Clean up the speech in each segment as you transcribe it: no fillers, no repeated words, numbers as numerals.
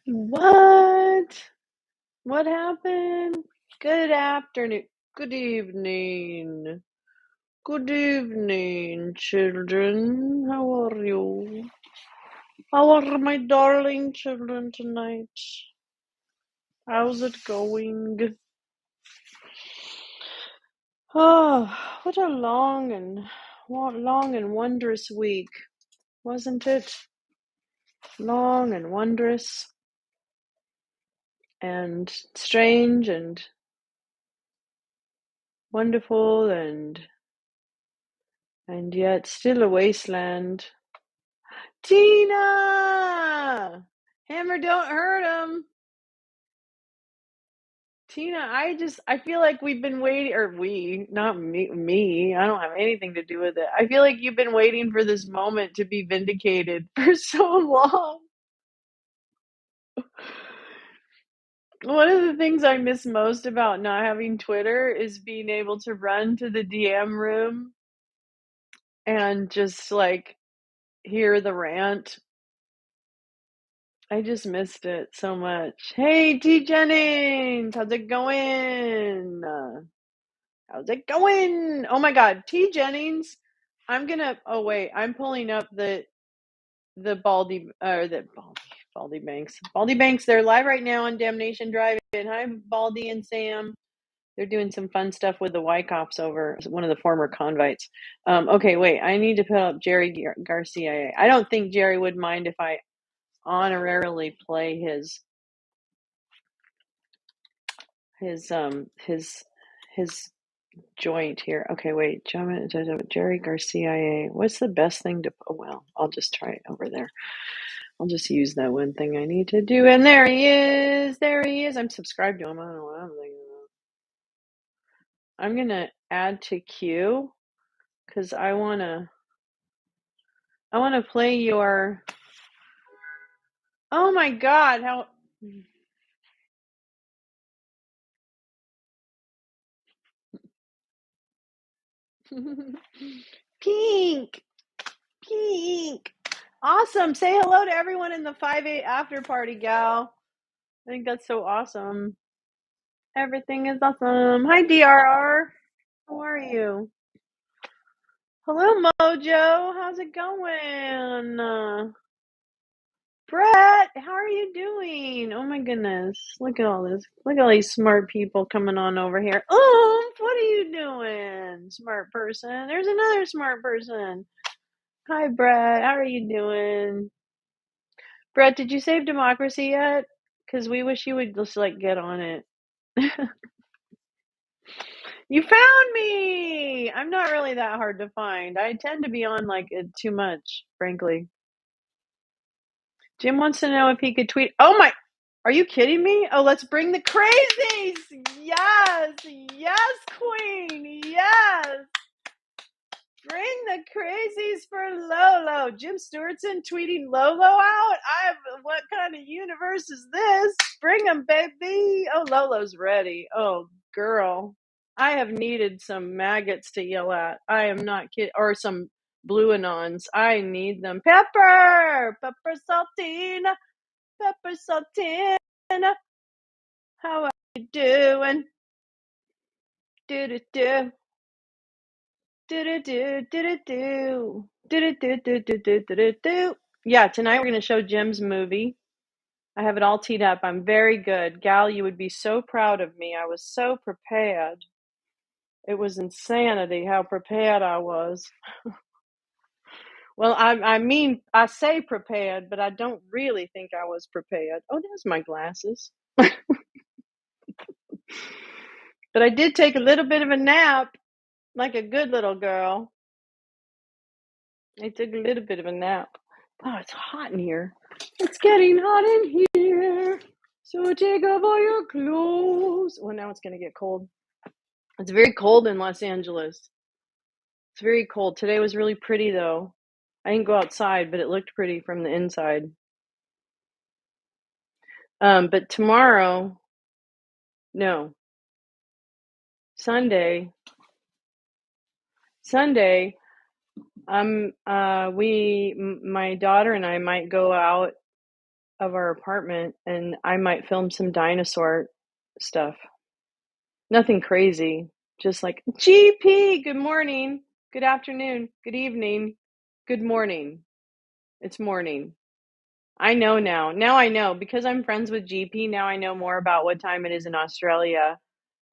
What? What happened? Good afternoon. Good evening. Good evening, children. How are you? How are my darling children tonight? How's it going? Oh, what a long and wondrous week, wasn't it? Long and wondrous and strange and wonderful and yet still a wasteland. Tina! Hammer, don't hurt him. Tina, I feel like we've been waiting, or not me, I don't have anything to do with it. I feel like you've been waiting for this moment to be vindicated for so long. One of the things I miss most about not having Twitter is being able to run to the DM room and just like hear the rant. I just missed it so much. Hey, T. Jennings, how's it going? How's it going? Oh my God, T. Jennings. I'm pulling up the Baldy Banks. Baldy Banks, they're live right now on Damnation Drive-In. Hi, Baldy and Sam. They're doing some fun stuff with the Wyckoffs over, one of the former convites. Okay, wait, I need to put up Jerry Garcia. I don't think Jerry would mind if I honorarily play his joint here. Okay, wait, Jerry Garcia. What's the best thing to? Oh, well, I'll just try it over there. I'll just use that one thing I need to do. And there he is. There he is. I'm subscribed to him. I don't know what I'm thinking about. I'm gonna add to queue because I wanna play your. Oh my God! How. Pink. Awesome. Say hello to everyone in the 5/8 after party, gal. I think that's so awesome. Everything is awesome. Hi, DRR. How are you? Hello, Mojo. How's it going? Brett, how are you doing? Oh my goodness. Look at all this. Look at all these smart people coming on over here. Oh, what are you doing, smart person? There's another smart person. Hi, Brett. How are you doing? Brett, did you save democracy yet? Because we wish you would just like get on it. You found me! I'm not really that hard to find. I tend to be on like it too much, frankly. Jim wants to know if he could tweet. Oh my, are you kidding me? Oh, let's bring the crazies! Yes, queen, yes! Bring the crazies for Lolo. Jim Stewartson tweeting Lolo out? What kind of universe is this? Bring them, baby. Oh, Lolo's ready. Oh, girl. I have needed some maggots to yell at. I am not kidding. Or some blue anons. I need them. Pepper saltina. Pepper saltina. How are you doing? Do-do-do. Do-do-do. Do-do-do. Yeah, tonight we're going to show Jim's movie. I have it all teed up. I'm very good. Gal, you would be so proud of me. I was so prepared. It was insanity how prepared I was. Well, I mean, I say prepared, but I don't really think I was prepared. Oh, there's my glasses. But I did take a little bit of a nap, like a good little girl. I took a little bit of a nap. Oh, it's hot in here. It's getting hot in here. So take off all your clothes. Well, now it's going to get cold. It's very cold in Los Angeles. It's very cold. Today was really pretty, though. I didn't go outside, but it looked pretty from the inside. But tomorrow, no. Sunday, My daughter and I might go out of our apartment and I might film some dinosaur stuff. Nothing crazy. Just like, GP, good morning, good afternoon, good evening, good morning. It's morning. I know now. Now I know because I'm friends with GP. Now I know more about what time it is in Australia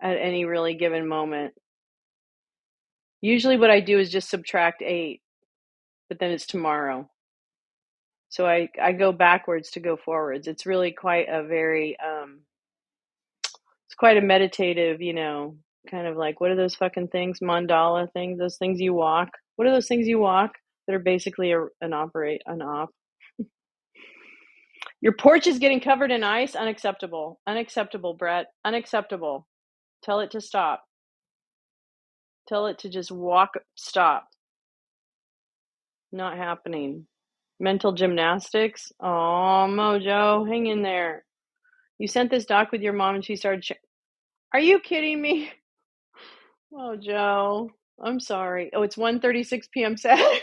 at any really given moment. Usually what I do is just subtract 8, but then it's tomorrow. So I go backwards to go forwards. It's really quite a very it's quite a meditative, kind of like, what are those fucking things? Mandala things, those things you walk. What are those things you walk that are basically an op? Your porch is getting covered in ice. Unacceptable. Unacceptable, Brett. Unacceptable. Tell it to stop. Tell it to just walk. Stop. Not happening. Mental gymnastics. Oh, Mojo, hang in there. You sent this doc with your mom and she started. Are you kidding me? Oh, Joe. I'm sorry. Oh, it's 1:36 p.m. Saturday.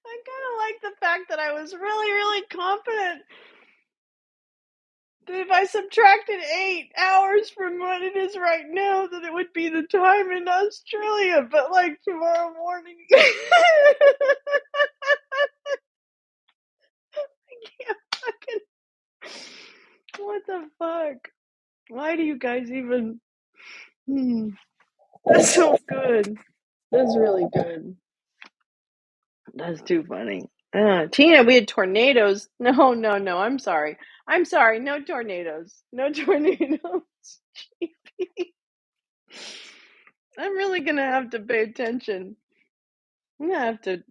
I kind of like the fact that I was really, really confident that if I subtracted 8 hours from what it is right now, that it would be the time in Australia, but like tomorrow morning. I can't fucking. What the fuck? Why do you guys even. That's so good. That's really good. That's too funny. Tina, we had tornadoes. No, no, no. I'm sorry. I'm sorry. No tornadoes. No tornadoes. I'm really gonna have to pay attention. I'm gonna have to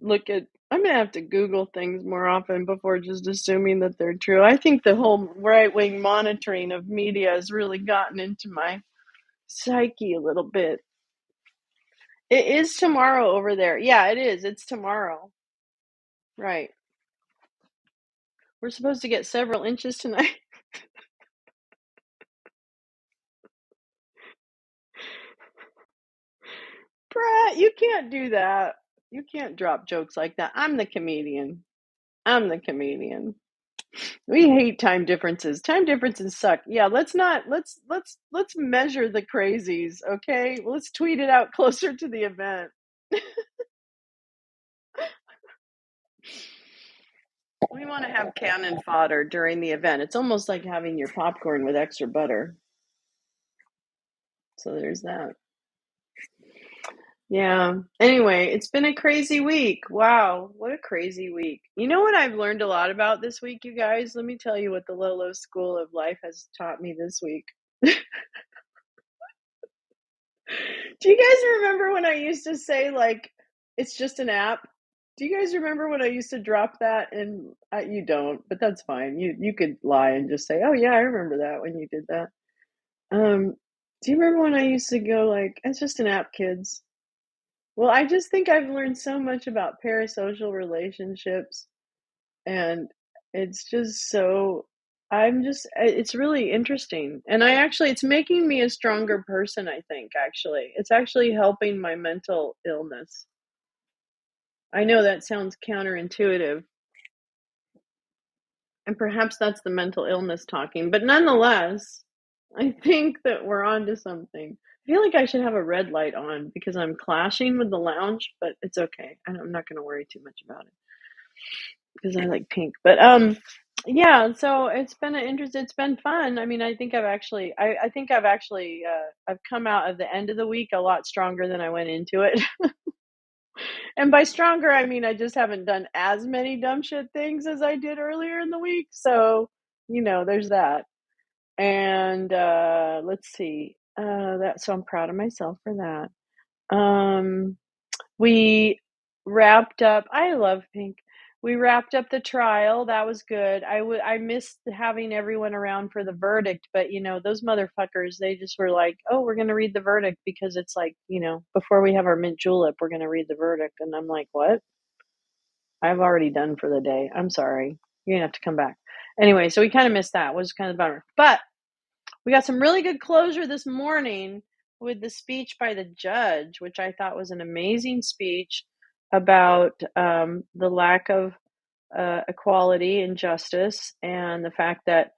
I'm gonna have to Google things more often before just assuming that they're true. I think the whole right wing monitoring of media has really gotten into my psyche a little bit. It is tomorrow over there. Yeah, it is. It's tomorrow. Right. We're supposed to get several inches tonight. Brett, you can't do that. You can't drop jokes like that. I'm the comedian. I'm the comedian. We hate time differences. Time differences suck. Yeah, let's measure the crazies, okay? Let's tweet it out closer to the event. We want to have cannon fodder during the event. It's almost like having your popcorn with extra butter. So there's that. Yeah. Anyway, it's been a crazy week. Wow, what a crazy week. You know what I've learned a lot about this week, you guys? Let me tell you what the Lolo School of Life has taught me this week. Do you guys remember when I used to say, like, it's just an app? Do you guys remember when I used to drop that? And you don't, but that's fine. You could lie and just say, oh, yeah, I remember that when you did that. Do you remember when I used to go, like, it's just an app, kids? Well, I just think I've learned so much about parasocial relationships, and it's just so it's really interesting. And it's making me a stronger person, I think, actually. It's actually helping my mental illness. I know that sounds counterintuitive, and perhaps that's the mental illness talking, but nonetheless, I think that we're onto something. I feel like I should have a red light on because I'm clashing with the lounge, but it's okay. I'm not going to worry too much about it because I like pink. But yeah. So it's been it's been fun. I mean, I think I think I've come out of the end of the week a lot stronger than I went into it. And by stronger, I mean I just haven't done as many dumb shit things as I did earlier in the week. So there's that. And let's see. So I'm proud of myself for that. We wrapped up. I love pink. We wrapped up the trial. That was good. I missed having everyone around for the verdict, but those motherfuckers, they just were like, "Oh, we're going to read the verdict because it's like, before we have our mint julep, we're going to read the verdict." And I'm like, "What? I've already done for the day. I'm sorry." You're going to have to come back. Anyway, so we kind of missed that. It was kind of a bummer. But we got some really good closure this morning with the speech by the judge, which I thought was an amazing speech about the lack of equality and justice, and the fact that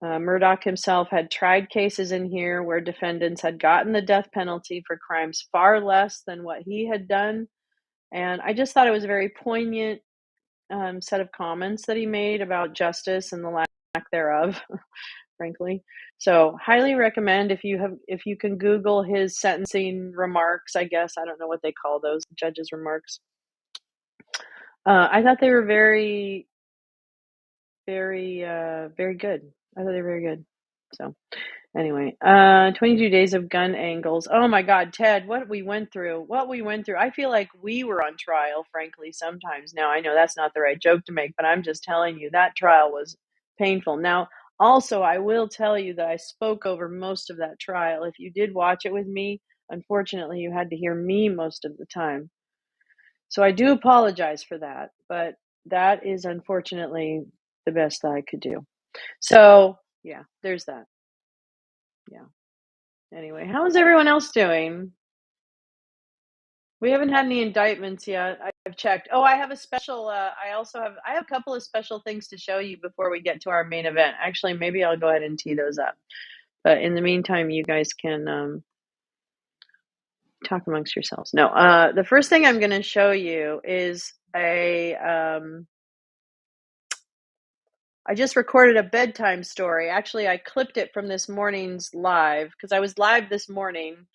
Murdoch himself had tried cases in here where defendants had gotten the death penalty for crimes far less than what he had done. And I just thought it was a very poignant set of comments that he made about justice and the lack thereof, frankly. So highly recommend if you can Google his sentencing remarks, I guess. I don't know what they call those, judges' remarks. I thought they were very, very, very good. I thought they were very good. So anyway, 22 days of gun angles. Oh my God, Ted, what we went through. I feel like we were on trial, frankly, sometimes. Now, I know that's not the right joke to make, but I'm just telling you that trial was painful. Now, also, I will tell you that I spoke over most of that trial. If you did watch it with me, unfortunately, you had to hear me most of the time. So I do apologize for that, but that is unfortunately the best that I could do. So, yeah, there's that. Yeah. Anyway, how is everyone else doing? We haven't had any indictments yet. I've checked. Oh, I have a special. I have a couple of special things to show you before we get to our main event. Actually, maybe I'll go ahead and tee those up. But in the meantime, you guys can talk amongst yourselves. No, the first thing I'm going to show you is I just recorded a bedtime story. Actually, I clipped it from this morning's live because I was live this morning.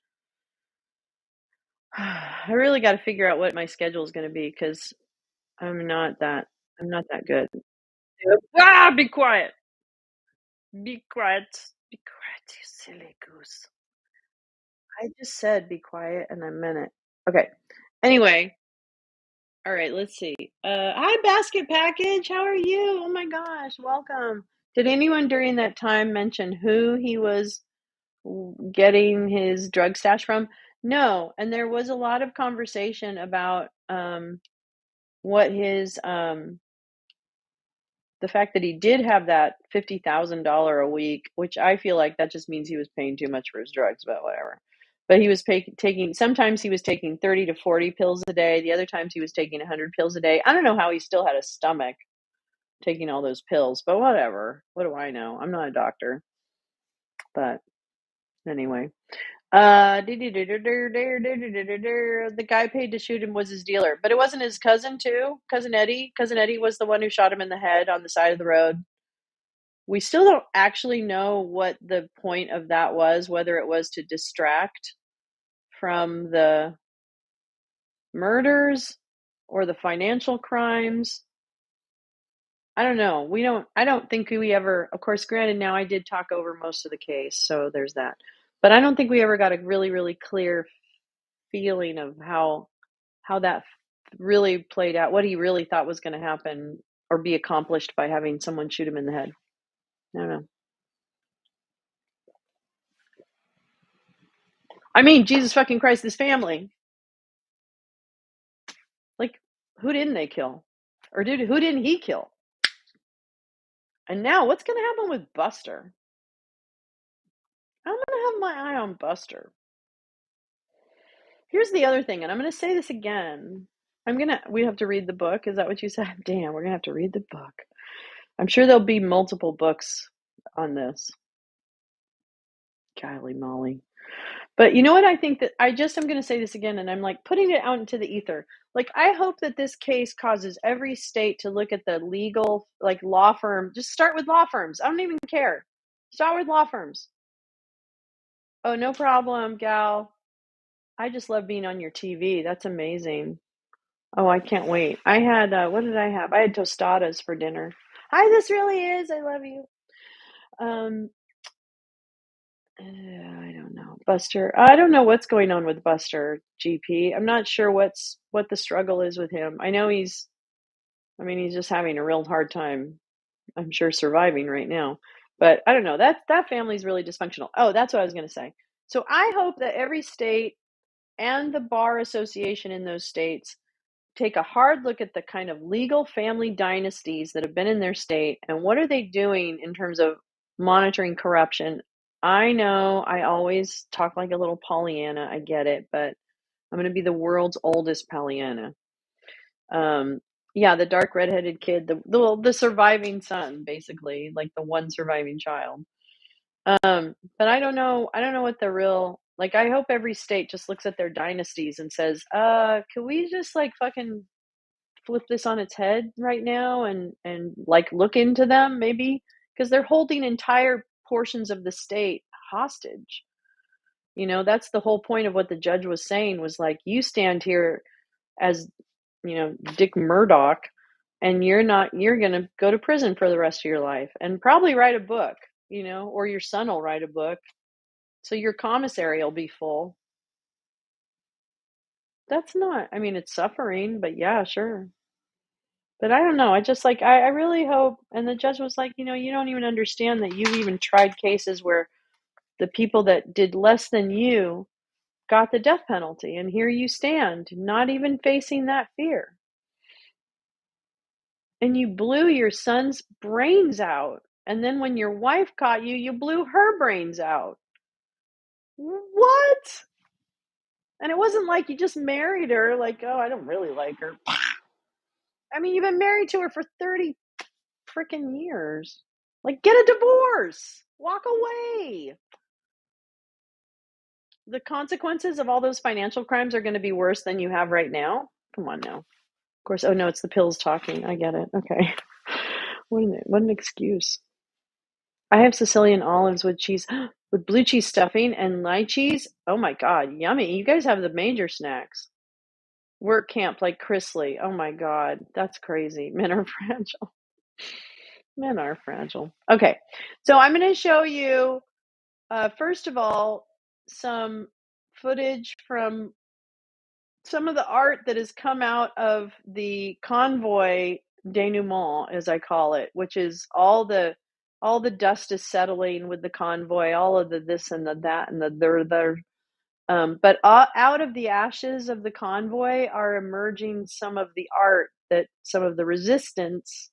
I really got to figure out what my schedule is going to be because I'm not that good. Be quiet. Be quiet. Be quiet, you silly goose. I just said be quiet and I meant it. Okay. Anyway. All right, let's see. Hi, Basket Package. How are you? Oh my gosh, welcome. Did anyone during that time mention who he was getting his drug stash from? No, and there was a lot of conversation about what his the fact that he did have that $50,000 a week, which I feel like that just means he was paying too much for his drugs, but whatever. But he was taking, sometimes he was taking 30 to 40 pills a day. The other times he was taking 100 pills a day. I don't know how he still had a stomach taking all those pills, but whatever. What do I know? I'm not a doctor. But anyway. The guy paid to shoot him was his dealer, but it wasn't his cousin too? Cousin Eddie? Cousin Eddie was the one who shot him in the head on the side of the road. We still don't actually know what the point of that was, whether it was to distract from the murders or the financial crimes. I don't know. I don't think we ever, of course, granted, now I did talk over most of the case, so there's that. But I don't think we ever got a really, really clear feeling of how that really played out, what he really thought was going to happen or be accomplished by having someone shoot him in the head. I don't know. I mean, Jesus fucking Christ, this family. Like, who didn't they kill? Or who didn't he kill? And now, what's going to happen with Buster? I'm going to have my eye on Buster. Here's the other thing, and I'm going to say this again. We have to read the book. Is that what you said? Damn, we're going to have to read the book. I'm sure there'll be multiple books on this. Golly molly. But you know what? I think that I'm going to say this again, and I'm like putting it out into the ether. Like, I hope that this case causes every state to look at the legal, like, law firm. Just start with law firms. I don't even care. Start with law firms. Oh, no problem, gal. I just love being on your TV. That's amazing. Oh, I can't wait. I had, what did I have? I had tostadas for dinner. Hi, this really is. I love you. I don't know. Buster. I don't know what's going on with Buster, GP. I'm not sure what the struggle is with him. I know he's just having a real hard time, I'm sure, surviving right now. But I don't know. That family's really dysfunctional. Oh, that's what I was going to say. So I hope that every state and the bar association in those states take a hard look at the kind of legal family dynasties that have been in their state and what are they doing in terms of monitoring corruption. I know I always talk like a little Pollyanna, I get it, but I'm going to be the world's oldest Pollyanna. Yeah, the dark redheaded kid, the surviving son, basically, like the one surviving child. But I don't know what the real, like, I hope every state just looks at their dynasties and says, can we just like fucking flip this on its head right now and like look into them maybe, because they're holding entire portions of the state hostage. You know, that's the whole point of what the judge was saying, was like, you stand here as, you know, Dick Murdoch, and you're going to go to prison for the rest of your life and probably write a book, you know, or your son will write a book. So your commissary will be full. That's not, I mean, it's suffering, but yeah, sure. But I don't know. I just like, I really hope. And the judge was like, you know, you don't even understand that you've even tried cases where the people that did less than you got the death penalty. And here you stand, not even facing that fear. And you blew your son's brains out. And then when your wife caught you, you blew her brains out. What? And it wasn't like you just married her, like, oh, I don't really like her. I mean, you've been married to her for 30 freaking years. Like, get a divorce. Walk away. The consequences of all those financial crimes are going to be worse than you have right now. Come on now. Of course. Oh, no, it's the pills talking. I get it. Okay. What an excuse. I have Sicilian olives with cheese, with blue cheese stuffing and lychees. Oh my God, yummy. You guys have the major snacks. Work camp like Chrisley. Oh my God, that's crazy. Men are fragile. Men are fragile. Okay, so I'm going to show you, first of all, some footage from some of the art that has come out of the convoy denouement, as I call it, which is all the dust is settling with the convoy, all of the this and the that and the there. But out of the ashes of the convoy are emerging some of the art that some of the resistance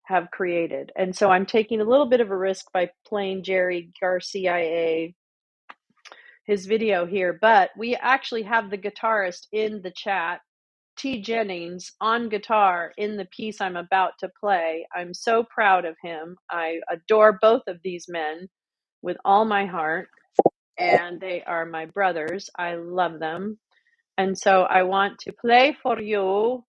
have created. And so I'm taking a little bit of a risk by playing Jerry Garcia, his video here, but we actually have the guitarist in the chat, T. Jennings, on guitar in the piece I'm about to play. I'm so proud of him. I adore both of these men with all my heart, and they are my brothers. I love them. And so I want to play for you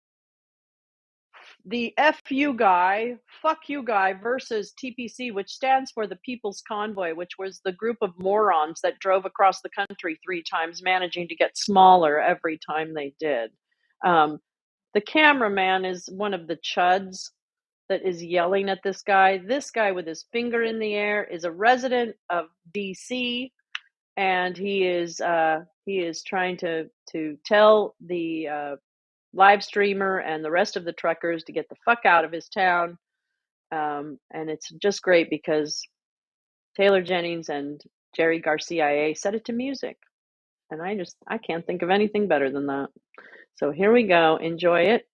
the FU guy, fuck you guy versus TPC, which stands for the People's Convoy, which was the group of morons that drove across the country 3 times, managing to get smaller every time they did. The cameraman is one of the chuds that is yelling at this guy. This guy with his finger in the air is a resident of DC, and he is trying to tell the live streamer and the rest of the truckers to get the fuck out of his town. And it's just great because Taylor Jennings and Jerry Garcia set it to music. And I can't think of anything better than that. So here we go. Enjoy it.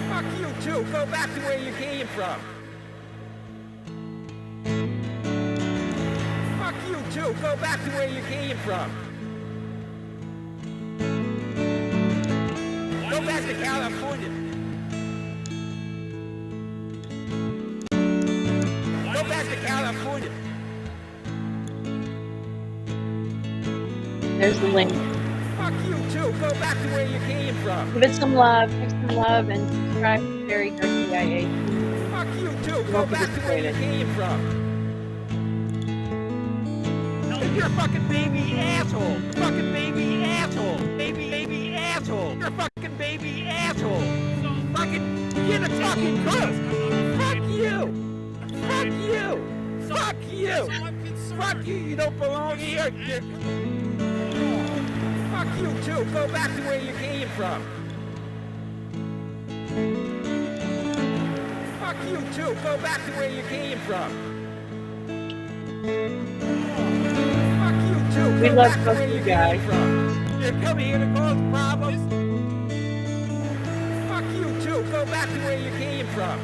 Fuck you too. Go back to where you came from. Fuck you too. Go back to where you came from. Go back to California. Go back to California. There's the link. Fuck you too. Go back to where you came from. Give it some love. Give some love and subscribe to Jerry Garcia. Fuck you too. Go back to where you came from. You're a fucking baby asshole. Fucking baby asshole. Baby asshole. You're a fucking baby asshole. Fucking get a fucking grip. Fuck you. Fuck you. Fuck you. Fuck you. You don't belong here. Fuck you too. Go back to where you came from. Fuck you too. Go back to where you came from. Fuck you too. We Go love back to both where you you guys. came from. You're coming here to cause problems. Fuck you too. Go back to where you came from.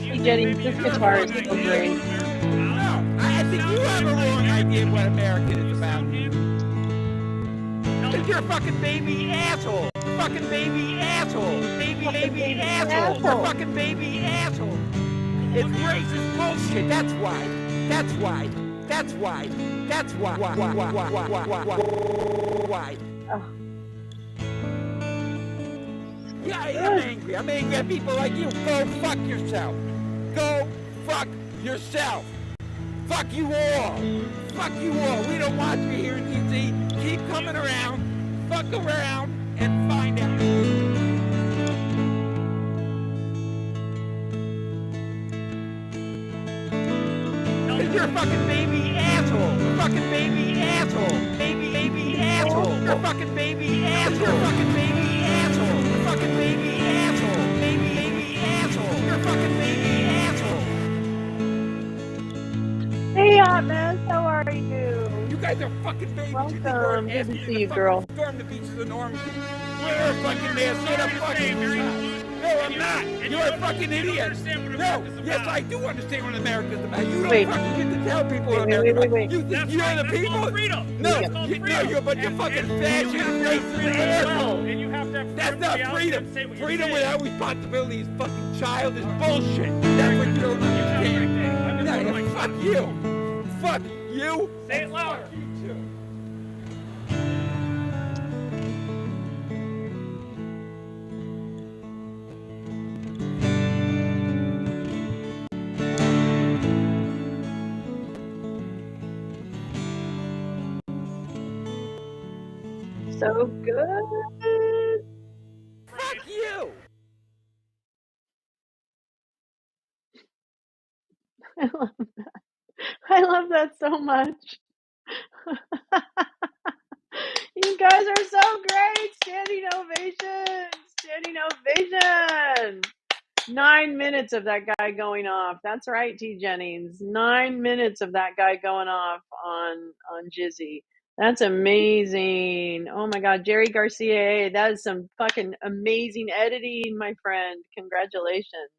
Hey Jenny, this guitar is so great. No, I think you have a wrong idea of what America is about. Cause you're a fucking baby asshole. Fucking baby asshole. Baby asshole. You're a fucking baby asshole. It's racist bullshit. That's why. That's why. That's why. That's why. Why? Yeah, I'm angry. I'm angry at people like you. Go fuck yourself. Go fuck yourself. Fuck you all. Fuck you all. We don't want you here in D.C. Keep coming around. Fuck around and find out. You're a fucking baby asshole. Fucking baby asshole. Baby asshole. You're a fucking baby asshole. You're a fucking baby asshole. You're a fucking baby asshole. Baby asshole. You're a fucking baby asshole. Hey Hot Mess, how are you? You guys are fucking babies. Welcome. Good to see you, girl. Storm the beaches of Normandy. You're a fucking man. You're a fucking child. No, I'm not. You're a fucking idiot. No, yes, I do understand what America's about. You don't fucking get to tell people what America's about. You think you're the people? No, you're a bunch of fucking fascist, racist assholes. That's not freedom. Freedom without responsibility is fucking childish bullshit. That's what you don't understand. No, fuck you. Fuck you. Say it louder. Fuck you too. So good. Fuck you. I love that so much. You guys are so great. Standing ovation. Standing ovation. 9 minutes of that guy going off. That's right, T. Jennings. 9 minutes of that guy going off on Jizzy. That's amazing. Oh my God, Jerry Garcia, that is some fucking amazing editing, my friend. Congratulations.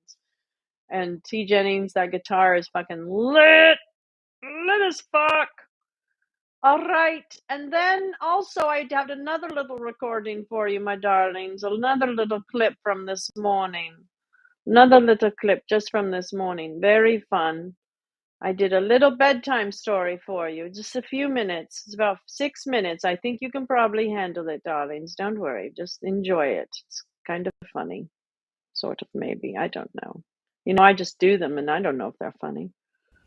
And T. Jennings, that guitar is fucking lit as fuck. All right. And then also I have another little recording for you, my darlings. Another little clip from this morning. Another little clip just from this morning. Very fun. I did a little bedtime story for you. Just a few minutes. It's about 6 minutes. I think you can probably handle it, darlings. Don't worry. Just enjoy it. It's kind of funny. Sort of, maybe. I don't know. You know, I just do them and I don't know if they're funny.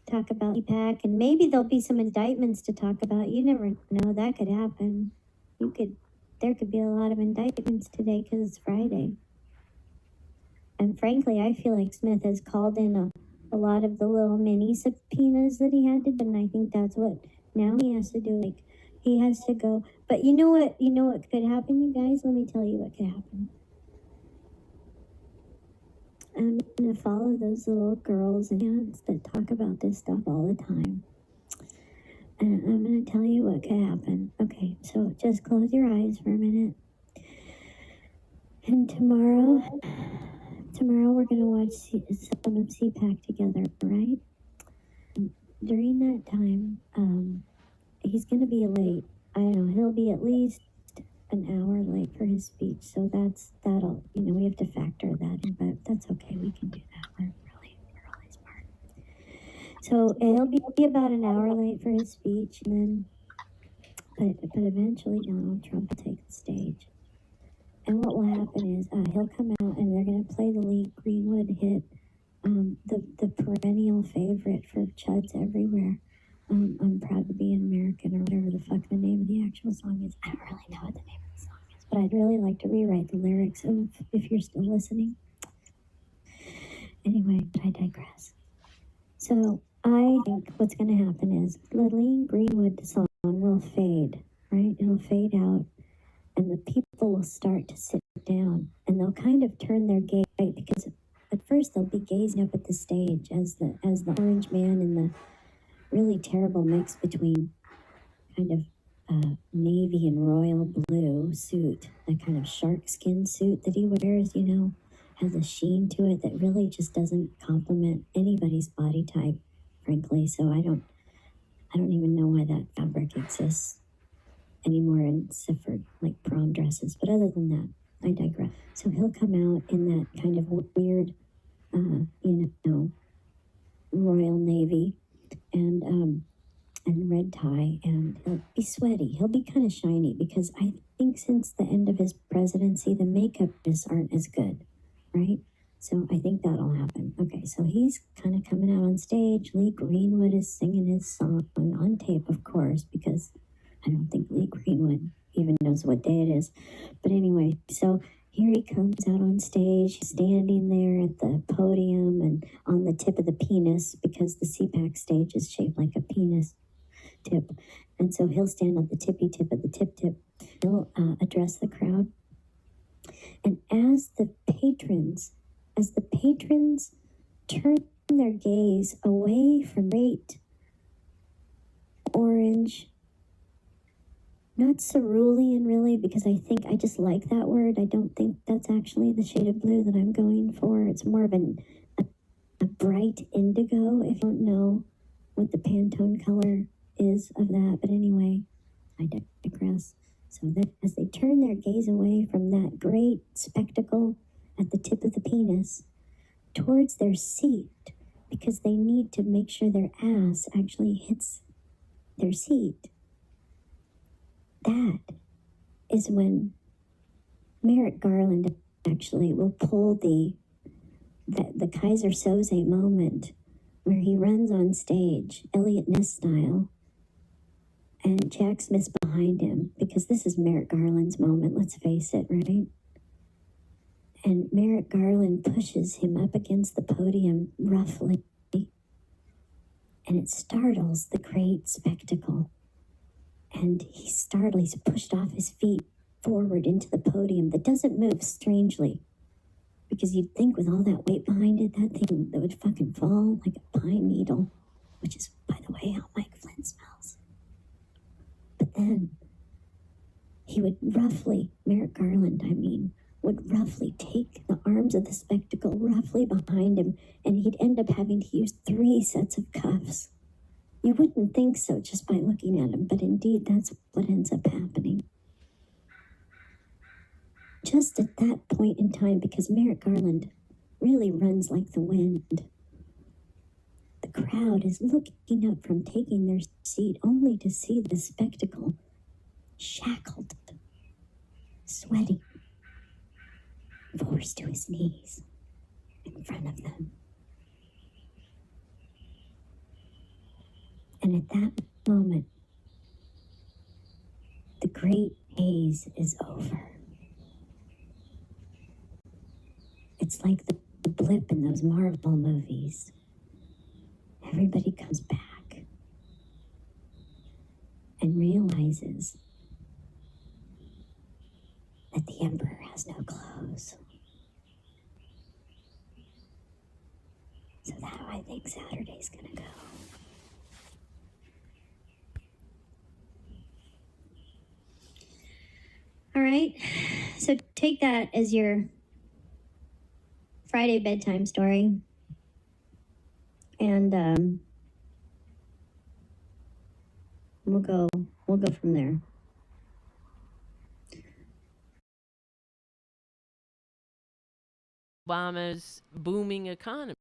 Talk about EPAC, and maybe there'll be some indictments to talk about. You never know, that could happen. There could be a lot of indictments today because it's Friday. And frankly, I feel like Smith has called in a lot of the little mini subpoenas that he had to do, and I think that's what now he has to do. Like, he has to go. But you know what could happen, you guys? Let me tell you what could happen. I'm going to follow those little girls and aunts that talk about this stuff all the time. And I'm going to tell you what could happen. Okay, so just close your eyes for a minute. And tomorrow we're going to watch some of CPAC together, right? During that time, he's going to be late. I don't know, he'll be at least an hour late for his speech. So that'll, we have to factor that in, but that's okay. We can do that. We're really smart. So he'll be about an hour late for his speech, and then, but eventually Donald Trump will take the stage. And what will happen is he'll come out and they're going to play the Lee Greenwood hit, the perennial favorite for chuds everywhere. I'm proud to be an American, or whatever the fuck the name of the actual song is. I don't really know what the name of the song is, but I'd really like to rewrite the lyrics if you're still listening. Anyway, I digress. So I think what's going to happen is the Lee Greenwood song will fade, right? It'll fade out, and the people will start to sit down, and they'll kind of turn their gaze right, because at first they'll be gazing up at the stage as the orange man in the really terrible mix between kind of navy and royal blue suit, that kind of shark skin suit that he wears, you know, has a sheen to it that really just doesn't complement anybody's body type, frankly. So I don't even know why that fabric exists anymore, except for like prom dresses. But other than that, I digress. So he'll come out in that kind of weird, you know, Royal Navy and red tie, and he'll be sweaty. He'll be kind of shiny because I think since the end of his presidency, the makeup just aren't as good, right? So I think that'll happen. Okay, so he's kind of coming out on stage. Lee Greenwood is singing his song on tape, of course, because I don't think Lee Greenwood even knows what day it is. But anyway, so here he comes out on stage, standing there at the podium and on the tip of the penis, because the CPAC stage is shaped like a penis tip. And so he'll stand on the tippy tip of the tip. He'll address the crowd. And as the patrons turn their gaze away from great orange, not cerulean really, because I think I just like that word. I don't think that's actually the shade of blue that I'm going for. It's more of a bright indigo, if you don't know what the Pantone color is of that. But anyway, I digress. So that as they turn their gaze away from that great spectacle at the tip of the penis towards their seat, because they need to make sure their ass actually hits their seat, that is when Merrick Garland actually will pull the Kaiser Soze moment, where he runs on stage, Elliot Ness style, and Jack Smith's behind him, because this is Merrick Garland's moment, let's face it, right? And Merrick Garland pushes him up against the podium roughly, and it startles the great spectacle. And he's pushed off his feet forward into the podium that doesn't move, strangely, because you'd think with all that weight behind it, that thing that would fucking fall like a pine needle, which is, by the way, how Mike Flynn smells. But then Merrick Garland, would roughly take the arms of the spectacle roughly behind him, and he'd end up having to use 3 sets of cuffs. You wouldn't think so just by looking at him, but indeed that's what ends up happening. Just at that point in time, because Merrick Garland really runs like the wind, the crowd is looking up from taking their seat only to see the spectacle shackled, sweating, forced to his knees in front of them. And at that moment, the great haze is over. It's like the blip in those Marvel movies. Everybody comes back and realizes that the emperor has no clothes. So that's how I think Saturday's gonna go. All right, so take that as your Friday bedtime story, and we'll go from there. Obama's booming economy.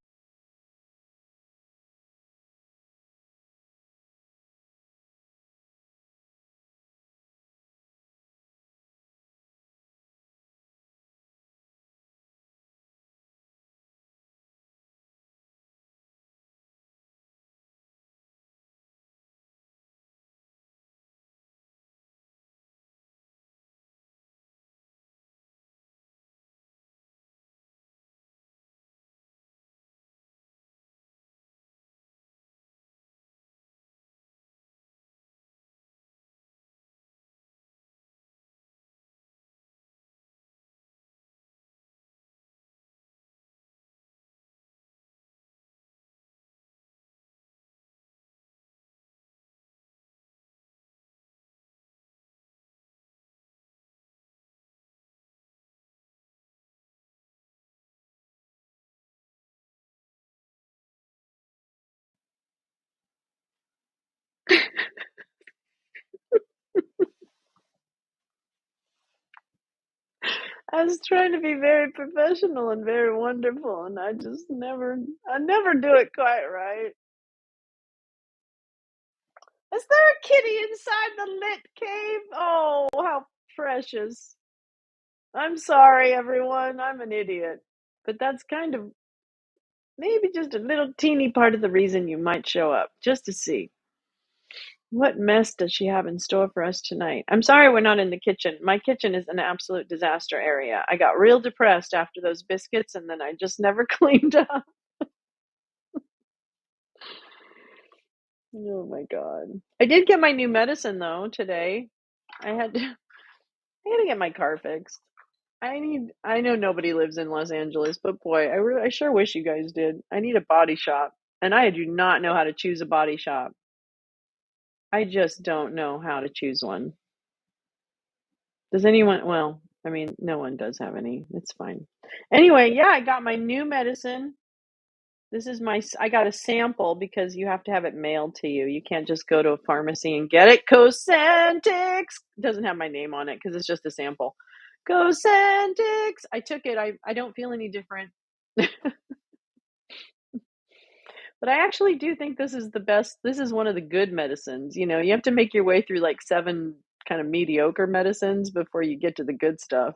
was trying to be very professional and very wonderful, and I never do it quite right. Is there a kitty inside the lit cave? Oh, how precious. I'm sorry, everyone. I'm an idiot. But that's kind of maybe just a little teeny part of the reason you might show up, just to see. What mess does she have in store for us tonight? I'm sorry we're not in the kitchen. My kitchen is an absolute disaster area. I got real depressed after those biscuits, and then I just never cleaned up. Oh my God. I did get my new medicine though today. I had to get my car fixed. I know nobody lives in Los Angeles, but boy, I sure wish you guys did. I need a body shop, and I do not know how to choose a body shop. I just don't know how to choose one. Does anyone? Well, I mean, no one does have any. It's fine. Anyway, yeah, I got my new medicine. I got a sample because you have to have it mailed to you. You can't just go to a pharmacy and get it. Cosentix doesn't have my name on it because it's just a sample. Cosentix. I took it. I don't feel any different. But I actually do think this is the best. This is one of the good medicines. You know, you have to make your way through like 7 kind of mediocre medicines before you get to the good stuff.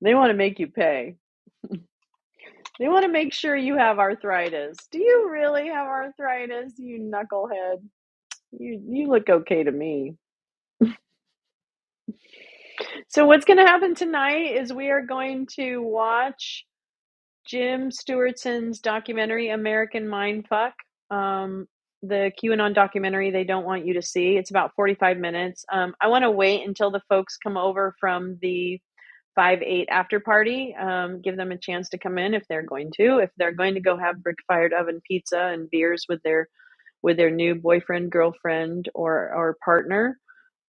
They want to make you pay. They want to make sure you have arthritis. Do you really have arthritis, you knucklehead? You look okay to me. So what's going to happen tonight is we are going to watch Jim Stewartson's documentary, American Mindfuck. The QAnon documentary they don't want you to see. It's about 45 minutes. I want to wait until the folks come over from the 5/8 after party. Give them a chance to come in if they're going to. If they're going to go have brick-fired oven pizza and beers with their new boyfriend, girlfriend, or partner,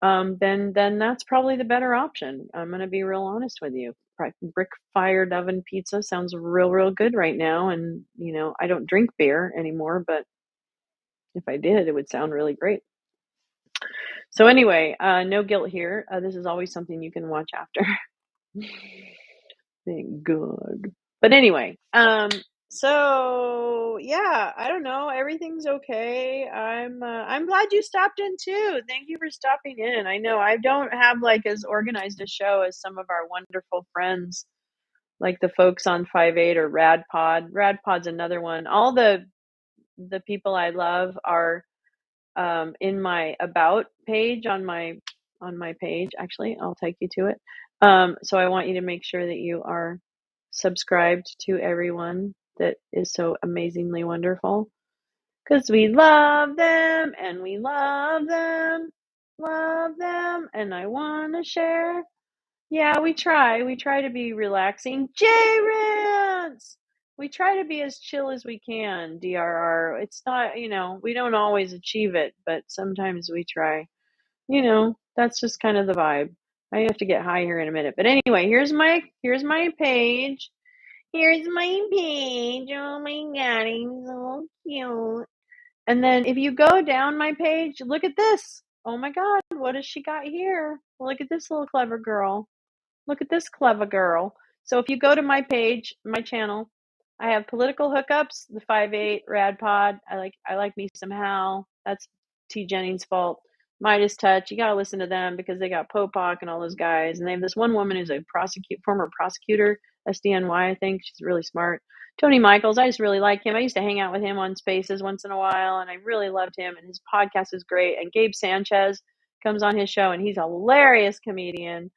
then that's probably the better option. I'm going to be real honest with you. Brick-fired oven pizza sounds real good right now, and you know I don't drink beer anymore, but if I did, it would sound really great. So anyway, no guilt here. This is always something you can watch after. Thank God. But anyway, so yeah, I don't know. Everything's okay. I'm glad you stopped in too. Thank you for stopping in. I know I don't have like as organized a show as some of our wonderful friends, like the folks on 5/8 or RadPod. RadPod's another one. All the people I love are in my about page on my page. Actually, I'll take you to it. So I want you to make sure that you are subscribed to everyone that is so amazingly wonderful, because we love them and we love them, and I want to share. Yeah, we try to be relaxing. J-Rants! We try to be as chill as we can, DRR. It's not, we don't always achieve it, but sometimes we try. That's just kind of the vibe. I have to get high here in a minute. But anyway, here's my page. Here's my page. Oh my God, he's so cute. And then if you go down my page, look at this. Oh my God, what has she got here? Look at this little clever girl. Look at this clever girl. So if you go to my page, my channel, I have political hookups, the 5/8 Rad Pod. I like me some Hal. That's T Jennings' fault. Midas Touch. You gotta listen to them because they got Popak and all those guys, and they have this one woman who's a former prosecutor, SDNY, I think. She's really smart. Tony Michaels, I just really like him. I used to hang out with him on Spaces once in a while, and I really loved him, and his podcast is great. And Gabe Sanchez comes on his show, and he's a hilarious comedian.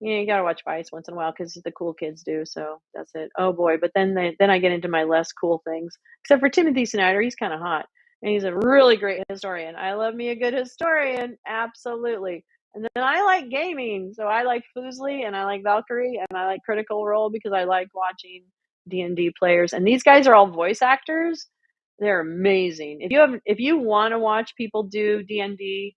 You gotta watch Vice once in a while because the cool kids do. So that's it. Oh boy! But then I get into my less cool things. Except for Timothy Snyder, he's kind of hot and he's a really great historian. I love me a good historian, absolutely. And then I like gaming, so I like Foosley and I like Valkyrie and I like Critical Role because I like watching D&D players. And these guys are all voice actors. They're amazing. If you want to watch people do D&D,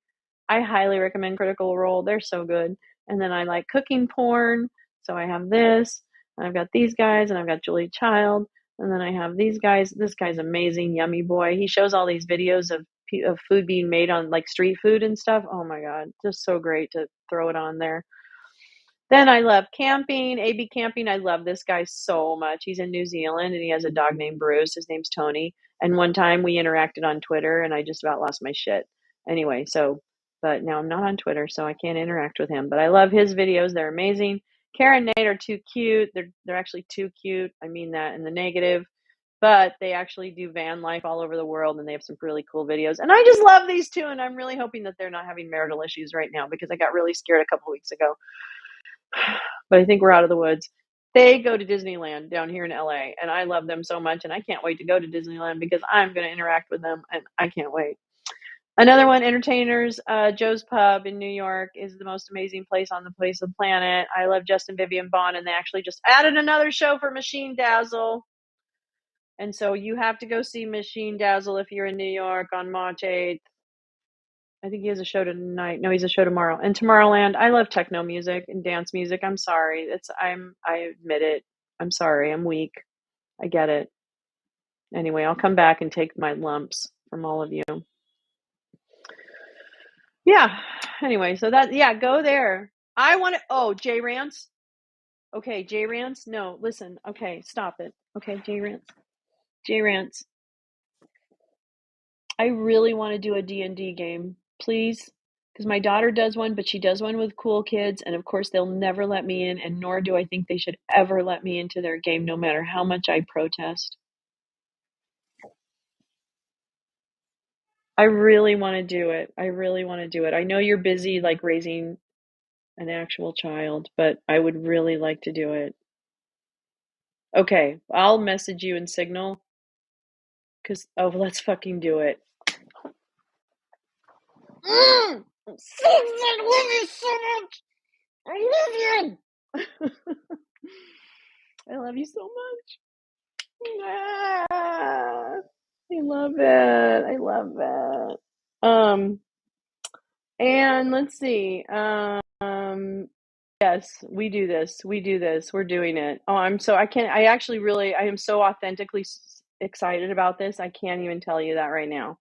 I highly recommend Critical Role. They're so good. And then I like cooking porn, so I have this, and I've got these guys, and I've got Julie Child, and then I have these guys. This guy's amazing, Yummy Boy. He shows all these videos of food being made on like street food and stuff. Oh my God, just so great to throw it on there. Then I love camping, AB camping. I love this guy so much. He's in New Zealand and he has a dog named Bruce. His name's Tony. And one time we interacted on Twitter and I just about lost my shit. Anyway, but now I'm not on Twitter, so I can't interact with him. But I love his videos. They're amazing. Karen and Nate are too cute. They're actually too cute. I mean that in the negative. But they actually do van life all over the world and they have some really cool videos. And I just love these two and I'm really hoping that they're not having marital issues right now because I got really scared a couple weeks ago. But I think we're out of the woods. They go to Disneyland down here in LA and I love them so much and I can't wait to go to Disneyland because I'm going to interact with them and I can't wait. Another one, Entertainers, Joe's Pub in New York is the most amazing place on the face of the planet. I love Justin Vivian Bond and they actually just added another show for Machine Dazzle. And so you have to go see Machine Dazzle if you're in New York on March 8th. I think he has a show tonight. No, he's a show tomorrow. And Tomorrowland, I love techno music and dance music. I'm sorry. I admit it. I'm sorry. I'm weak. I get it. Anyway, I'll come back and take my lumps from all of you. Yeah. Anyway, so go there. I want to, J Rants. Okay, J Rants. No, listen. Okay, stop it. Okay, J Rants. J Rants. I really want to do a D&D game, please. Because my daughter does one, but she does one with cool kids, and of course they'll never let me in, and nor do I think they should ever let me into their game, no matter how much I protest. I really want to do it. I really want to do it. I know you're busy, like raising an actual child, but I would really like to do it. Okay, I'll message you in Signal. Let's fucking do it. I love you so much. I love you. I love you so much. I love it. I love it. And let's see. Yes, we do this. We do this. We're doing it. I am so authentically excited about this. I can't even tell you that right now.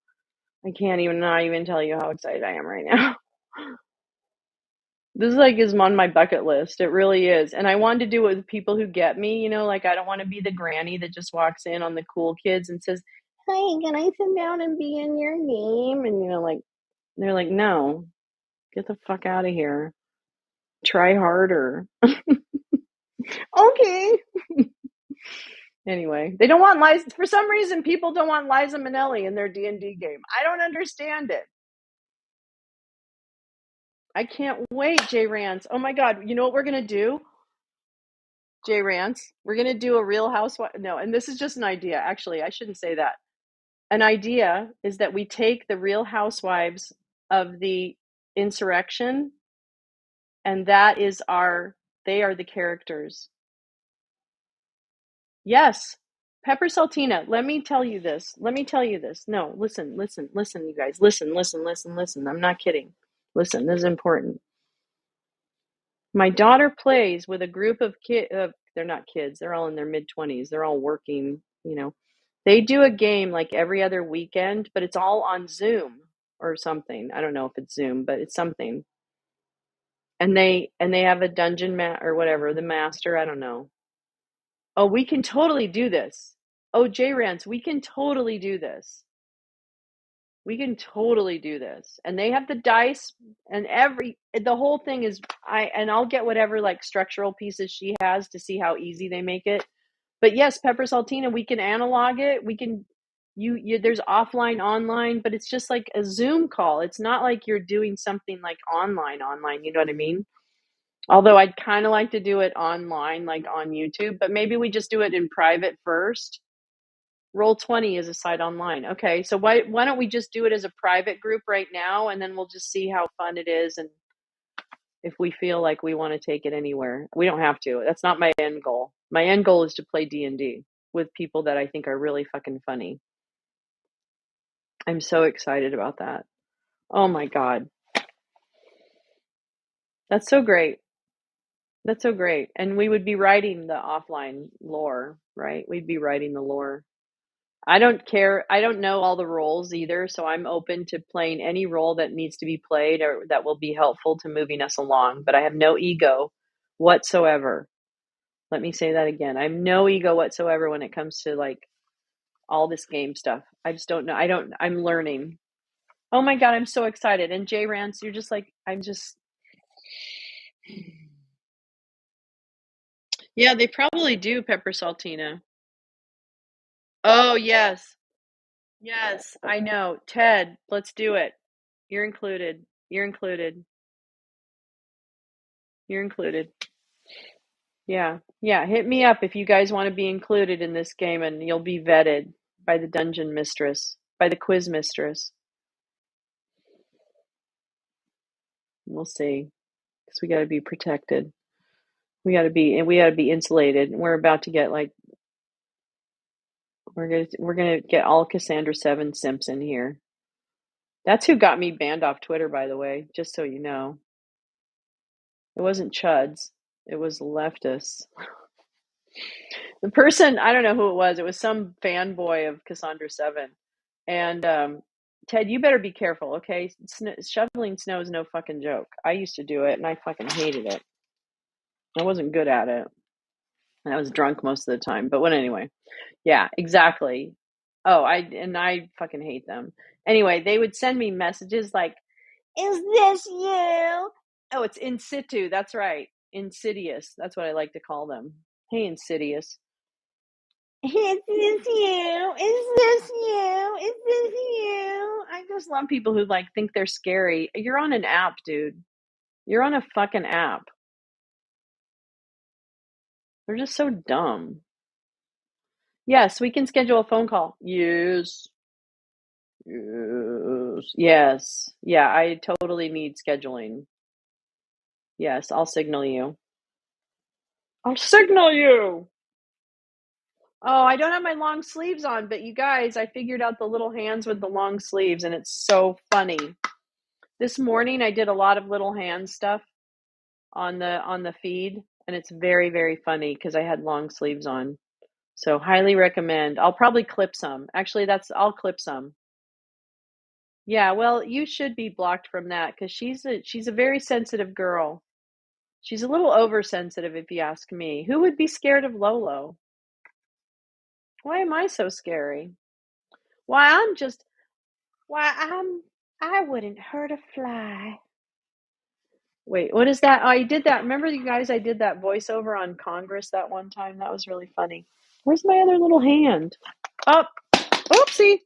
I can't even not even tell you how excited I am right now. This is on my bucket list. It really is. And I wanted to do it with people who get me, like I don't want to be the granny that just walks in on the cool kids and says, "Hey, can I sit down and be in your game?" And they're like, "No, get the fuck out of here. Try harder." Okay. Anyway, they don't want Liza. For some reason, people don't want Liza Minnelli in their D&D game. I don't understand it. I can't wait, J Rants. Oh my God. You know what we're going to do? J Rants. We're going to do a Real Housewife. No, and this is just an idea. Actually, I shouldn't say that. An idea is that we take the Real Housewives of the insurrection, and they are the characters. Yes. Pepper Saltina, let me tell you this. No, listen, you guys. Listen. I'm not kidding. Listen, this is important. My daughter plays with a group of kids. They're not kids. They're all in their mid-20s. They're all working, They do a game like every other weekend, but it's all on Zoom or something. I don't know if it's Zoom, but it's something. And they have a dungeon or whatever, the master, I don't know. Oh, we can totally do this. Oh, J-Rants, we can totally do this. And they have the dice and the whole thing is I'll get whatever like structural pieces she has to see how easy they make it. But yes, Pepper Saltina, we can analog it. We can there's offline, online, but it's just like a Zoom call. It's not like you're doing something like online, you know what I mean? Although I'd kind of like to do it online, like on YouTube, but maybe we just do it in private first. Roll20 is a site online. Okay, so why don't we just do it as a private group right now, and then we'll just see how fun it is, and if we feel like we want to take it anywhere. We don't have to. That's not my end goal. My end goal is to play D&D with people that I think are really fucking funny. I'm so excited about that. Oh my God. That's so great. And we would be writing the offline lore, right? We'd be writing the lore. I don't care. I don't know all the roles either, so I'm open to playing any role that needs to be played or that will be helpful to moving us along. But I have no ego whatsoever. Let me say that again. I have no ego whatsoever when it comes to like all this game stuff. I just don't know. I'm learning. Oh my God, I'm so excited. And Jay Rance, you're just like, yeah, they probably do pepper saltina. Oh, yes. Yes, I know. Ted, let's do it. You're included. You're included. You're included. Yeah. Yeah, hit me up if you guys want to be included in this game and you'll be vetted by the dungeon mistress, by the quiz mistress. We'll see. Because we got to be protected. We got to be insulated. And we're about to get like we're gonna get all Cassandra 7 Simpson here. That's who got me banned off Twitter, by the way, just so you know. It wasn't chuds. It was leftists. The person, I don't know who it was. It was some fanboy of Cassandra 7. And Ted, you better be careful, okay? Shoveling snow is no fucking joke. I used to do it, and I fucking hated it. I wasn't good at it. And I was drunk most of the time. But anyway. Yeah, exactly. Oh, I fucking hate them. Anyway, they would send me messages like, "Is this you?" Oh, it's in situ. That's right. Insidious. That's what I like to call them. Hey, Insidious. Is this you? Is this you? Is this you? I just love people who like think they're scary. You're on an app, dude. You're on a fucking app. They're just so dumb. Yes, we can schedule a phone call. Yes. Yes. Yeah, I totally need scheduling. Yes, I'll signal you. I'll signal you. Oh, I don't have my long sleeves on, but you guys, I figured out the little hands with the long sleeves, and it's so funny. This morning I did a lot of little hand stuff on the feed, and it's very, very funny because I had long sleeves on. So highly recommend. I'll probably clip some. Actually, I'll clip some. Yeah, well, you should be blocked from that because she's a very sensitive girl. She's a little oversensitive, if you ask me. Who would be scared of Lolo? Why am I so scary? Why I wouldn't hurt a fly. Wait, what is that? Oh, I did that. Remember, you guys, I did that voiceover on Congress that one time. That was really funny. Where's my other little hand? Oh, oopsie.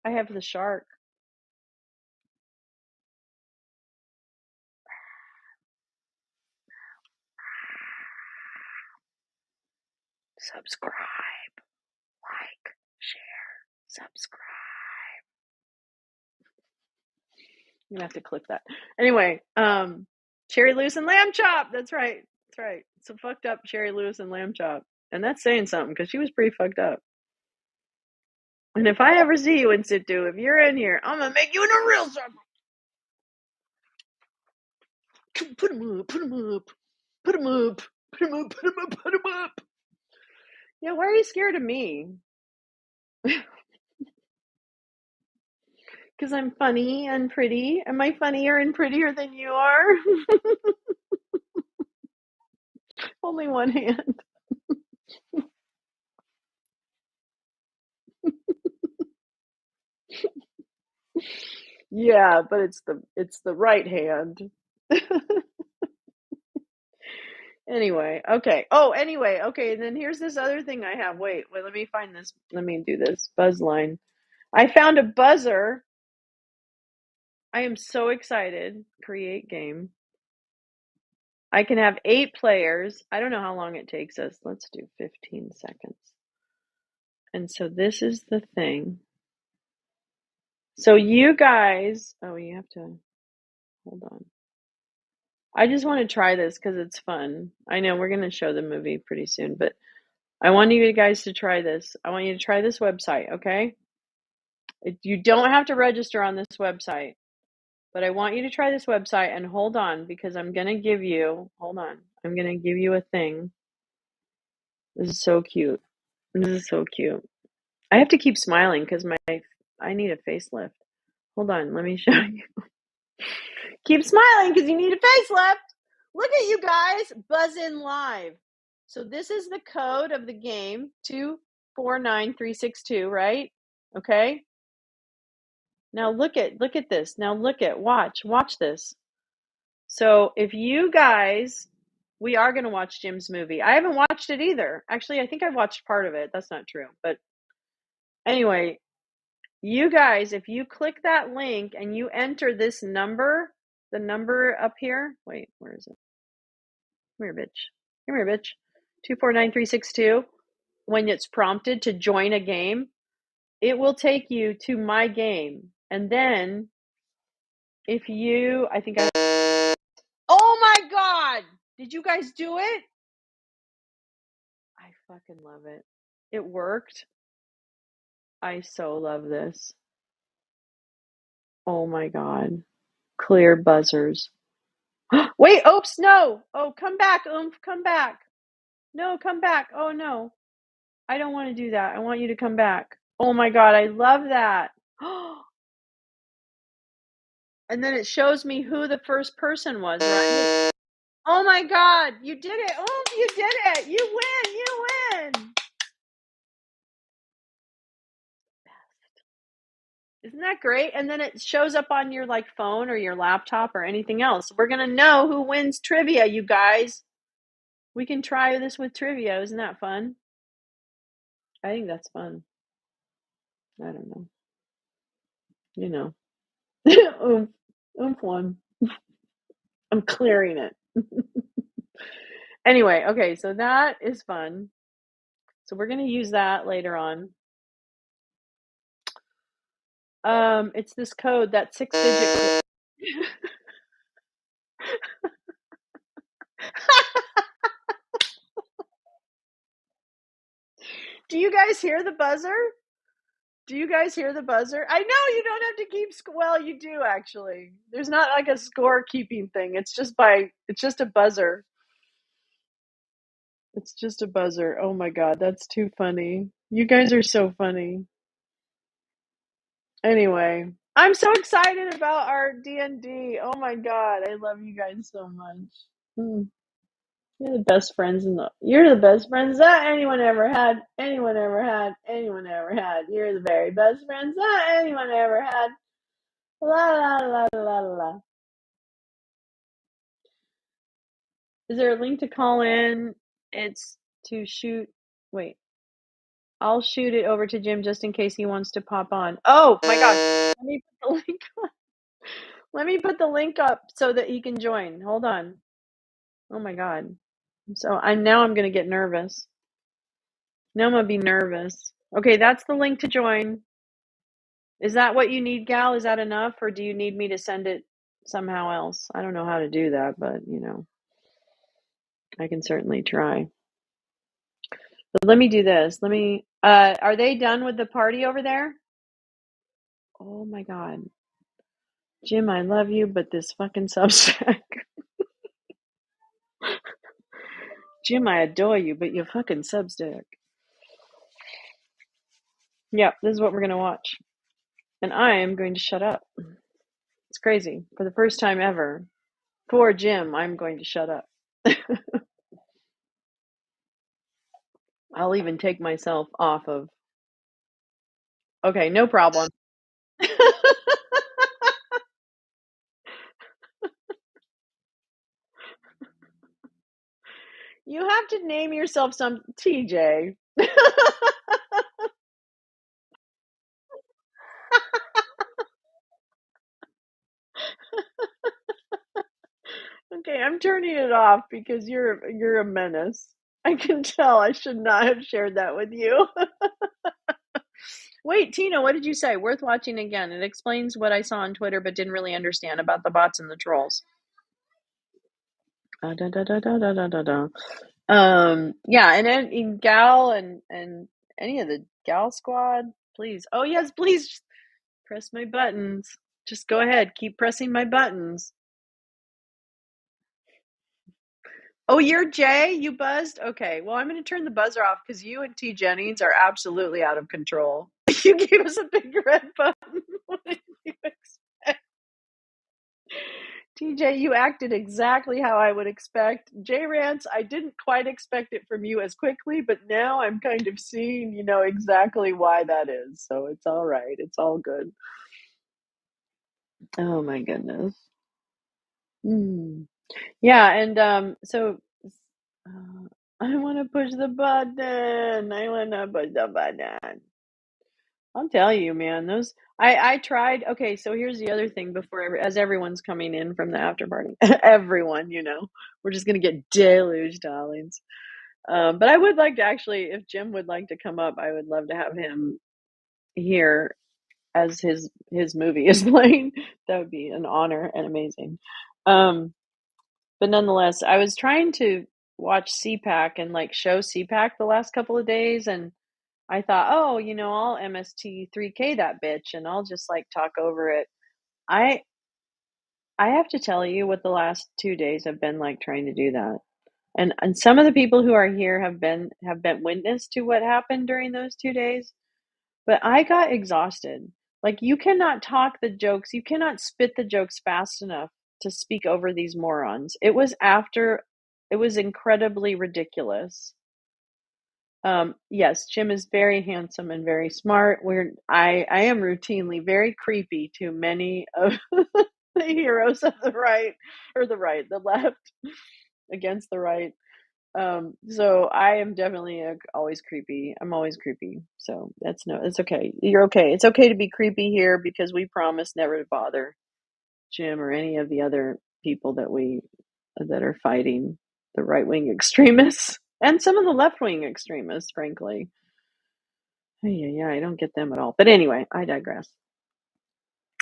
I have the shark. Subscribe, like, share, subscribe. I'm gonna have to clip that. Anyway, Cherry Lewis and Lamb Chop. That's right. That's right. So fucked up Cherry Lewis and Lamb Chop. And that's saying something because she was pretty fucked up. And if I ever see you in situ, if you're in here, I'm gonna make you in a real circle. Put him up, put him up, put him up, put him up, put him up, put him up. Yeah, why are you scared of me? Because I'm funny and pretty. Am I funnier and prettier than you are? Only one hand. Yeah, but it's the right hand. Anyway, okay. Oh, anyway, okay. And then here's this other thing I have. Wait, let me find this. Let me do this buzz line. I found a buzzer. I am so excited. Create game. I can have 8 players. I don't know how long it takes us. Let's do 15 seconds. And so this is the thing. So you guys, oh, you have to, hold on. I just want to try this because it's fun. I know we're going to show the movie pretty soon, but I want you guys to try this. I want you to try this website, okay? You don't have to register on this website, but I want you to try this website and hold on because I'm going to give you, hold on, I'm going to give you a thing. This is so cute. This is so cute. I have to keep smiling because I need a facelift. Hold on, let me show you. Keep smiling because you need a facelift. Look at you guys, buzz in live. So this is the code of the game, 249362, right? Okay. Now look at this. Now watch this. So if you guys, we are going to watch Jim's movie. I haven't watched it either. Actually, I think I've watched part of it. That's not true. But anyway, you guys, if you click that link and you enter this number, the number up here, wait, where is it? Come here, bitch. Come here, bitch. 249362. When it's prompted to join a game, it will take you to my game. And then if you, oh my God! Did you guys do it? I fucking love it. It worked. I so love this. Oh my God. Clear buzzers. Wait, oops, no. Oh, come back, come back. No, come back. Oh no. I don't want to do that. I want you to come back. Oh my God, I love that. And then it shows me who the first person was, right? Oh my God, you did it. Oh, you did it. You win. Isn't that great? And then it shows up on your like phone or your laptop or anything else. We're going to know who wins trivia, you guys. We can try this with trivia. Isn't that fun? I think that's fun. I don't know. You know. Oomph one. I'm clearing it. Anyway, okay, so that is fun. So we're going to use that later on. It's this code, that 6-digit. Do you guys hear the buzzer? Do you guys hear the buzzer? I know you don't have to keep well, you do actually. There's not like a score keeping thing. It's just a buzzer. It's just a buzzer. Oh my God, that's too funny. You guys are so funny. Anyway, I'm so excited about our D&D. Oh my God, I love you guys so much. You're the best friends you're the best friends that anyone ever had. You're the very best friends that anyone ever had. La la la la la. Is there a link to call in? It's to shoot. Wait. I'll shoot it over to Jim just in case he wants to pop on. Oh my gosh. Let me put the link on. Let me put the link up so that he can join. Hold on. Oh my God. I'm gonna get nervous. Now I'm gonna be nervous. Okay, that's the link to join. Is that what you need, Gal? Is that enough, or do you need me to send it somehow else? I don't know how to do that, but I can certainly try. But let me do this. Are they done with the party over there? Oh my God. Jim, I love you, but this fucking Substack. Jim, I adore you, but your fucking Substack. Yep, this is what we're going to watch. And I am going to shut up. It's crazy. For the first time ever, for Jim, I'm going to shut up. I'll even take myself off of. Okay, no problem. You have to name yourself some TJ. Okay, I'm turning it off because you're a menace. I can tell I should not have shared that with you. Wait, Tina, what did you say? Worth watching again. It explains what I saw on Twitter but didn't really understand about the bots and the trolls. Yeah, and then Gal and any of the Gal squad, please. Oh yes, please press my buttons. Just go ahead, keep pressing my buttons. Oh, you're Jay? You buzzed? Okay, well, I'm going to turn the buzzer off because you and T. Jennings are absolutely out of control. You gave us a big red button. What did you expect? T. DJ, you acted exactly how I would expect. J-Rance, I didn't quite expect it from you as quickly, but now I'm kind of seeing, exactly why that is. So it's all right. It's all good. Oh my goodness. Yeah, and so I want to push the button. I want to push the button. I'll tell you, man, I tried. Okay, so here's the other thing as everyone's coming in from the after party. Everyone, we're just gonna get deluged, darlings. But I would like to actually, if Jim would like to come up, I would love to have him here as his movie is playing. That would be an honor and amazing. But nonetheless, I was trying to watch CPAC and show CPAC the last couple of days, and I thought, oh, I'll MST 3K that bitch and I'll just talk over it. I have to tell you what the last 2 days have been like trying to do that. And some of the people who are here have been witness to what happened during those 2 days. But I got exhausted. You cannot talk the jokes, you cannot spit the jokes fast enough to speak over these morons. It was incredibly ridiculous. Yes, Jim is very handsome and very smart. I am routinely very creepy to many of the heroes of the right, or the left against the right. So I am definitely always creepy. I'm always creepy. So it's okay. You're okay. It's okay to be creepy here because we promise never to bother Jim or any of the other people that are fighting the right-wing extremists and some of the left-wing extremists, frankly. Yeah, I don't get them at all. But anyway, I digress.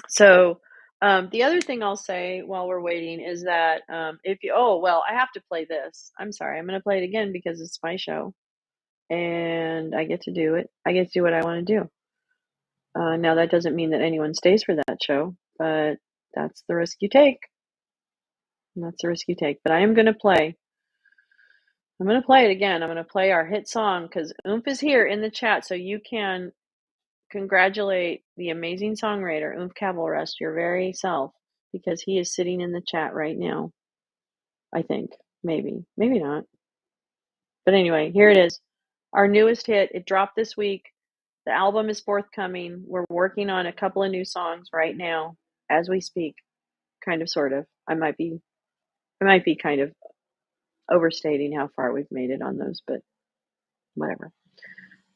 So the other thing I'll say while we're waiting is that I have to play this. I'm sorry, I'm going to play it again because it's my show and I get to do it. I get to do what I want to do. Now that doesn't mean that anyone stays for that show, but that's the risk you take. That's the risk you take. But I am going to play. I'm going to play it again. I'm going to play our hit song because Oomph is here in the chat, so you can congratulate the amazing songwriter, Oomph Cavalrest, your very self, because he is sitting in the chat right now. I think. Maybe not. But anyway, here it is. Our newest hit. It dropped this week. The album is forthcoming. We're working on a couple of new songs right now as we speak. Kind of, sort of. I might be kind of overstating how far we've made it on those, but whatever.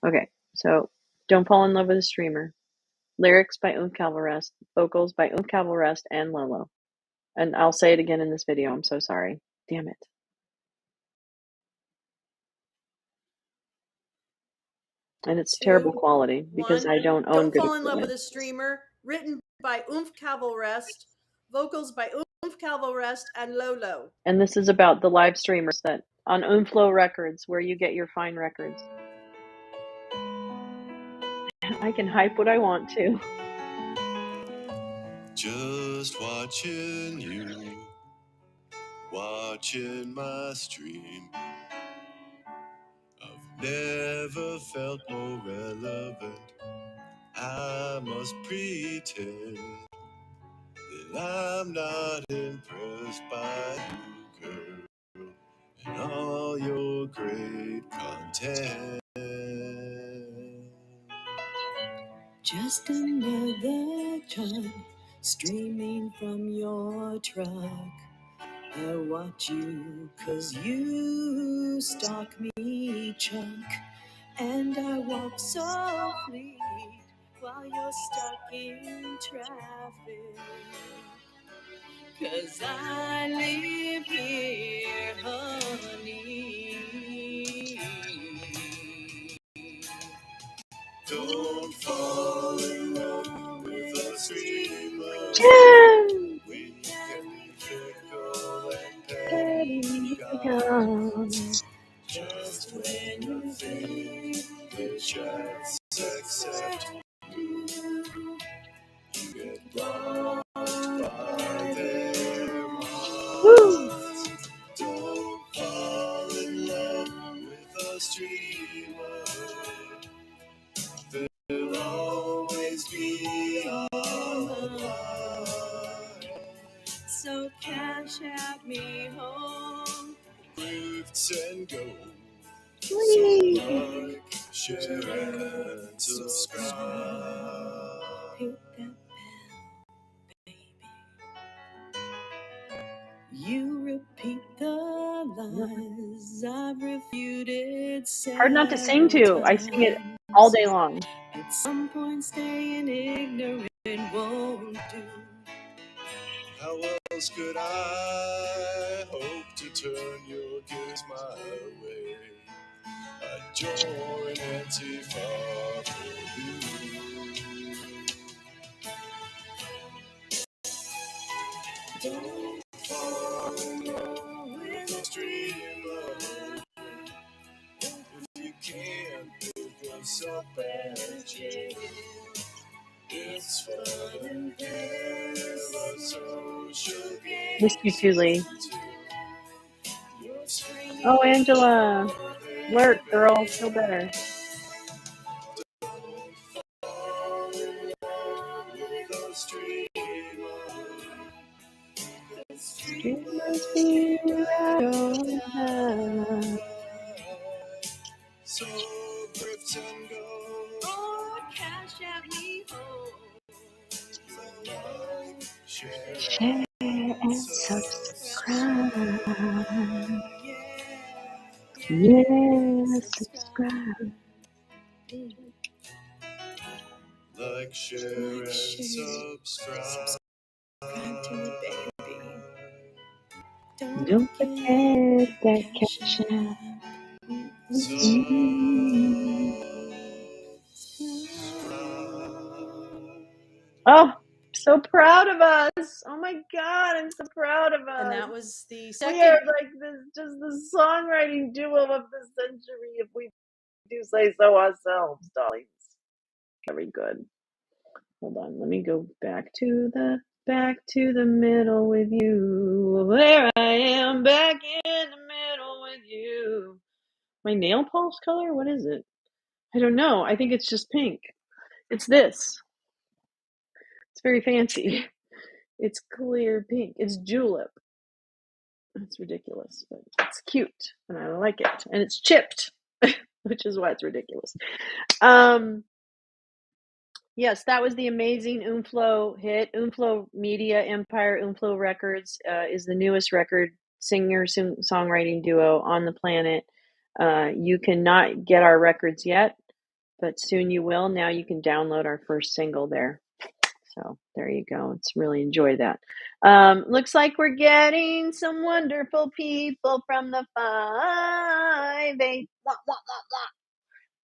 Okay, so Don't Fall in Love with a Streamer. Lyrics by Oomph Cavalrest. Vocals by Oomph Cavalrest and Lolo. And I'll say it again in this video. I'm so sorry. Damn it. And it's terrible quality because I don't own good Don't Fall in Love with equipment. a Streamer, written by Oomph Cavalrest, vocals by Oomph Cavalrest and Lolo. And this is about the live streamers that on Oompflow Records, where you get your fine records. I can hype what I want to. Just watching you, watching my stream. I've never felt more relevant. I must pretend that I'm not impressed by you, girl, and all your great content. Just another truck streaming from your truck. I watch you 'cause you stalk me, Chuck, and I walk softly while you're stuck in traffic. 'Cause I live here, honey. Don't fall in love with a streamer. We can be fickle and petty gods. Just when you think the chats accept you, you get blocked by their mods. Don't fall in love with a streamer. There'll always be a lie. So cash at me home. Gifts and gold. So like, share, and subscribe. Hit that bell, baby. You repeat the lies I've refuted Hard not to sing several to. I sing it all times. day long. At some point, staying ignorant won't do. How else could I hope to turn your gaze my way? I'd join Antifa for you. Don't fall in love with a streamer if you can't pick us up at jail. It's fun and games, a social game. Missed you too, Lee. Oh, Angela. Alert, girl. Feel better. Streamers be right. So grift and go, oh, cash at me home. Like, share, Share and subscribe. Yeah, subscribe. like, share, and subscribe to me, baby. Don't forget that cash out. Oh, so proud of us. Oh my God, I'm so proud of us. And that was the We second. are like this, just the songwriting duo of the century, if we do say so ourselves, darlings. Very good. Hold on, let me go back to the middle with you. There I am, back in the middle with you. My nail polish color? What is it? I don't know. I think it's just pink. It's this. It's very fancy. It's clear pink. It's julep. It's ridiculous, but it's cute, and I like it. And it's chipped, which is why it's ridiculous. Yes, that was the amazing Umflo hit. Umflo Media Empire, Umflo Records is the newest record singer-songwriting duo on the planet. You cannot get our records yet, but soon you will. Now you can download our first single there. So there you go. It's really enjoy that. Looks like we're getting some wonderful people from the 5-8.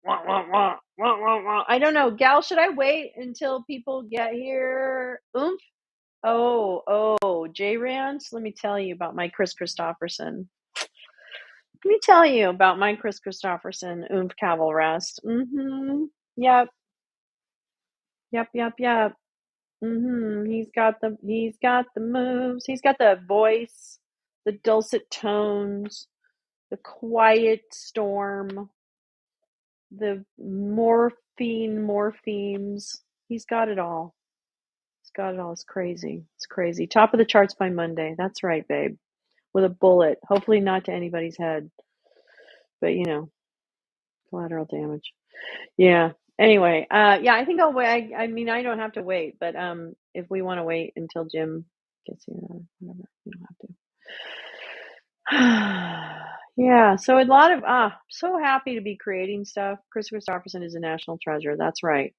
I don't know. Gal, should I wait until people get here? Oomph. Oh, J Rance, let me tell you about my Chris Christopherson. Let me tell you about my Chris Christopherson Oomph Caval Rest. Yep. He's got the moves. He's got the voice, the dulcet tones, the quiet storm, the morphemes. He's got it all. It's crazy. It's crazy. Top of the charts by Monday. That's right, babe. With a bullet. Hopefully not to anybody's head. But collateral damage. Yeah. Anyway, I think I'll wait. I mean, I don't have to wait, but if we want to wait until Jim gets here, whatever, you don't have to. Yeah, so a lot of so happy to be creating stuff. Chris Christopherson is a national treasure. That's right.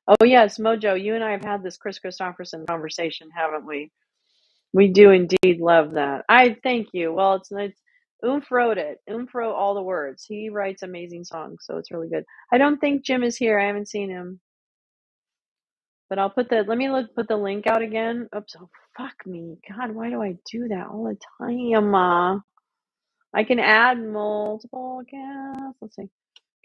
Oh yes, Mojo, you and I have had this Chris Christopherson conversation, haven't we? We do indeed love that. I thank you. Well, it's Oomph wrote it. Oomph wrote all the words. He writes amazing songs, so it's really good. I don't think Jim is here. I haven't seen him. But I'll put put the link out again. Oops, oh fuck me. God, why do I do that all the time? I can add multiple guests. Let's see.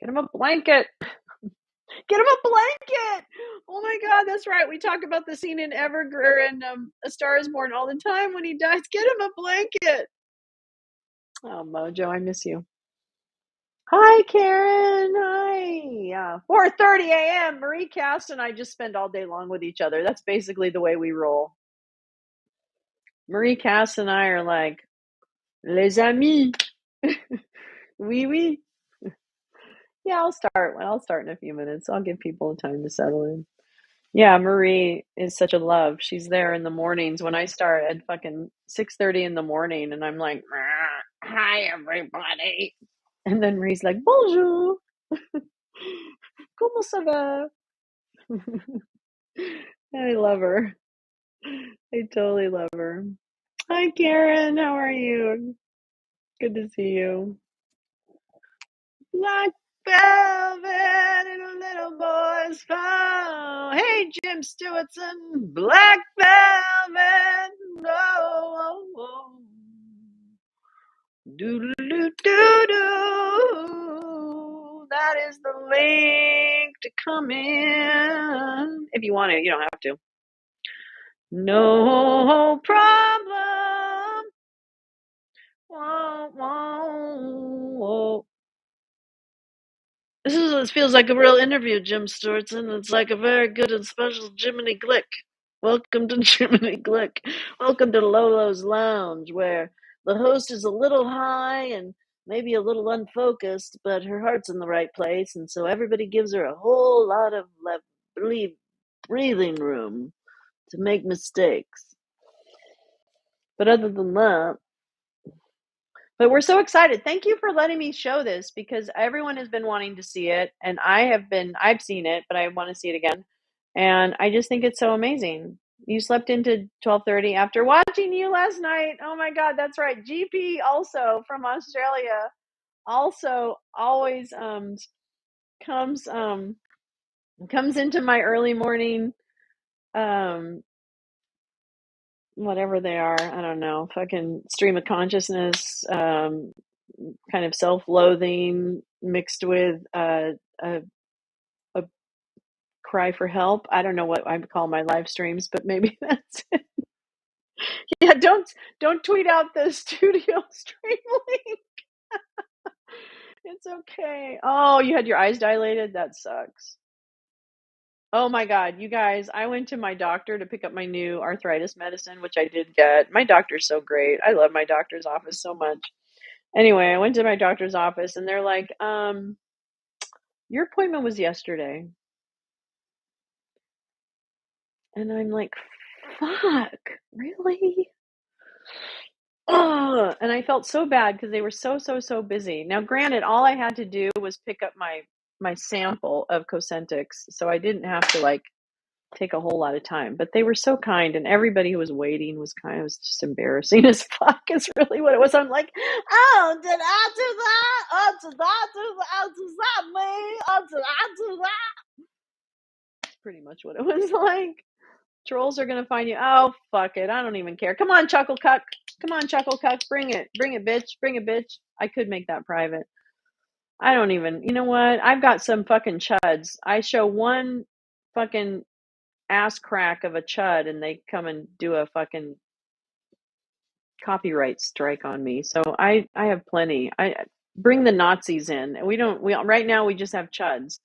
Get him a blanket. Get him a blanket. Oh my God, that's right. We talk about the scene in and A Star Is Born all the time when he dies. Get him a blanket. Oh, Mojo, I miss you. Hi, Karen. Hi. 4:30 a.m. Marie Cass and I just spend all day long with each other. That's basically the way we roll. Marie Cass and I are like, les amis. Oui, oui. Yeah, I'll start in a few minutes. I'll give people time to settle in. Yeah, Marie is such a love. She's there in the mornings when I start at fucking 6:30 in the morning, and I'm like, "Hi, everybody," and then Marie's like, "Bonjour, comment ça va?" I love her. I totally love her. Hi, Karen. How are you? Good to see you. Black velvet in a little boy's phone. Hey, Jim Stewartson. Black velvet. Oh, oh, oh. Doo doo doo doo. That is the link to come in. If you want to, you don't have to. No problem. Whoa, whoa, whoa. This feels like a real interview, Jim Stewartson. It's like a very good and special Jiminy Glick. Welcome to Jiminy Glick. Welcome to Lolo's Lounge, where the host is a little high and maybe a little unfocused, but her heart's in the right place, and so everybody gives her a whole lot of breathing room to make mistakes. But other than that, but we're so excited. Thank you for letting me show this because everyone has been wanting to see it, and I've seen it, but I want to see it again. And I just think it's so amazing. You slept into 12:30 after watching you last night. Oh my God, that's right. GP also from Australia also always comes into my early morning whatever they are, I don't know, fucking stream of consciousness, kind of self-loathing mixed with a cry for help. I don't know what I call my live streams, but maybe that's it. Yeah, don't tweet out the studio stream link. It's okay. Oh, you had your eyes dilated? That sucks. Oh my God, you guys, I went to my doctor to pick up my new arthritis medicine, which I did get. My doctor's so great. I love my doctor's office so much. Anyway, I went to my doctor's office and they're like, your appointment was yesterday. And I'm like, fuck, really? Oh, and I felt so bad because they were so busy. Now, granted, all I had to do was pick up my sample of Cosentix, so I didn't have to like take a whole lot of time. But they were so kind, and everybody who was waiting was kind of, it was just embarrassing as fuck. Is really what it was. I'm like, oh, did I do that? Oh, did I do that? Oh, does that me? Oh, did I do that? That's pretty much what it was like. Trolls are gonna find you. Oh, fuck it. I don't even care. Come on, Chuckle Cuck. Come on, Chuckle Cuck. Bring it, bitch. Bring it, bitch. I could make that private. I don't even. You know what? I've got some fucking chuds. I show one fucking ass crack of a chud, and they come and do a fucking copyright strike on me. So I have plenty. I bring the Nazis in. We right now we just have chuds.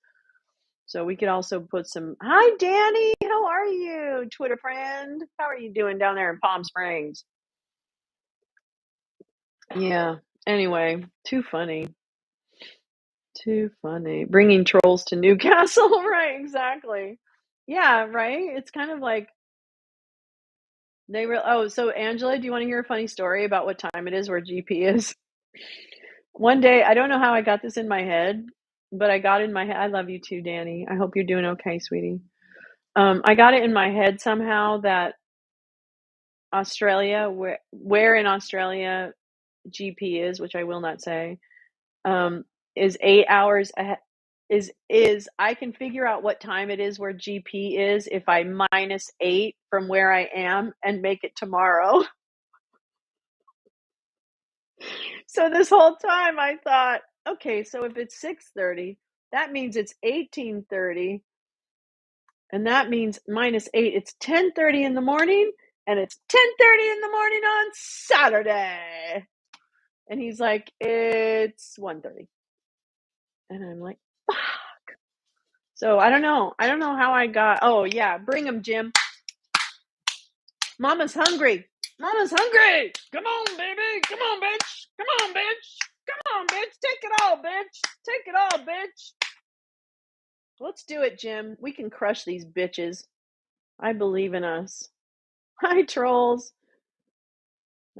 So we could also put some. Hi, Danny. How are you, Twitter friend? How are you doing down there in Palm Springs? Yeah. Anyway, too funny. Too funny. Bringing trolls to Newcastle. Right, exactly. Yeah, right? It's kind of like so Angela, do you want to hear a funny story about what time it is where GP is? One day, I don't know how I got this in my head, but I got in my head. I love you too, Danny. I hope you're doing okay, sweetie. I got it in my head somehow that Australia, where in Australia GP is, which I will not say, is 8 hours ahead. Is I can figure out what time it is where GP is if I -8 from where I am and make it tomorrow. So this whole time I thought, okay, so if it's 6:30, that means it's 18:30, and that means -8. It's 10:30 in the morning, and it's 10:30 in the morning on Saturday. And he's like, it's 1:30. And I'm like, fuck. So I don't know how I got. Oh yeah, bring him, Jim. Mama's hungry. Mama's hungry. Come on, baby. Come on, bitch. Come on, bitch. Come on, bitch. Take it all, bitch. Take it all, bitch. Let's do it, Jim. We can crush these bitches. I believe in us. Hi, trolls.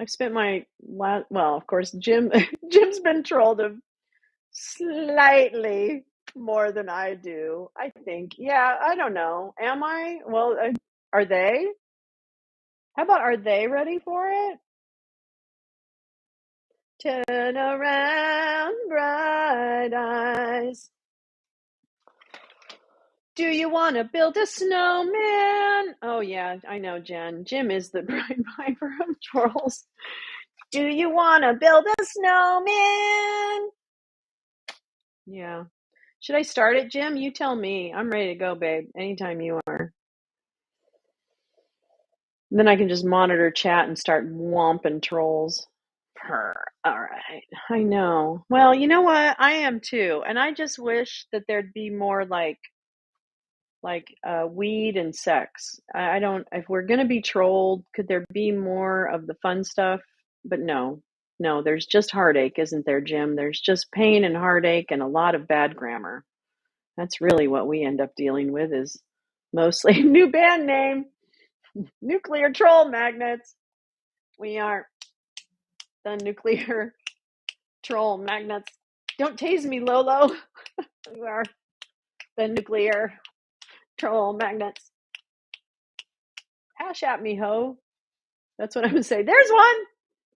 I've spent my well, of course, Jim's been trolled slightly more than I do. I think. Yeah, I don't know. Am I? Well, are they? How about are they ready for it? Turn around, bright eyes. Do you want to build a snowman? Oh, yeah, I know, Jen. Jim is the Bride Piper of trolls. Do you want to build a snowman? Yeah. Should I start it, Jim? You tell me. I'm ready to go, babe. Anytime you are. Then I can just monitor chat and start whomping trolls. Purr. All right. I know. Well, you know what? I am too. And I just wish that there'd be more like weed and sex. I don't, if we're going to be trolled, could there be more of the fun stuff? But no, there's just heartache, isn't there, Jim? There's just pain and heartache and a lot of bad grammar. That's really what we end up dealing with, is mostly new band name, nuclear troll magnets. We are the nuclear troll magnets. Don't tase me, Lolo. We are the nuclear troll magnets. Hash at me, ho. That's what I'm going to say. There's one.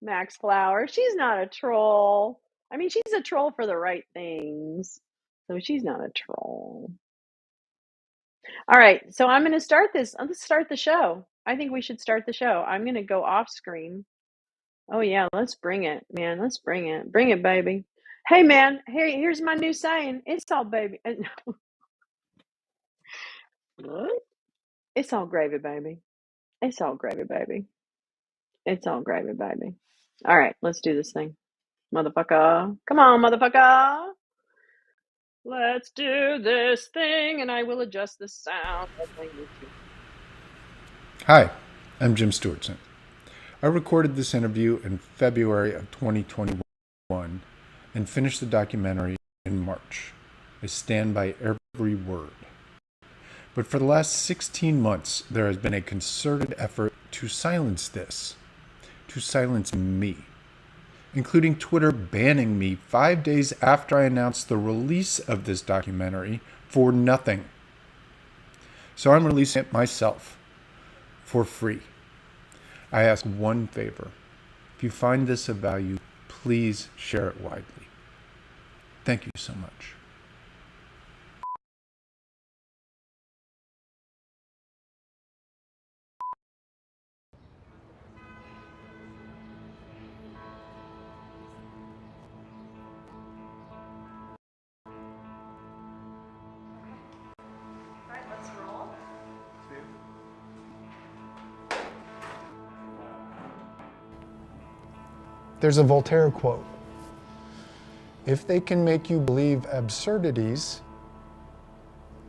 Max Flower. She's not a troll. I mean, she's a troll for the right things. So she's not a troll. All right. So I'm going to start this. Let's start the show. I think we should start the show. I'm going to go off screen. Oh, yeah. Let's bring it, man. Let's bring it. Bring it, baby. Hey, man. Here's my new saying. It's all baby. What? It's all gravy, baby. It's all gravy, baby. It's all gravy, baby. All right. Let's do this thing. Motherfucker. Come on, motherfucker. Let's do this thing, and I will adjust the sound as I need to. Hi, I'm Jim Stewartson. I recorded this interview in February of 2021 and finished the documentary in March. I stand by every word. But for the last 16 months, there has been a concerted effort to silence this, to silence me, including Twitter banning me 5 days after I announced the release of this documentary for nothing. So I'm releasing it myself for free. I ask one favor. If you find this of value, please share it widely. Thank you so much. There's a Voltaire quote. If they can make you believe absurdities,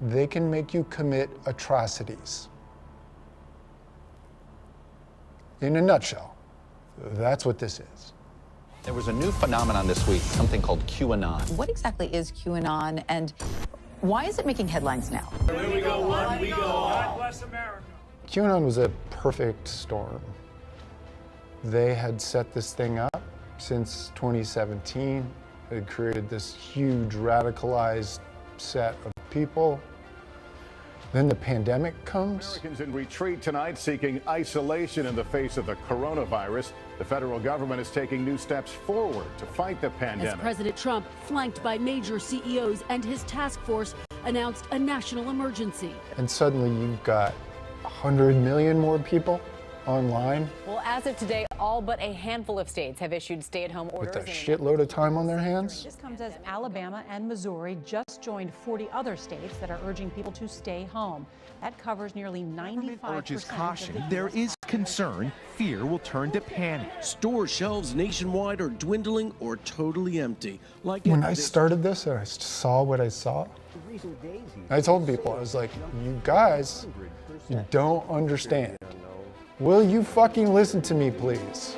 they can make you commit atrocities. In a nutshell, that's what this is. There was a new phenomenon this week, something called Qanon. What exactly is Qanon, and why is it making headlines now? Here we go, one, we go all. God bless America. Qanon was a perfect storm. They had set this thing up since 2017. They had created this huge radicalized set of people. Then the pandemic comes. Americans in retreat tonight seeking isolation in the face of the coronavirus. The federal government is taking new steps forward to fight the pandemic. As President Trump, flanked by major CEOs and his task force, announced a national emergency. And suddenly you've got 100 million more people online. Well, as of today, all but a handful of states have issued stay-at-home orders. With a shitload of time on their hands. This comes as Alabama and Missouri just joined 40 other states that are urging people to stay home. That covers nearly 95%. Urges caution. There is concern fear will turn to panic. Store shelves nationwide are dwindling or totally empty. Like when I started this and I saw what I saw, I told people, I was like, you guys, you don't understand. Will you fucking listen to me, please?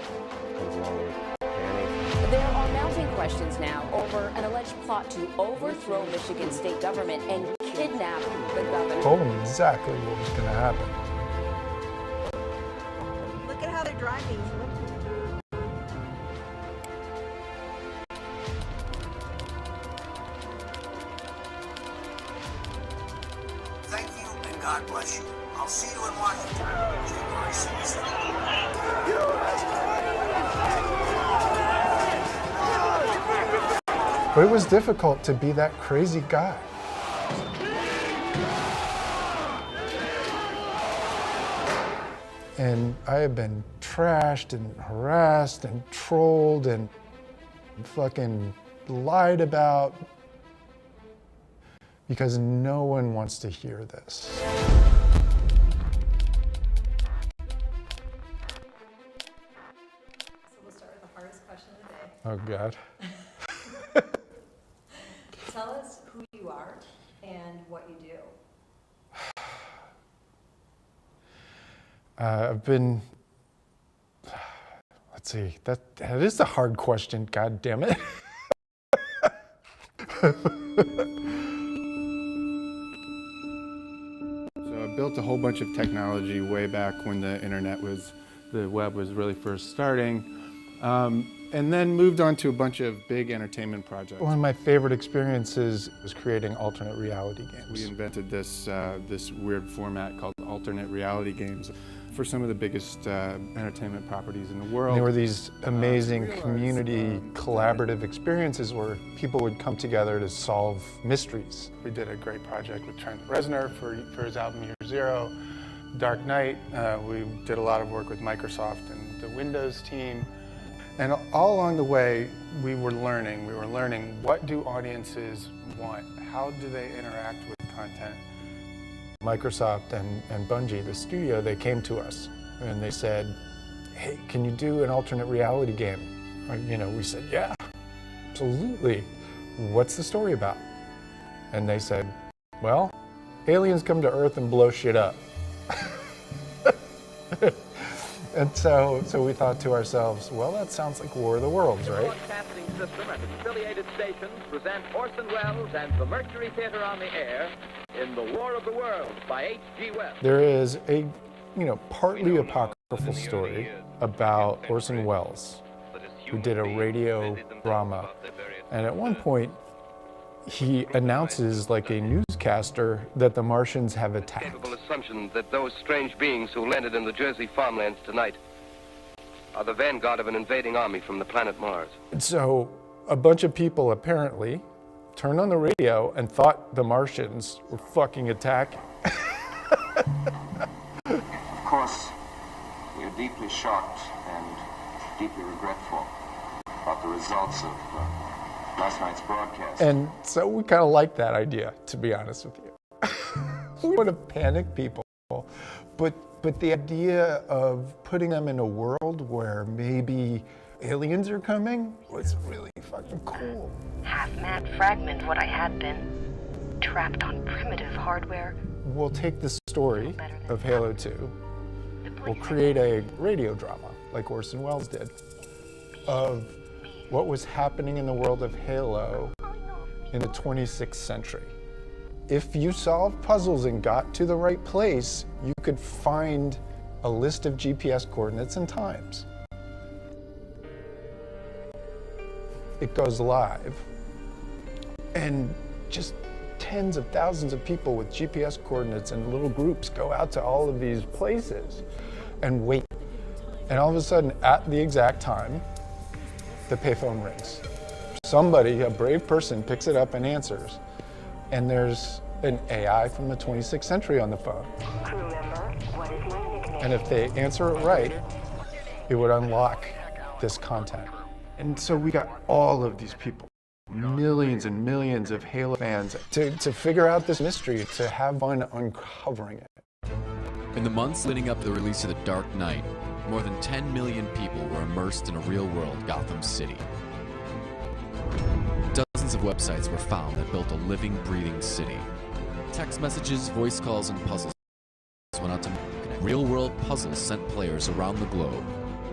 There are mounting questions now over an alleged plot to overthrow Michigan state government and kidnap the governor. Told him exactly what was going to happen. Look at how they're driving. Thank you and God bless you. I'll see you in Washington, January 6th. But it was difficult to be that crazy guy. And I have been trashed and harassed and trolled and fucking lied about because no one wants to hear this. So we'll start with the hardest question of the day. Oh, God. Tell us who you are and what you do. I've been, let's see, that is a hard question, God damn it. So I built a whole bunch of technology way back when the web was really first starting. And then moved on to a bunch of big entertainment projects. One of my favorite experiences was creating alternate reality games. We invented this weird format called alternate reality games for some of the biggest entertainment properties in the world. There were these amazing community collaborative experiences where people would come together to solve mysteries. We did a great project with Trent Reznor for his album Year Zero. Dark Knight, we did a lot of work with Microsoft and the Windows team. And all along the way, we were learning what do audiences want? How do they interact with content? Microsoft and Bungie, the studio, they came to us and they said, hey, can you do an alternate reality game? We said, yeah, absolutely. What's the story about? And they said, well, aliens come to Earth and blow shit up. And so we thought to ourselves, well, that sounds like War of the Worlds, right? The broadcasting system and its affiliated stations present Orson Welles and the Mercury Theater on the Air in The War of the Worlds by H.G. Wells. There is a, partly apocryphal story about Orson Welles, who did a radio drama. And at one point, he announces, like a newscaster, that the Martians have attacked. Capable assumption that those strange beings who landed in the Jersey farmlands tonight are the vanguard of an invading army from the planet Mars. And so a bunch of people apparently turned on the radio and thought the Martians were fucking attacking. Of course, we are deeply shocked and deeply regretful about the results of last night's broadcast. And so we kind of like that idea, to be honest with you. We want to panic people, but the idea of putting them in a world where maybe aliens are coming was really fucking cool. Half-mad fragment what I had been, trapped on primitive hardware. We'll take the story of Halo 2, we'll create a radio drama, like Orson Welles did, of what was happening in the world of Halo in the 26th century. If you solved puzzles and got to the right place, you could find a list of GPS coordinates and times. It goes live, and just tens of thousands of people with GPS coordinates and little groups go out to all of these places and wait. And all of a sudden, at the exact time, the payphone rings. Somebody, a brave person, picks it up and answers. And there's an AI from the 26th century on the phone. And if they answer it right, it would unlock this content. And so we got all of these people, millions and millions of Halo fans, to figure out this mystery, to have fun uncovering it. In the months leading up to the release of The Dark Knight, more than 10 million people were immersed in a real-world Gotham City. Dozens of websites were found that built a living, breathing city. Text messages, voice calls, and puzzles went out to connect. real-world puzzles sent players around the globe,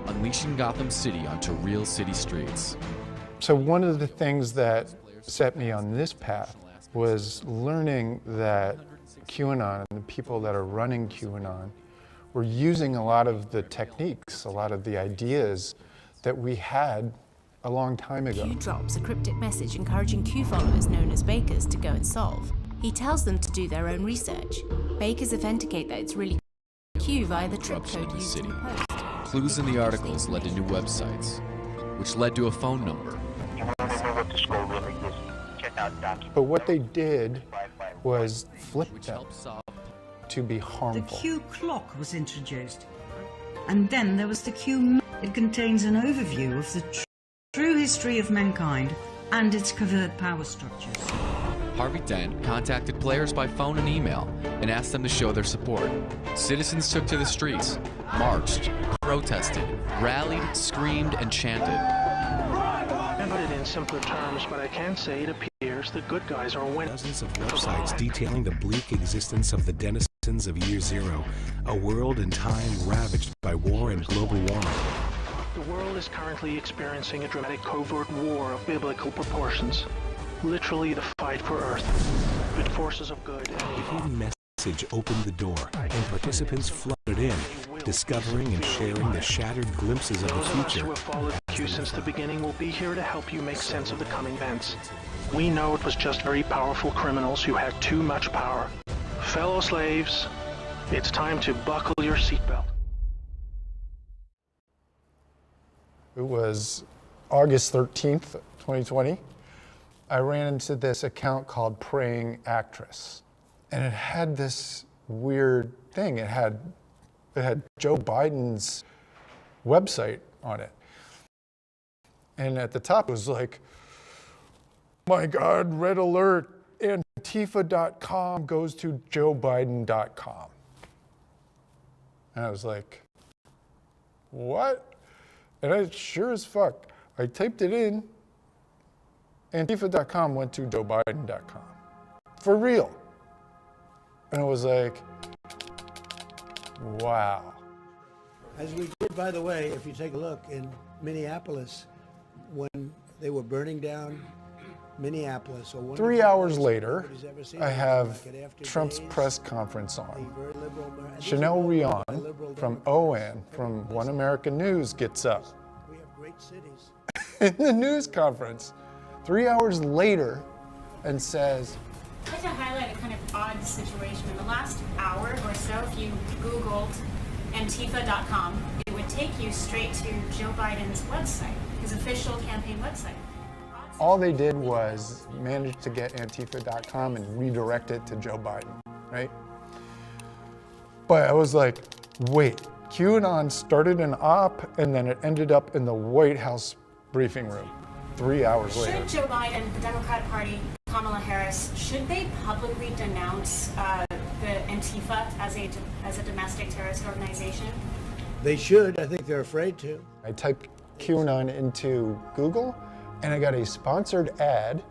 unleashing Gotham City onto real city streets. So one of the things that set me on this path was learning that QAnon and the people that are running QAnon were using a lot of the techniques, a lot of the ideas that we had a long time ago. Q drops a cryptic message encouraging Q followers known as Bakers to go and solve. He tells them to do their own research. Bakers authenticate that it's really Q via the trick code used in the post. Clues in the articles led to new websites, which led to a phone number. But what they did was flip them to be harmful. The Q clock was introduced. And then there was the Q. It contains an overview of the true history of mankind and its covert power structures. Harvey Dent contacted players by phone and email and asked them to show their support. Citizens took to the streets, marched, protested, rallied, screamed, and chanted. I put it in simpler terms, but I can say it appears the good guys are winning. Dozens of websites detailing the bleak existence of the denizens of Year Zero, a world and time ravaged by war and global warming. The world is currently experiencing a dramatic covert war of biblical proportions. Literally the fight for Earth, with forces of good and The evil. hidden message opened the door, and participants flooded in, discovering and sharing the shattered glimpses of the Those of us future. who have followed Q since the beginning will be here to help you make sense of the coming events. We know it was just very powerful criminals who had too much power. Fellow slaves, it's time to buckle your seatbelt. It was August 13th, 2020. I ran into this account called Praying Actress, and it had this weird thing. It had Joe Biden's website on it. And at the top it was like, my God, red alert, Antifa.com goes to JoeBiden.com. And I was like, what? And I sure as fuck, I typed it in, Antifa.com went to JoeBiden.com. For real. And I was like, wow. As we did, by the way, if you take a look in Minneapolis, when they were burning down Minneapolis. 3 hours later, I have Trump's press conference on. Chanel Rion from OAN, from One American News, gets up We have great cities. in the news conference 3 hours later and says, I'd like to highlight a kind of odd situation. In the last hour or so, if you Googled Antifa.com, it would take you straight to Joe Biden's website, his official campaign website. all they did was manage to get Antifa.com and redirect it to Joe Biden, right? But I was like, wait, QAnon started an op and then it ended up in the White House briefing room 3 hours later. Should Joe Biden, the Democratic Party, Kamala Harris, should they publicly denounce the Antifa as a domestic terrorist organization? They should. I think they're afraid to. I typed QAnon into Google and I got a sponsored ad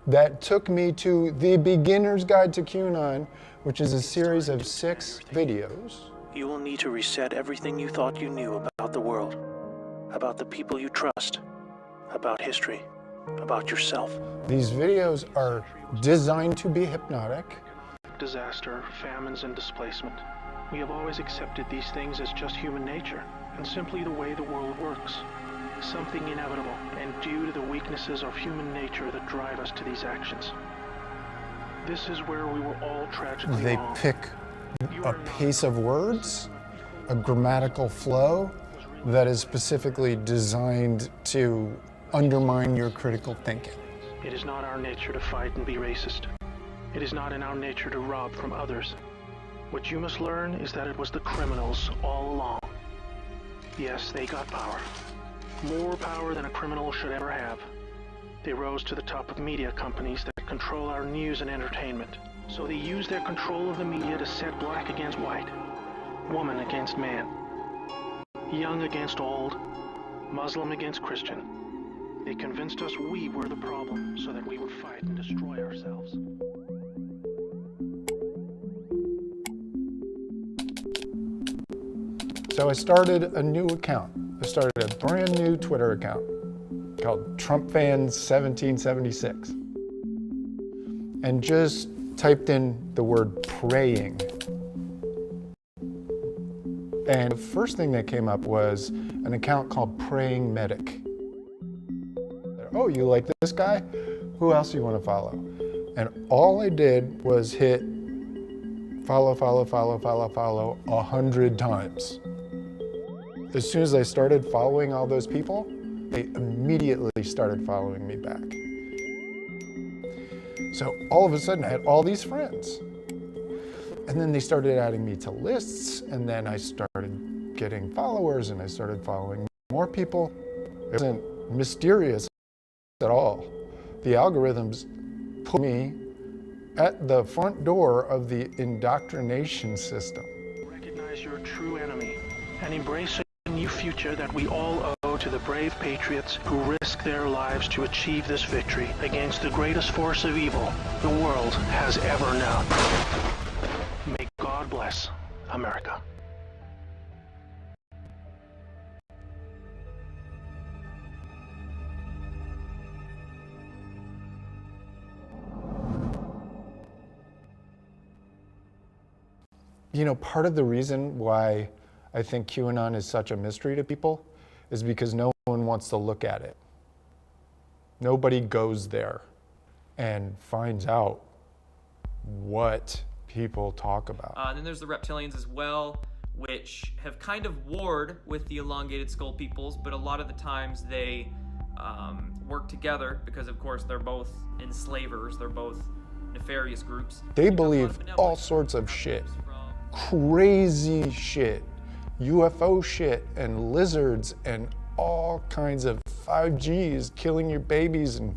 that took me to the Beginner's Guide to QAnon, which is a series of 6 videos. You will need to reset everything you thought you knew about the world, about the people you trust, about history, about yourself. These videos are designed to be hypnotic. Disaster, famines, and displacement. We have always accepted these things as just human nature, and simply the way the world works. Something inevitable, and due to the weaknesses of human nature that drive us to these actions. This is where we were all tragically They wrong. pick a pace of words, a grammatical flow that is specifically designed to undermine your critical thinking. It is not our nature to fight and be racist. It is not in our nature to rob from others. What you must learn is that it was the criminals all along. Yes, they got power. More power than a criminal should ever have. They rose to the top of media companies that control our news and entertainment. So they use their control of the media to set black against white, woman against man, young against old, Muslim against Christian. They convinced us we were the problem so that we would fight and destroy ourselves. So I started a new account. I started a brand new Twitter account called TrumpFans1776. And just typed in the word praying. And the first thing that came up was an account called Praying Medic. Oh, you like this guy? Who else do you want to follow? And all I did was hit follow 100 times. As soon as I started following all those people, they immediately started following me back. So all of a sudden I had all these friends. And then they started adding me to lists, and then I started getting followers, and I started following more people. It wasn't mysterious at all. The algorithms put me at the front door of the indoctrination system. Recognize your true enemy and embrace a new future that we all owe to the brave patriots who risk their lives to achieve this victory against the greatest force of evil the world has ever known. May God bless America. You know, part of the reason why I think QAnon is such a mystery to people is because no one wants to look at it. Nobody goes there and finds out what people talk about. And then there's the reptilians as well, which have kind of warred with the elongated skull peoples, but a lot of the times they work together because, of course, they're both enslavers, they're both nefarious groups. They believe all sorts of shit, crazy shit, UFO shit, and lizards, and all kinds of 5Gs killing your babies, and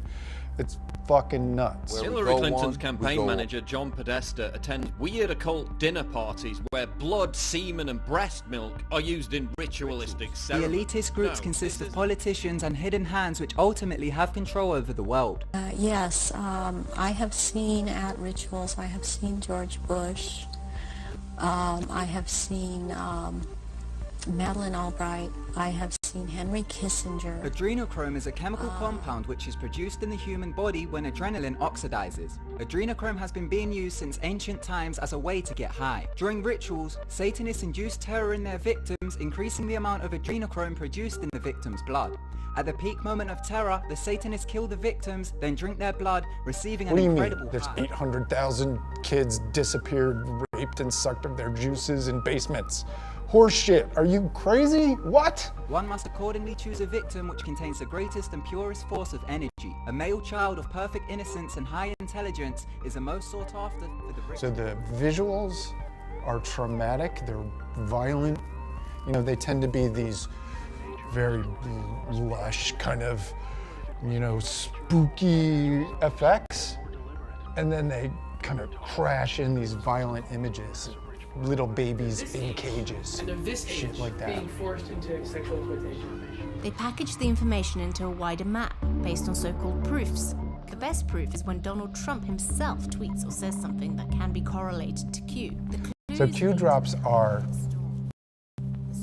it's fucking nuts. Hillary Clinton's campaign manager, John Podesta, attends weird occult dinner parties where blood, semen and breast milk are used in ritualistic ceremonies. The elitist groups consist of politicians and hidden hands which ultimately have control over the world. Yes, I have seen at rituals, I have seen George Bush, I have seen Madeleine Albright, I have seen Henry Kissinger. Adrenochrome is a chemical compound which is produced in the human body when adrenaline oxidizes. Adrenochrome has been being used since ancient times as a way to get high. During rituals, Satanists induce terror in their victims, increasing the amount of adrenochrome produced in the victim's blood. At the peak moment of terror, the Satanists kill the victims, then drink their blood, receiving an incredible high. There's 800,000 kids disappeared, raped, and sucked of their juices in basements. Horse shit, are you crazy? What? One must accordingly choose a victim which contains the greatest and purest force of energy. A male child of perfect innocence and high intelligence is the most sought after for the victim. So the visuals are traumatic, they're violent. You know, they tend to be these very lush, kind of, you know, spooky effects. And then they kind of crash in these violent images. Little babies in cages, and of this shit age, like that. being forced into sexual exploitation. They package the information into a wider map based on so-called proofs. The best proof is when Donald Trump himself tweets or says something that can be correlated to Q. So Q drops are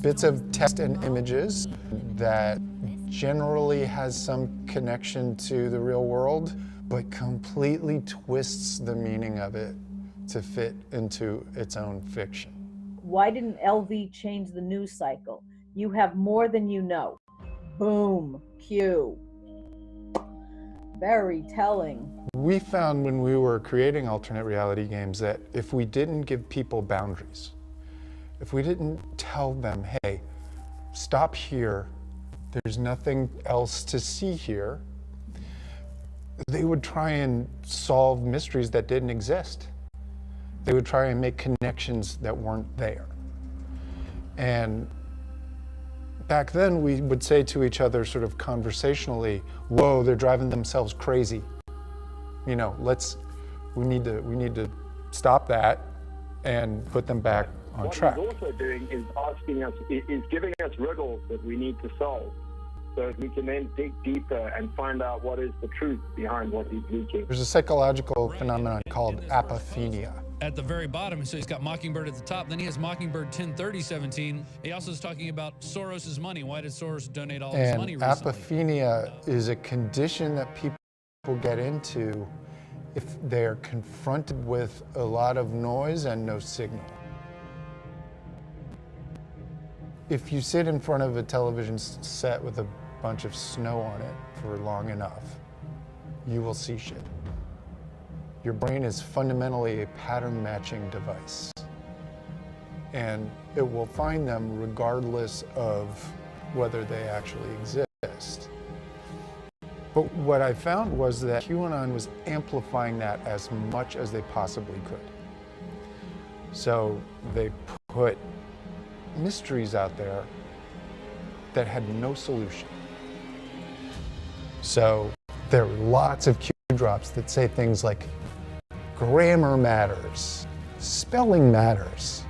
bits of text and images that generally has some connection to the real world, but completely twists the meaning of it to fit into its own fiction. Why didn't LV change the news cycle? You have more than you know. Boom. Q. Very telling. We found when we were creating alternate reality games that if we didn't give people boundaries, if we didn't tell them, hey, stop here, there's nothing else to see here, they would try and solve mysteries that didn't exist. They would try and make connections that weren't there. And back then we would say to each other sort of conversationally, whoa, they're driving themselves crazy. You know, we need to stop that and put them back on track. What he's also doing is asking us, is giving us riddles that we need to solve, so that we can then dig deeper and find out what is the truth behind what he's leaking. There's a psychological phenomenon called apophenia. at the very bottom. So he's got Mockingbird at the top. Then he has Mockingbird 103017. He also is talking about Soros's money. Why did Soros donate all his money recently? Apophenia is a condition that people get into if they're confronted with a lot of noise and no signal. If you sit in front of a television set with a bunch of snow on it for long enough, you will see shit. Your brain is fundamentally a pattern matching device. And it will find them regardless of whether they actually exist. But what I found was that QAnon was amplifying that as much as they possibly could. So they put mysteries out there that had no solution. So there are lots of Q drops that say things like, grammar matters, spelling matters,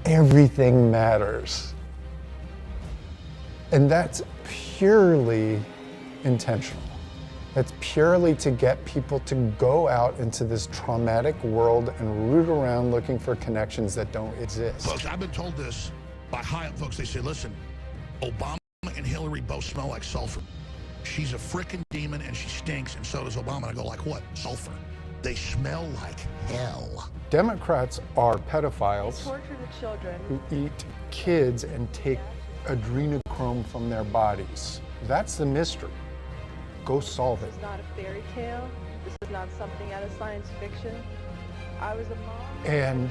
everything matters. And that's purely intentional. That's purely to get people to go out into this traumatic world and root around looking for connections that don't exist. Folks, I've been told this by high-up folks. They say, listen, Obama and Hillary both smell like sulfur. She's a frickin' demon and she stinks, and so does Obama. And I go, like what? Sulfur. They smell like hell. Democrats are pedophiles Torture the children. who eat kids and take adrenochrome from their bodies. That's the mystery. Go solve it. This is not a fairy tale. This is not something out of science fiction. I was a mom. And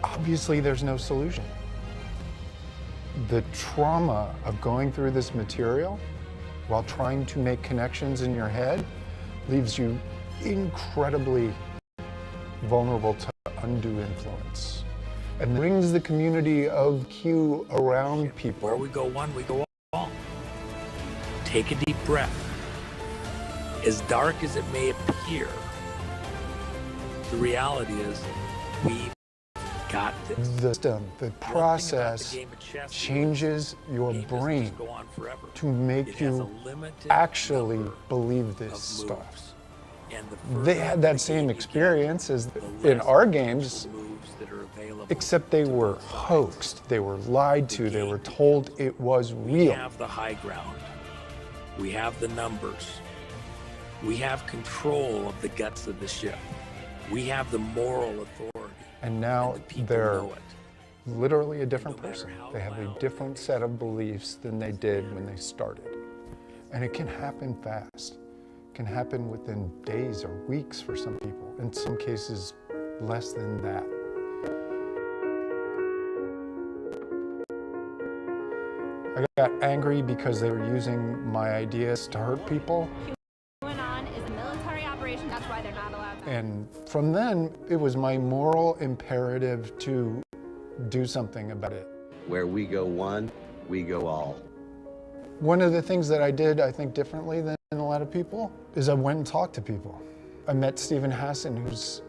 obviously there's no solution. The trauma of going through this material while trying to make connections in your head leaves you incredibly vulnerable to undue influence and brings the community of Q around people. Where we go one, we go all. Take a deep breath. As dark as it may appear, the reality is we've got this. The system, the process changes your brain to make you actually believe this stuff. They had that same experience as in our games, except they were hoaxed, they were lied to, they were told it was real. We have the high ground. We have the numbers. We have control of the guts of the ship. We have the moral authority. And now they're literally a different person. They have a different set of beliefs than they did when they started. And it can happen fast. It can happen within days or weeks for some people. In some cases, less than that. I got angry because they were using my ideas to hurt people. QAnon is a military operation, that's why they're not allowed to. And from then, it was my moral imperative to do something about it. Where we go one, we go all. One of the things that I did, I think, differently than a lot of people, is I went and talked to people. I met Stephen Hassan,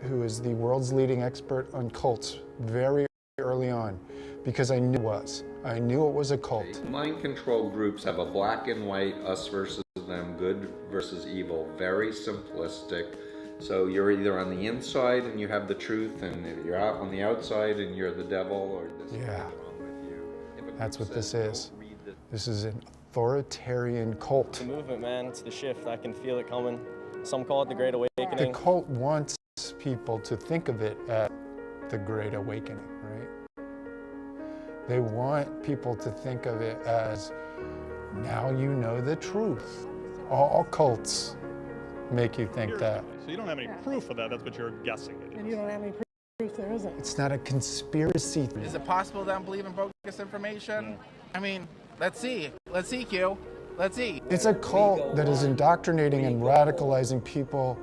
who is the world's leading expert on cults, very early on, because I knew it was. I knew it was a cult. Mind control groups have a black and white, us versus them, good versus evil, very simplistic. So you're either on the inside and you have the truth, and you're out on the outside and you're the devil, or this is Yeah, wrong with you. that's what this is. This is an authoritarian cult. It's a movement, man. It's the shift. I can feel it coming. Some call it the Great Awakening. The cult wants people to think of it as the Great Awakening, right? They want people to think of it as, now you know the truth. All cults make you think that. So you don't have any proof of that, that's what you're guessing it is. And you don't have any proof there isn't. It's not a conspiracy. Is it possible they don't believe in bogus information? I mean, let's see. Let's see, Q. Let's see. It's a cult that is indoctrinating and radicalizing people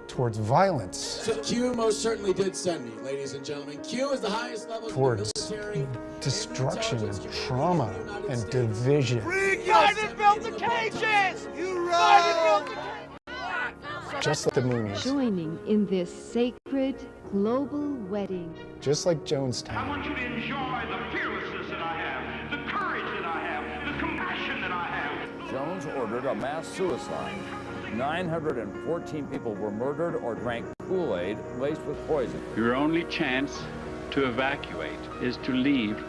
towards violence. So Q most certainly did send me, ladies and gentlemen. Q is the highest level towards of the military. destruction and trauma and division. Biden built the cages! Biden built the cages! Just like the Moonies. Joining in this sacred global wedding. Just like Jonestown. I want you to enjoy the fearlessness that I have, the courage that I have, the compassion that I have. Jones ordered a mass suicide. 914 people were murdered or drank Kool-Aid laced with poison. Your only chance to evacuate is to leave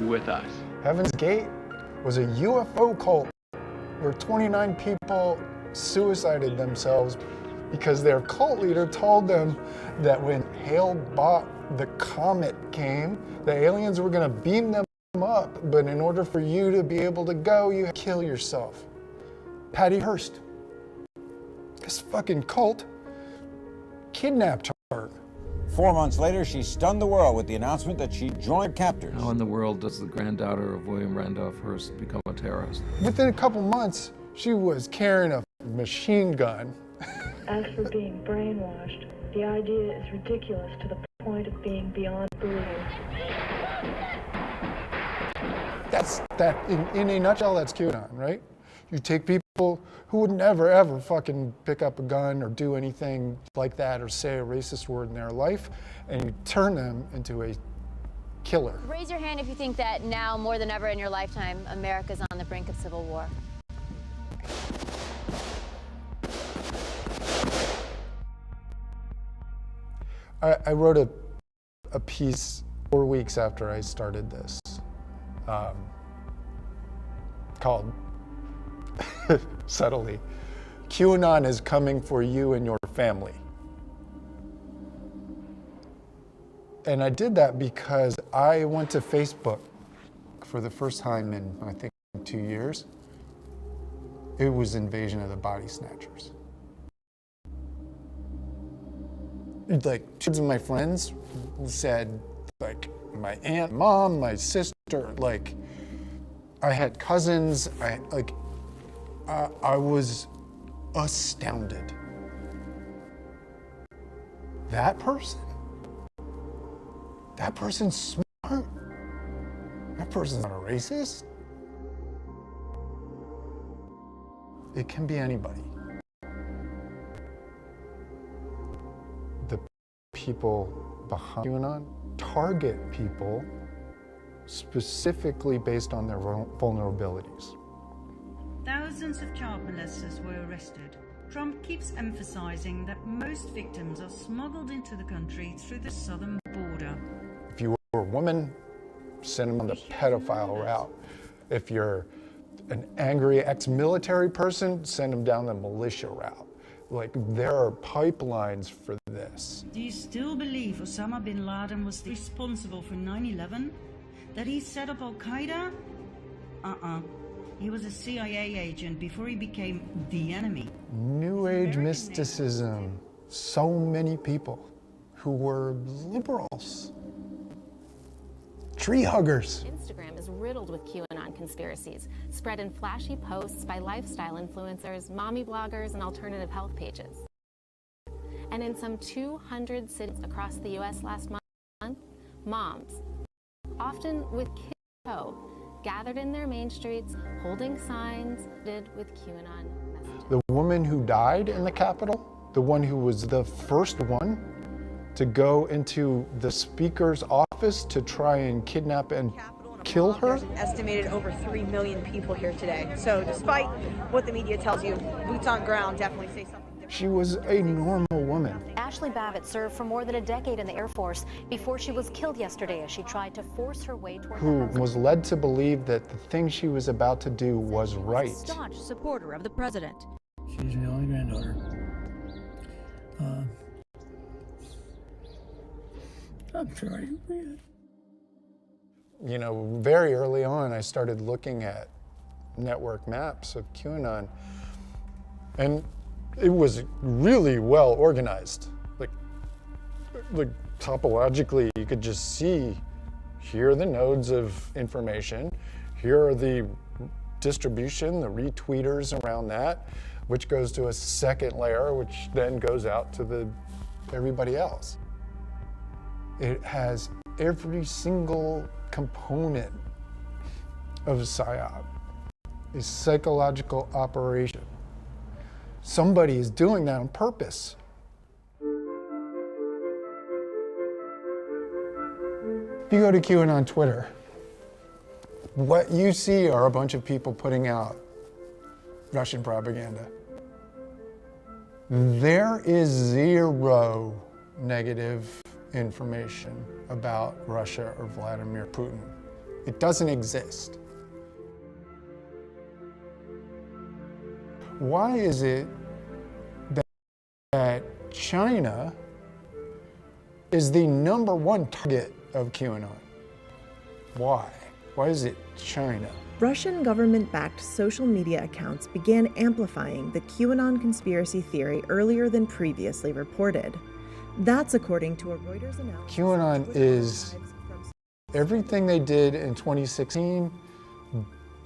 with us. Heaven's Gate was a UFO cult where 29 people suicided themselves because their cult leader told them that when Hale-Bopp the comet came, the aliens were going to beam them up, but in order for you to be able to go, you kill yourself. Patty Hearst, this fucking cult, kidnapped her. 4 months later, she stunned the world with the announcement that she joined captors. How in the world does the granddaughter of William Randolph Hearst become a terrorist? Within a couple months, she was carrying a machine gun. As for being brainwashed, the idea is ridiculous to the point of being beyond belief. That's that, in a nutshell, that's QAnon, right? You take people who would never, ever fucking pick up a gun or do anything like that or say a racist word in their life, and you turn them into a killer. Raise your hand if you think that now, more than ever in your lifetime, America's on the brink of civil war. I wrote a piece 4 weeks after I started this called, subtly, QAnon is coming for you and your family. And I did that because I went to Facebook for the first time in, I think, 2 years. It was Invasion of the Body Snatchers. Like, two of my friends said, like, my aunt, mom, my sister, like, I had cousins, I was astounded. That person's smart. That person's not a racist. It can be anybody. The people behind QAnon target people specifically based on their vulnerabilities. Thousands of child molesters were arrested. Trump keeps emphasizing that most victims are smuggled into the country through the southern border. If you were a woman, send them on the pedophile route. If you're an angry ex-military person, send them down the militia route. Like, there are pipelines for this. Do you still believe Osama bin Laden was responsible for 9/11? That he set up Al-Qaeda? He was a CIA agent before he became the enemy. New Age mysticism. So many people who were liberals. Tree huggers. Instagram is riddled with QAnon conspiracies, spread in flashy posts by lifestyle influencers, mommy bloggers, and alternative health pages. And in some 200 cities across the U.S. last month, moms, often with kids in tow, gathered in their main streets, holding signs with QAnon messages. The woman who died in the Capitol, the one who was the first one to go into the speaker's office to try and kidnap and kill her? There's an estimated over 3 million people here today. So despite what the media tells you, boots on ground definitely say something different. She was a normal woman. Ashley Babbitt served for more than a decade in the Air Force before she was killed yesterday as she tried to force her way toward who was led to believe that the thing she was about to do was right. Staunch supporter of the president. She's my only granddaughter. I'm sorry. You know, very early on, I started looking at network maps of QAnon, and it was really well organized. Like topologically, you could just see, here are the nodes of information, here are the distribution, the retweeters around that, which goes to a second layer, which then goes out to everybody else. It has every single component of PSYOP, a psychological operation. Somebody is doing that on purpose. If you go to QAnon Twitter, what you see are a bunch of people putting out Russian propaganda. There is zero negative information about Russia or Vladimir Putin. It doesn't exist. Why is it that China is the #1 target of QAnon? Why? Why is it China? Russian government-backed social media accounts began amplifying the QAnon conspiracy theory earlier than previously reported. That's according to a Reuters analysis. QAnon is everything they did in 2016,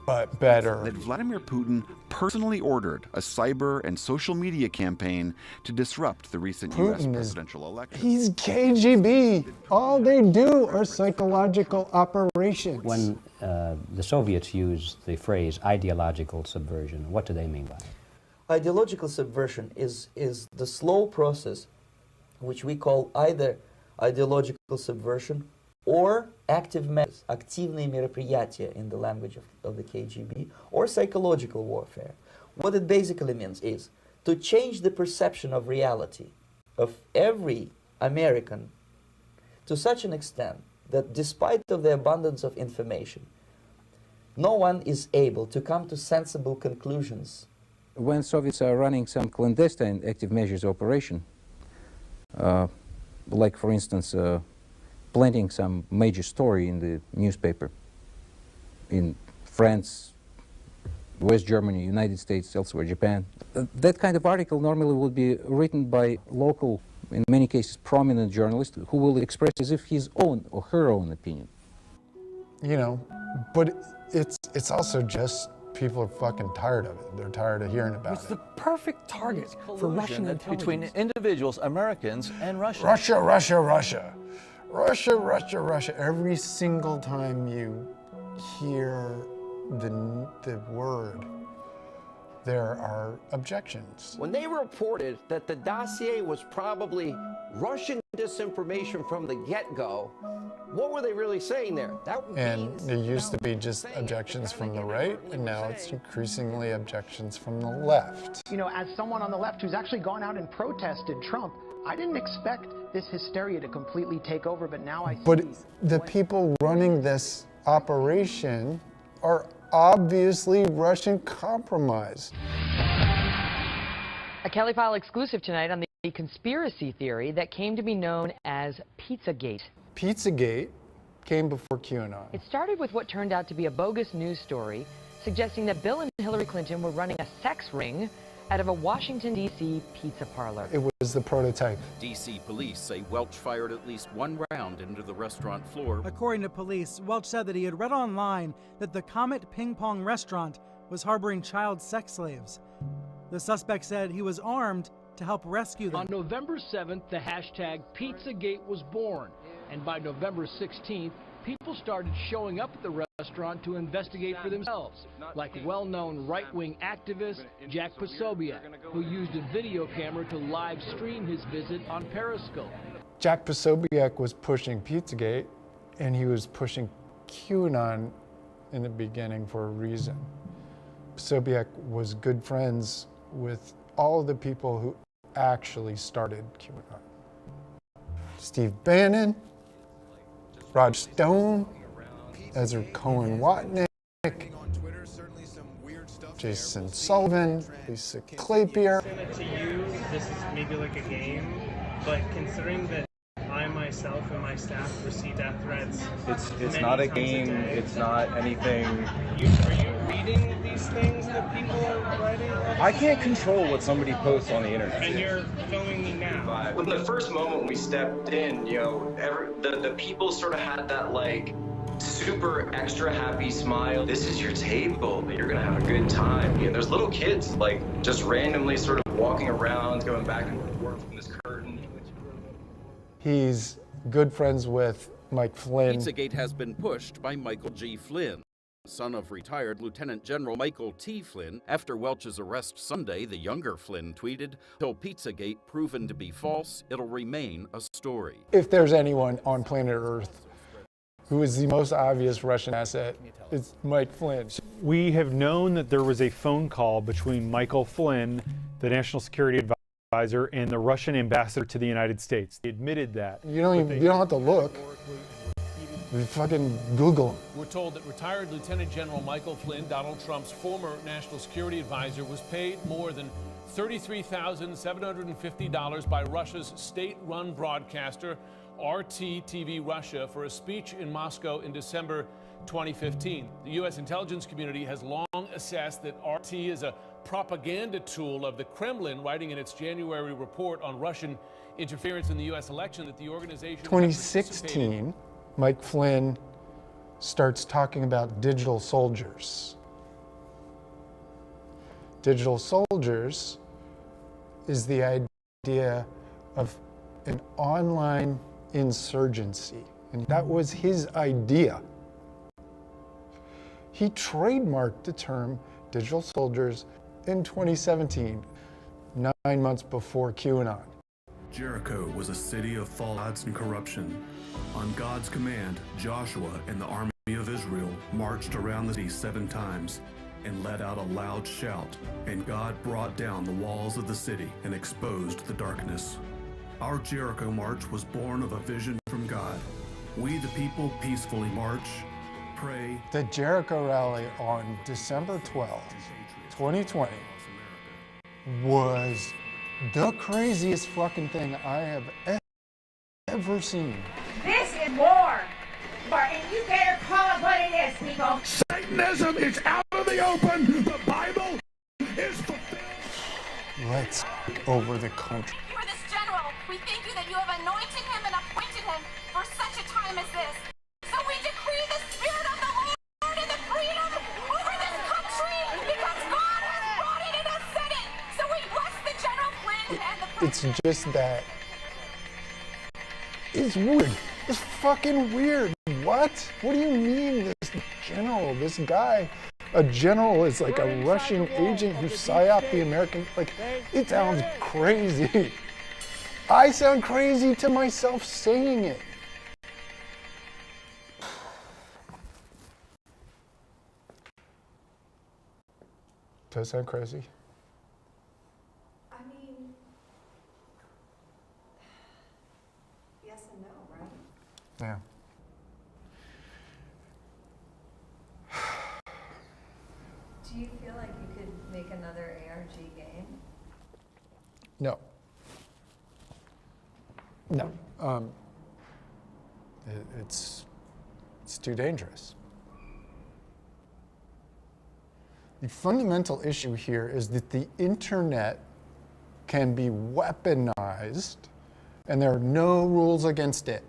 but better. That Vladimir Putin personally ordered a cyber and social media campaign to disrupt the recent U.S. presidential election. He's KGB. All they do are psychological operations. When the Soviets used the phrase ideological subversion, what do they mean by it? Ideological subversion is the slow process which we call either ideological subversion or active measures, активные мероприятия in the language of the KGB, or psychological warfare. What it basically means is to change the perception of reality of every American to such an extent that despite of the abundance of information, no one is able to come to sensible conclusions. When Soviets are running some clandestine active measures operation, like for instance planting some major story in the newspaper in France, West Germany, United States, elsewhere, Japan. That kind of article normally would be written by local, in many cases, prominent journalist who will express as if his own or her own opinion. You know, but it's also just people are fucking tired of it. They're tired of hearing about It's it. the perfect target for Russian intelligence. Between individuals, Americans, and Russia. Russia, Russia, Russia. Russia, Russia, Russia. Every single time you hear the word, there are objections. When they reported that the dossier was probably Russian disinformation from the get-go, what were they really saying there? And there used to be just objections from the right, and now it's increasingly objections from the left. You know, as someone on the left who's actually gone out and protested Trump, I didn't expect this hysteria to completely take over, but now I see. But the people running this operation are obviously Russian compromised. A Kelly File exclusive tonight on the conspiracy theory that came to be known as Pizzagate. Pizzagate came before QAnon. It started with what turned out to be a bogus news story suggesting that Bill and Hillary Clinton were running a sex ring out of a Washington, D.C. pizza parlor. It was the prototype. D.C. police say Welch fired at least one round into the restaurant floor. According to police, Welch said that he had read online that the Comet Ping Pong restaurant was harboring child sex slaves. The suspect said he was armed to help rescue them. On November 7th, the hashtag Pizzagate was born. And by November 16th, people started showing up at the restaurant to investigate for themselves, like well-known right-wing activist Jack Posobiec, who used a video camera to live stream his visit on Periscope. Jack Posobiec was pushing Pizzagate, and he was pushing QAnon in the beginning for a reason. Posobiec was good friends with all the people who actually started QAnon. Steve Bannon, Rod Stone, Ezra Cohen Watnick, Jason Sullivan, Lisa Klaipier. To you, this is maybe like a game, but considering that I myself and my staff receive death threats. It's not a game, it's not anything. Are you reading these things that people are writing? I can't control what somebody posts on the internet. And you're filming me now. When the first moment we stepped in, you know, the people sort of had that like super extra happy smile. This is your table. You're gonna have a good time. You know, there's little kids like just randomly sort of walking around, going back and forth from this curtain. He's good friends with Mike Flynn. Pizzagate has been pushed by Michael G. Flynn, son of retired Lieutenant General Michael T. Flynn. After Welch's arrest Sunday, the younger Flynn tweeted, "Till Pizzagate proven to be false, it'll remain a story." If there's anyone on planet Earth who is the most obvious Russian asset, it's Mike Flynn. We have known that there was a phone call between Michael Flynn, the National Security Advisor, advisor and the Russian ambassador to the United States. They admitted that. You don't have to look. You fucking Google. We're told that retired Lieutenant General Michael Flynn, Donald Trump's former national security advisor, was paid more than $33,750 by Russia's state-run broadcaster, RT TV Russia, for a speech in Moscow in December 2015. The U.S. intelligence community has long assessed that RT is a propaganda tool of the Kremlin, writing in its January report on Russian interference in the U.S. election that the organization... 2016, Mike Flynn starts talking about digital soldiers. Digital soldiers is the idea of an online insurgency, and that was his idea. He trademarked the term digital soldiers in 2017, 9 months before QAnon. Jericho was a city of falsehoods and corruption. On God's command, Joshua and the army of Israel marched around the city 7 times and let out a loud shout, and God brought down the walls of the city and exposed the darkness. Our Jericho march was born of a vision from God. We, the people, peacefully march, pray. The Jericho rally on December 12th, 2020 was the craziest fucking thing I have ever seen. This is war, and you better call it what it is, people. Satanism is out of the open. The Bible is fulfilled. Let's take over the country. For this general, we thank you that you have anointed him and appointed him for such a time as this. So we decree the spirit of the Lord and the freedom over this country, because God has brought it and has said it. So we bless the General Flynn and the It's just that it's weird. It's fucking weird. What? What do you mean this general, this guy, a general is like a Russian agent who psyoped the American, like, it sounds crazy. I sound crazy to myself saying it. Does that sound crazy? I mean, yes and no, right? Yeah. Do you feel like you could make another ARG game? No. No. It's too dangerous. The fundamental issue here is that the internet can be weaponized and there are no rules against it.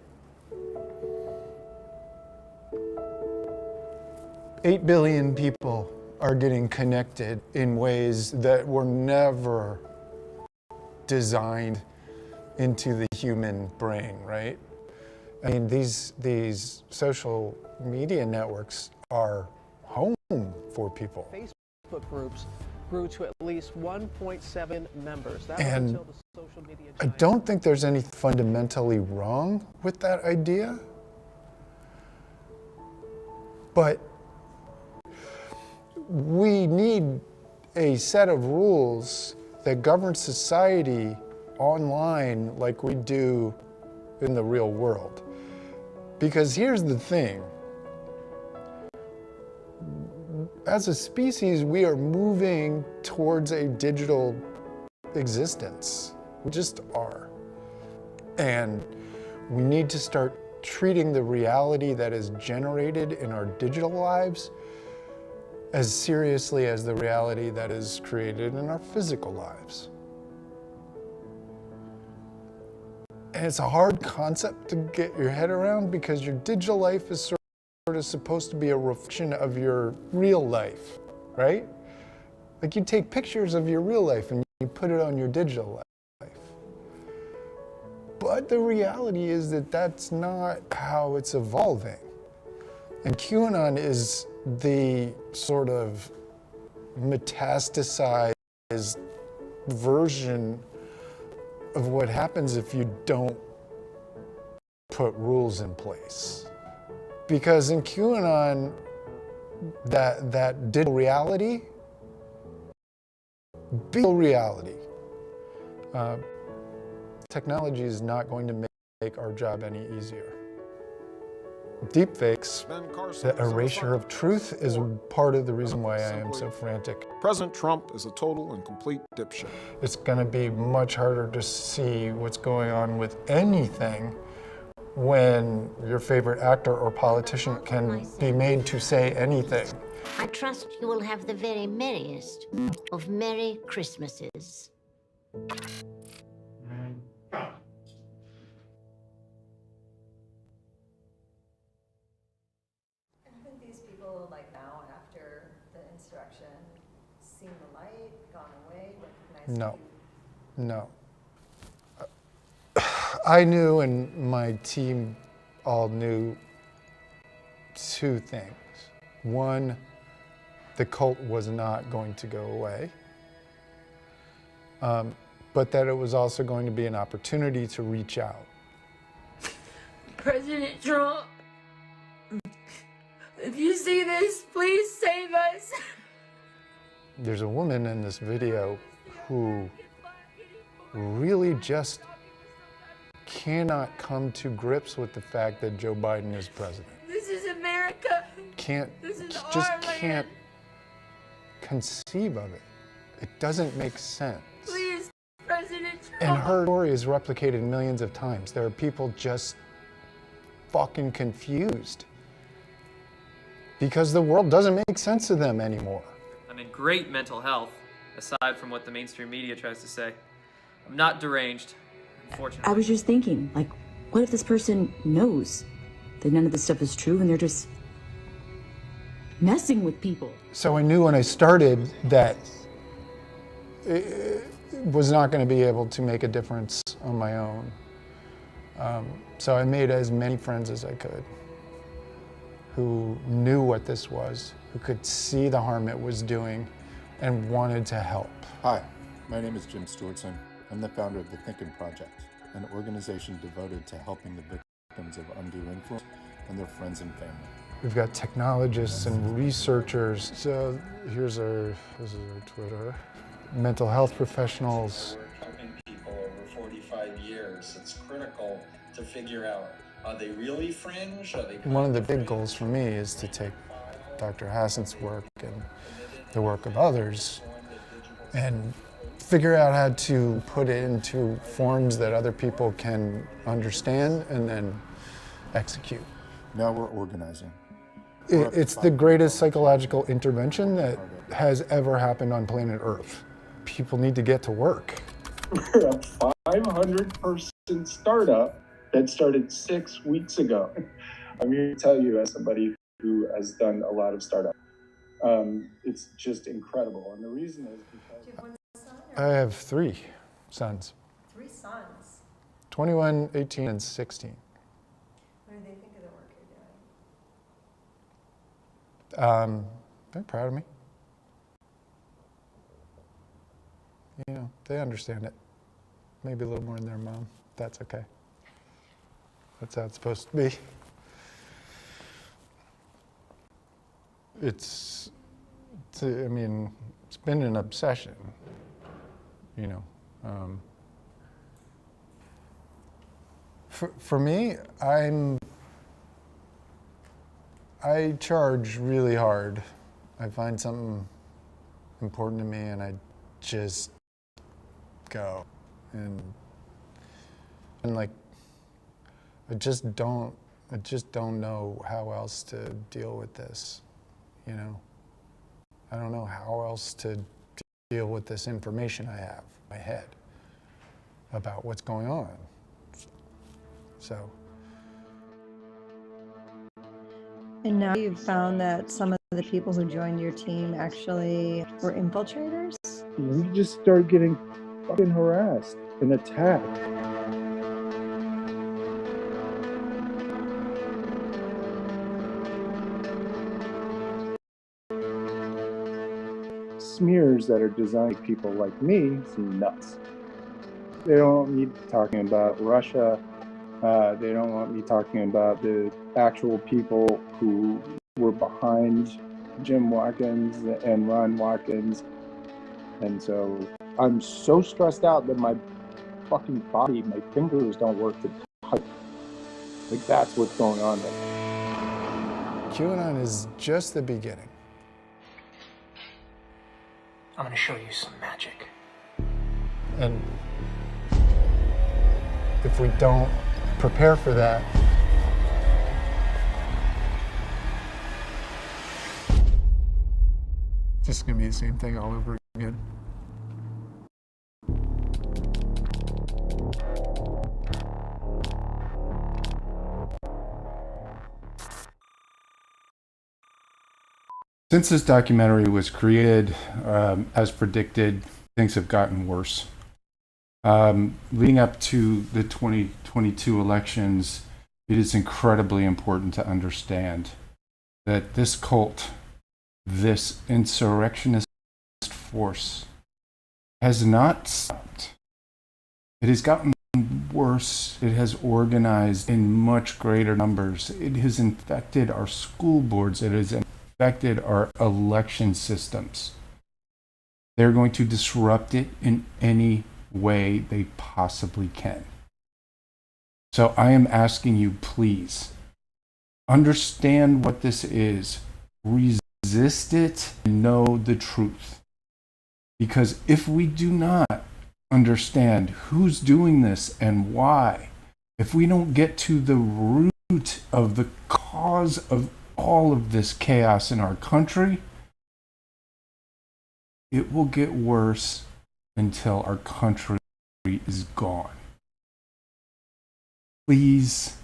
8 billion people are getting connected in ways that were never designed into the human brain, right? I mean, these social media networks are home for people. Facebook groups grew to at least 1.7 members. That And was until the social media I don't think there's anything fundamentally wrong with that idea. But we need a set of rules that govern society online like we do in the real world. Because here's the thing. As a species, we are moving towards a digital existence. We just are. And we need to start treating the reality that is generated in our digital lives as seriously as the reality that is created in our physical lives. And it's a hard concept to get your head around because your digital life is sort of supposed to be a reflection of your real life, right? Like you take pictures of your real life and you put it on your digital life. But the reality is that that's not how it's evolving. And QAnon is the sort of metastasized version of what happens if you don't put rules in place. Because in QAnon, that digital reality, Technology is not going to make our job any easier. Deepfakes, the erasure of truth, is part of the reason why I am so frantic. President Trump is a total and complete dipshit. It's going to be much harder to see what's going on with anything when your favorite actor or politician can be made to say anything. I trust you will have the very merriest of Merry Christmases. Haven't these people, like now, after the insurrection, seen the light, gone away, recognized No, no. I knew, and my team all knew, two things. One, the cult was not going to go away, but that it was also going to be an opportunity to reach out. President Trump, if you see this, please save us. There's a woman in this video who really just cannot come to grips with the fact that Joe Biden is president. This is America. This is Just our can't land. conceive of it. It doesn't make sense. Please, President Trump. And her story is replicated millions of times. There are people just fucking confused because the world doesn't make sense to them anymore. I'm in great mental health, aside from what the mainstream media tries to say. I'm not deranged, unfortunately. I was just thinking, like, what if this person knows that none of this stuff is true and they're just messing with people? So I knew when I started that it was not going to be able to make a difference on my own. So I made as many friends as I could who knew what this was, who could see the harm it was doing and wanted to help. Hi, my name is Jim Stewartson. I'm the founder of the Thinking Project, an organization devoted to helping the victims of undue influence and their friends and family. We've got technologists and researchers. So this is our Twitter. Mental health professionals. Helping people over 45 years, it's critical to figure out, are they really fringe? Are they One of the big goals for me is to take Dr. Hassan's work and the work of others and figure out how to put it into forms that other people can understand and then execute. Now we're organizing. It's the greatest psychological intervention that has ever happened on planet Earth. People need to get to work. We're a 500-person startup that started 6 weeks ago. I'm here to tell you, as somebody who has done a lot of startups, it's just incredible. And the reason is because... Do you have one son? I have 3 sons. 3 sons? 21, 18, and 16. What do they think of the work you're doing? They're proud of me. You know, they understand it. Maybe a little more than their mom. That's okay. That's how it's supposed to be. It's I mean, it's been an obsession, you know. For me, I charge really hard. I find something important to me and I just go. And like, I just don't know how else to deal with this, you know? I don't know how else to deal with this information I have in my head about what's going on. So. And now you've found that some of the people who joined your team actually were infiltrators? We just started getting fucking harassed and attacked. Smears that are designed to people like me seem nuts. They don't want me talking about Russia. They don't want me talking about the actual people who were behind Jim Watkins and Ron Watkins. And so I'm so stressed out that my fucking body, my fingers don't work to type. Like, that's what's going on right now. QAnon is just the beginning. I'm gonna show you some magic. And if we don't prepare for that, it's just gonna be the same thing all over again. Since this documentary was created, as predicted, things have gotten worse. Leading up to the 2022 elections, it is incredibly important to understand that this cult, this insurrectionist force, has not stopped. It has gotten worse. It has organized in much greater numbers. It has infected our school boards. It has infected our election systems. They're going to disrupt it in any way they possibly can. So I am asking you, please, understand what this is. Resist it and know the truth. Because if we do not understand who's doing this and why, if we don't get to the root of the cause of all of this chaos in our country, it will get worse until our country is gone. Please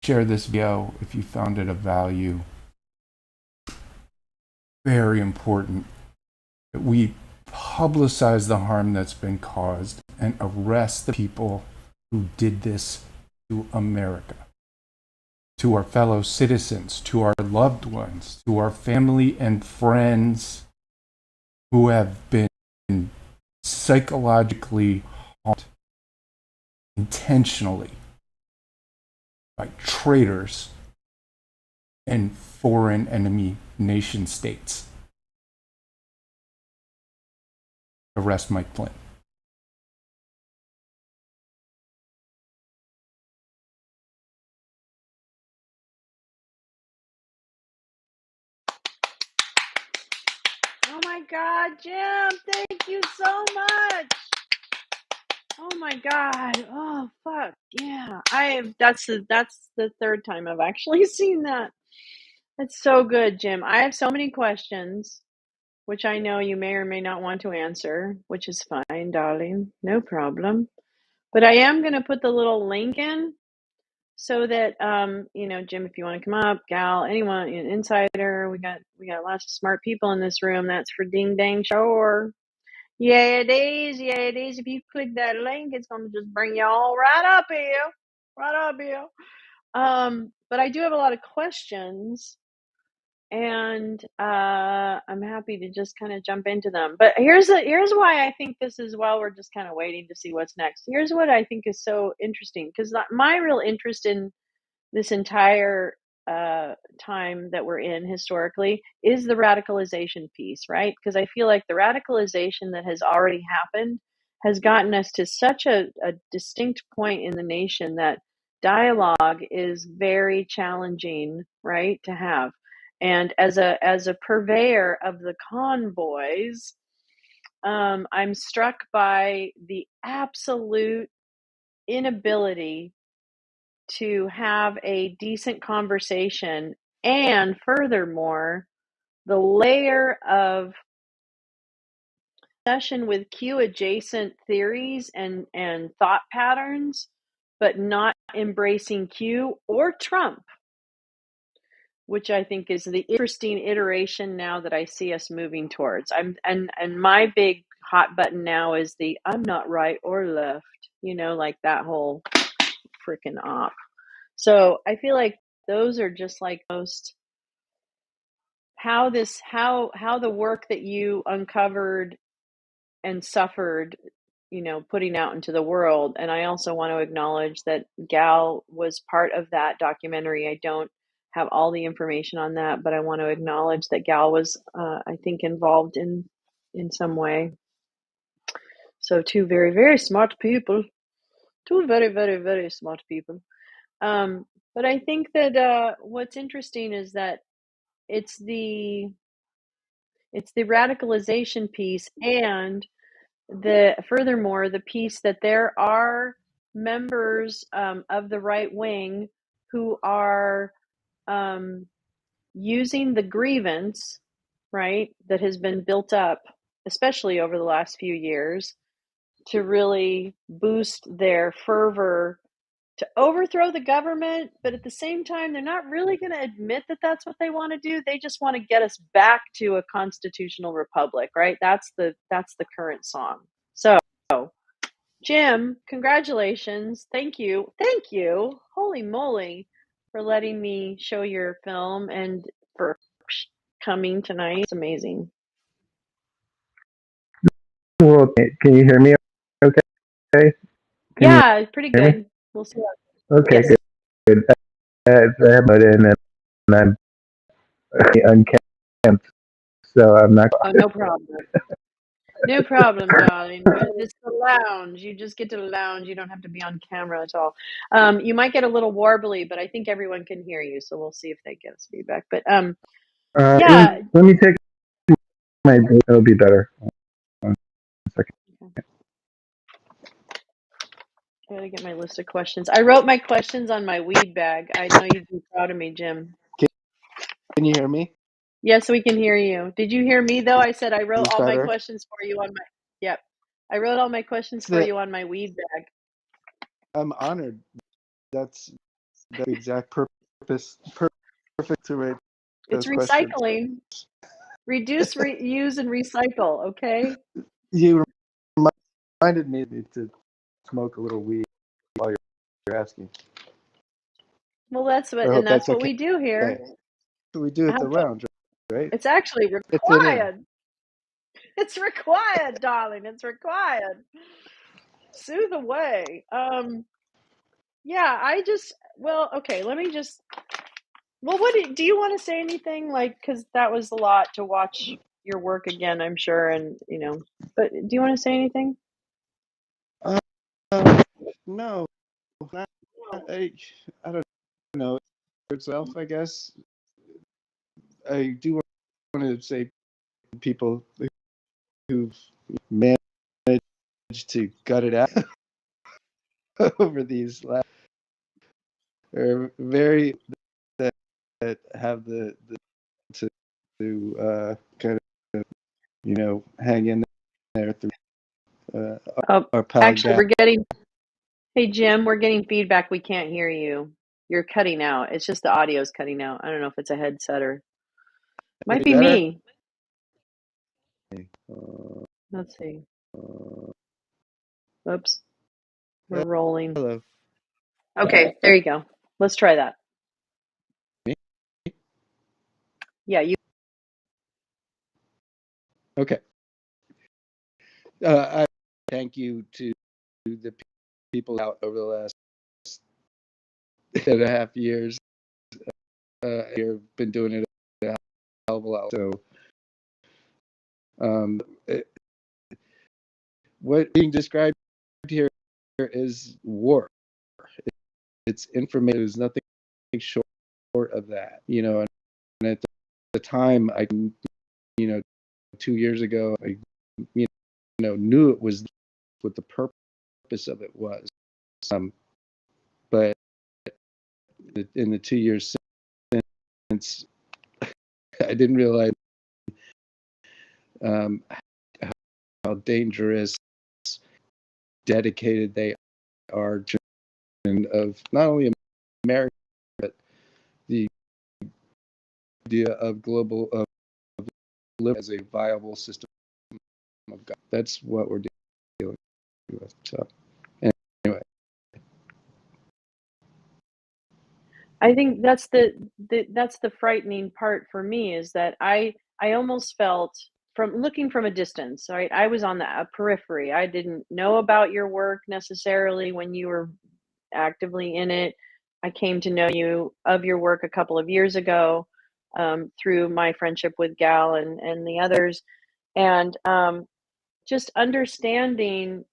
share this video if you found it of value. Very important that we publicize the harm that's been caused and arrest the people who did this to America, to our fellow citizens, to our loved ones, to our family and friends who have been psychologically harmed intentionally by traitors and foreign enemy nation states. Arrest Mike Flynn. Oh my God, Jim, thank you so much. Oh my God. Oh fuck. Yeah. That's the third time I've actually seen that. That's so good, Jim. I have so many questions, which I know you may or may not want to answer, which is fine, darling. No problem. But I am going to put the little link in so that Jim, if you want to come up, Gal, anyone, insider, we got lots of smart people in this room. That's for ding dang sure. Yeah, it is. Yeah, it is. If you click that link, it's going to just bring you all right up here. But I do have a lot of questions, and I'm happy to just kind of jump into them. But here's why I think this is, while we're just kind of waiting to see what's next. Here's what I think is so interesting, because my real interest in this entire time that we're in historically is the radicalization piece, right? Because I feel like the radicalization that has already happened has gotten us to such a distinct point in the nation that dialogue is very challenging, right, to have. And as a purveyor of the convoys, I'm struck by the absolute inability to have a decent conversation, and furthermore, the layer of obsession with Q adjacent theories and thought patterns, but not embracing Q or Trump, which I think is the interesting iteration now that I see us moving towards. And my big hot button now is the I'm not right or left, like that whole freaking op. So I feel like those are just like most how the work that you uncovered and suffered, putting out into the world. And I also want to acknowledge that Gal was part of that documentary. I don't have all the information on that, but I want to acknowledge that Gal was, I think, involved in some way. So two very, very smart people. Two very, very, very smart people. But I think that what's interesting is that it's the radicalization piece, and furthermore the piece that there are members of the right wing who are using the grievance, right, that has been built up, especially over the last few years, to really boost their fervor to overthrow the government. But at the same time, they're not really going to admit that that's what they want to do. They just want to get us back to a constitutional republic, right? That's the current song. So, Jim, congratulations. Thank you. Holy moly, for letting me show your film and for coming tonight. It's amazing. Well, can you hear me okay? Yeah, pretty good. We'll see. Okay, Yes. good. I have it in and I'm unkempt, so I'm not. Oh, no problem. No problem, darling. It's the lounge. You just get to lounge. You don't have to be on camera at all. You might get a little warbly, but I think everyone can hear you. So we'll see if they get us feedback. But yeah. Let me take my. It'll be better. 1 second. I gotta get my list of questions. I wrote my questions on my weed bag. I know you'd be proud of me, Jim. Can you hear me? Yes, we can hear you. Did you hear me though? I said I wrote all my better? questions for you on my. Yep. I wrote all my questions for you on my weed bag. I'm honored. That's the exact purpose. Perfect to write It's those questions. recycling. Reduce, reuse, and recycle. Okay. You reminded me to smoke a little weed while you're asking. Well, that's what we do here. So we do at the lounge, right? It's actually required. It's required, darling. It's required. Soothe away. Yeah, okay, let me just. Well, do you want to say anything? Like, because that was a lot to watch your work again, I'm sure, and But do you want to say anything? No, I don't know. Itself, I guess. I do want to say people who've managed to gut it out over these last are very that have the to kind of hang in there through our pal Actually, Gal. Hey Jim, we're getting feedback. We can't hear you. You're cutting out. It's just the audio's cutting out. I don't know if it's a headset or might be better? me. Let's see. Oops. We're rolling. Hello. Okay, there you go. Let's try that. Me? Yeah, you. Okay. I thank you to the people out over the last 2.5 years. You've been doing it a hell of a lot. So, what being described here is war. It's information. There's nothing short of that, And at the time, 2 years ago, I, knew it was what the purpose of it was. But in the 2 years since, I didn't realize how dangerous, dedicated they are to of not only America but the idea of global of living as a viable system of God. That's what we're dealing with. So anyway, I think that's the frightening part for me is that I almost felt from looking from a distance, right? I was on the periphery. I didn't know about your work necessarily when you were actively in it. I came to know you of your work a couple of years ago through my friendship with Gal and the others, and just understanding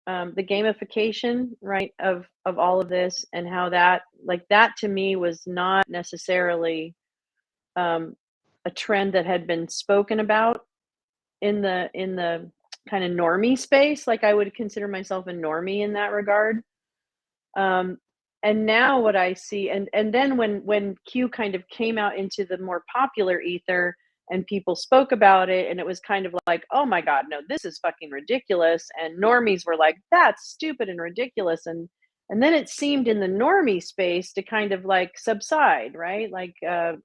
the gamification, right, of all of this, and how that, like, that to me was not necessarily a trend that had been spoken about in the kind of normie space. Like, I would consider myself a normie in that regard. And now what I see, and then when Q kind of came out into the more popular ether and people spoke about it, and it was kind of like, oh my God, no, this is fucking ridiculous. And normies were like, that's stupid and ridiculous. And then it seemed in the normie space to kind of like subside, right? Like, I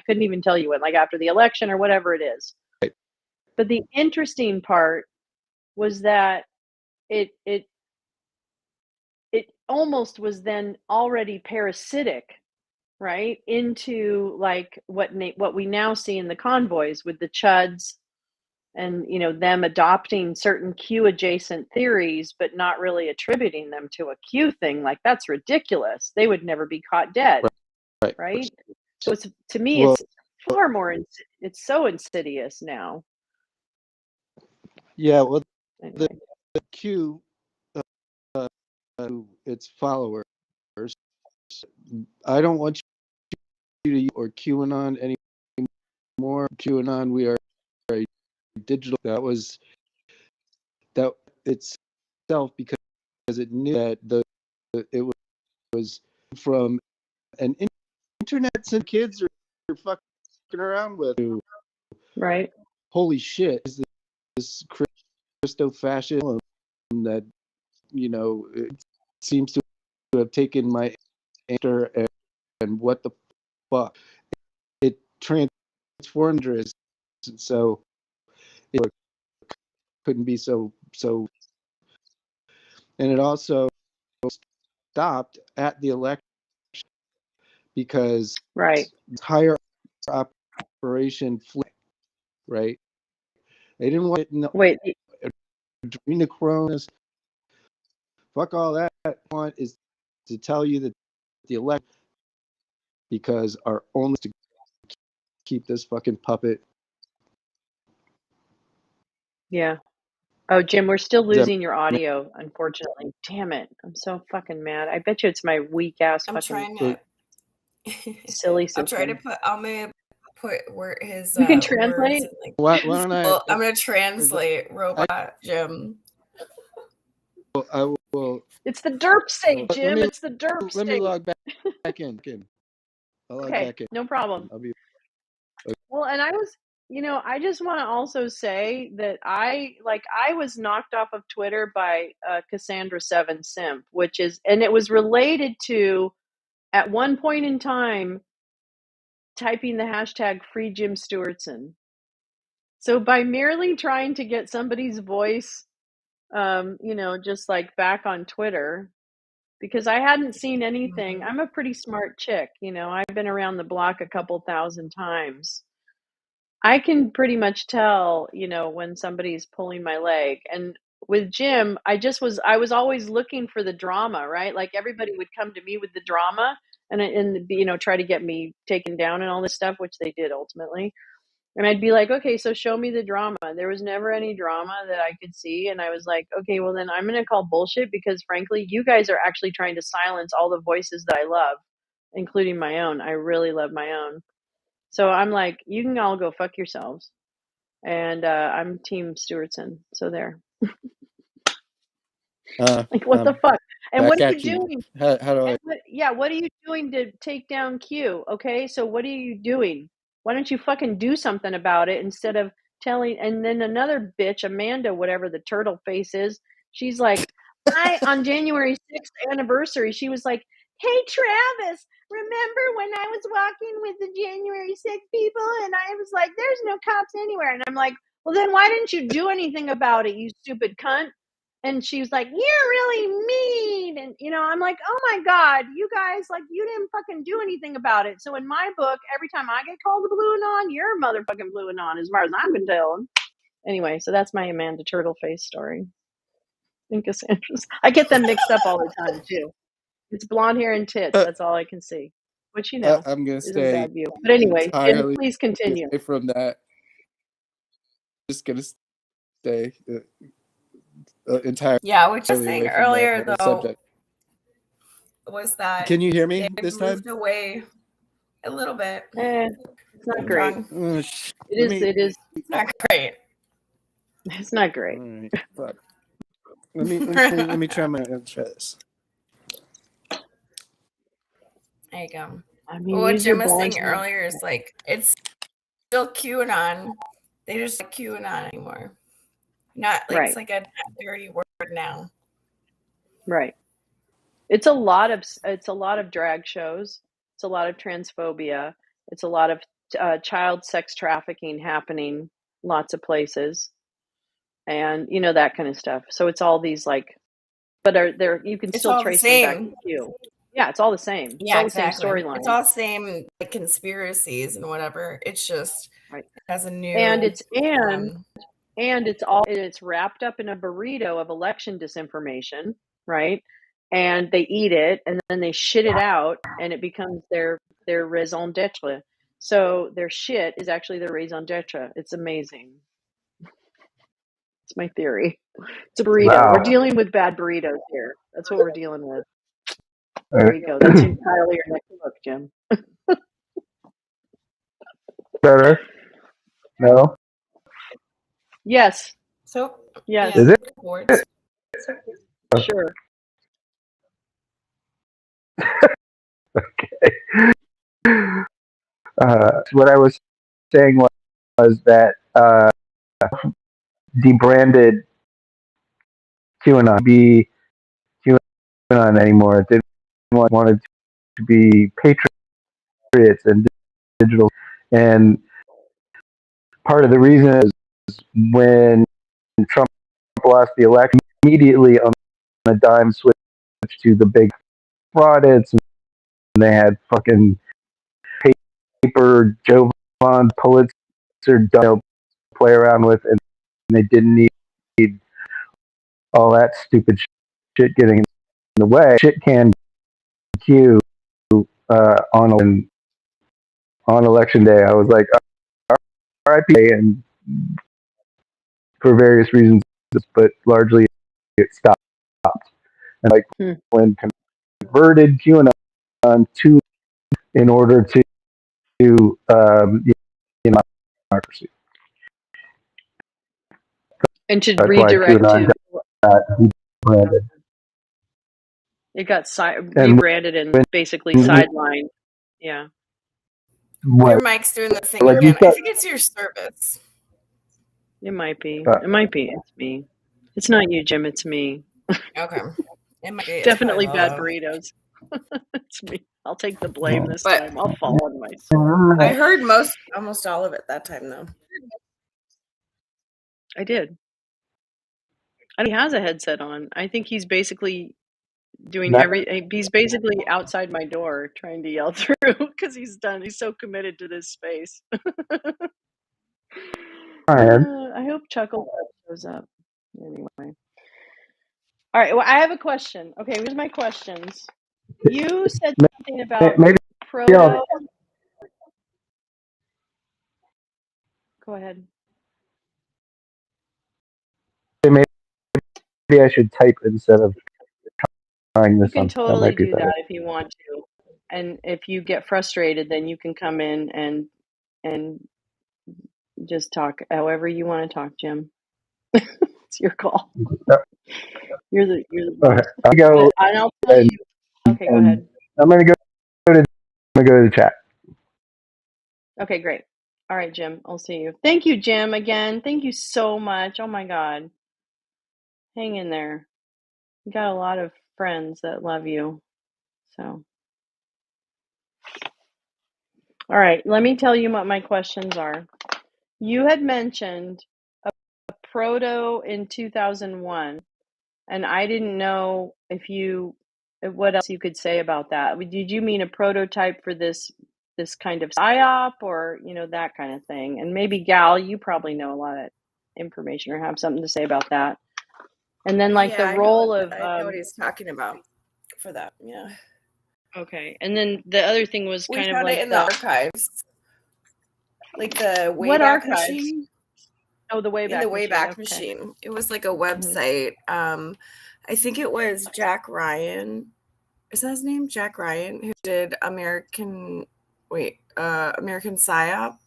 couldn't even tell you when, like after the election or whatever it is. But the interesting part was that it almost was then already parasitic, right, into like what we now see in the convoys with the chuds, and them adopting certain Q adjacent theories but not really attributing them to a Q thing. Like, that's ridiculous. They would never be caught dead, right? So it's, to me, it's far more it's so insidious now. Yeah, well, anyway. the Q, its followers, I don't want you to use or QAnon anymore. QAnon, we are a digital. That itself, because it knew that it was from an internet, and kids are fucking around with. Right. Holy shit! Is this Christo-fascism that it seems to have taken my answer, and what the fuck? It transformed us, so it couldn't be so. And it also stopped at the election because entire operation flipped, right? They didn't want it. Wait. Adrenochrome, fuck all that. What I want is to tell you that the election, because our only to keep this fucking puppet. Yeah. Oh, Jim, we're still losing your audio, unfortunately. Damn it. I'm so fucking mad. I bet you it's my weak ass I'm fucking trying to silly system. I'm trying to put, I'm gonna put where his You can words translate? and, like, Why don't well, I'm gonna translate robot Jim. I will. It's the derp state, Jim. It's the derp state. Let me log back in. I'll log back in. No problem. I'll be. Well, and I just want to also say that I was knocked off of Twitter by Cassandra 7 Simp, and it was related to, at one point in time, typing the hashtag free Jim Stewartson. So by merely trying to get somebody's voice, just like back on Twitter, because I hadn't seen anything. I'm a pretty smart chick, I've been around the block a couple thousand times. I can pretty much tell, when somebody's pulling my leg. And with Jim, I was always looking for the drama, right? Like, everybody would come to me with the drama and try to get me taken down and all this stuff, which they did ultimately. And I'd be like, okay, so show me the drama. There was never any drama that I could see. And I was like, okay, well then I'm going to call bullshit, because frankly, you guys are actually trying to silence all the voices that I love, including my own. I really love my own. So I'm like, you can all go fuck yourselves. And I'm Team Stewartson. So there. Like, what the fuck? And what are you doing? How do I? What are you doing to take down Q? Okay, so what are you doing? Why don't you fucking do something about it instead of telling? And then another bitch, Amanda, whatever the turtle face is, she's like, on January 6th anniversary, she was like, hey, Travis, remember when I was walking with the January 6th people and I was like, there's no cops anywhere. And I'm like, well, then why didn't you do anything about it, you stupid cunt? And she was like, you're really mean. And, I'm like, oh my God, you guys, like, you didn't fucking do anything about it. So in my book, every time I get called a blue anon, you're a motherfucking blue anon, as far as I'm concerned. Anyway, so that's my Amanda Turtleface story. I think Cassandra's. I get them mixed up all the time, too. It's blonde hair and tits. That's all I can see. Which, I'm going to is stay a bad view. But anyway, Jim, please continue. Away from that. Just going to stay. entirely Yeah, what you're saying away from earlier the though subject. was that Can you hear me they've this time? moved away a little bit. It's not from great. John. It is. It's not great. It's not great. All right, fuck. Let me try this. There you go. I mean, Well, what use your Jim was balls. saying earlier is like it's still QAnon. They just like QAnon anymore. Not like it's like a dirty word now. Right. It's a lot of drag shows. It's a lot of transphobia. It's a lot of child sex trafficking happening lots of places, and that kind of stuff. So it's all these but are there? You can It's still all the trace them back same. to Q. Yeah, it's all the same. It's Yeah, all exactly. the same storyline. It's all the same like conspiracies and whatever. It's just it has a new and it's wrapped up in a burrito of election disinformation, right? And they eat it and then they shit it out and it becomes their raison d'etre. So their shit is actually their raison d'etre. It's amazing. It's my theory. It's a burrito. Wow. We're dealing with bad burritos here. That's what we're dealing with. There you go. That's your title of your next book, Jim. Better? No? Yes. So yes. Is it? Words. Sure. Okay. What I was saying was that debranded QAnon be QAnon anymore. It didn't want it to be patriots and digital. And part of the reason is when Trump lost the election, immediately on a dime switch to the big fraudits, and they had fucking paper Joe Von Pulitzer play around with, and they didn't need all that stupid shit getting in the way. Shit can Q on election day. I was like, RIP, and for various reasons, but largely it stopped. And like when converted QAnon to in order to democracy. And to That's redirect why QAnon got debranded. It got rebranded and basically sidelined. Yeah. Your mic's doing the thing again. I think it's your service. It might be. It might be. It's me. It's not you, Jim. It's me. Okay. It might be. Definitely bad burritos. It's me. I'll take the blame this time. I'll fall on myself. I heard almost all of it that time though. I did. And he has a headset on. I think he's basically doing he's basically outside my door trying to yell through because he's so committed to this space. I hope Chuckle shows up. Anyway. All right. Well, I have a question. Okay, here's my questions. You said something about proto. Go ahead. Maybe I should type instead of trying this. You can totally do better. that if you want to, and if you get frustrated, then you can come in and just talk however you want to talk, Jim. It's your call. You're the boss. I'll go. And I'll tell you. Okay, go ahead. I'm gonna go to the chat. Okay, great. All right, Jim. I'll see you. Thank you, Jim. Again, thank you so much. Oh my God, hang in there. You got a lot of friends that love you. So, all right. Let me tell you what my questions are. You had mentioned a proto in 2001. And I didn't know what else you could say about that. Did you mean a prototype for this kind of psyop or, that kind of thing? And maybe Gal, you probably know a lot of information or have something to say about that. And then the role of... I know what he's talking about for that, yeah. Okay. And then the other thing was we kind found of like it in the archives. Like the Wayback Machine. Oh, the Wayback In the Wayback Machine. Machine. It was like a website. I think it was Jack Ryan. Is that his name? Jack Ryan, who did American PSYOP,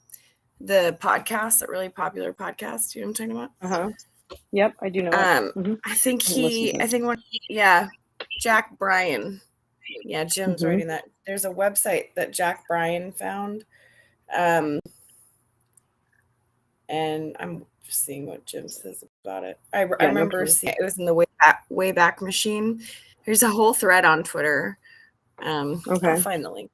the podcast, that really popular podcast. You know what I'm talking about? Yep, I do know it. I think Jack Bryan. Yeah, Jim's writing that. There's a website that Jack Bryan found. And I'm just seeing what Jim says about it. I remember seeing it was in the Wayback Machine. There's a whole thread on Twitter. I'll find the link.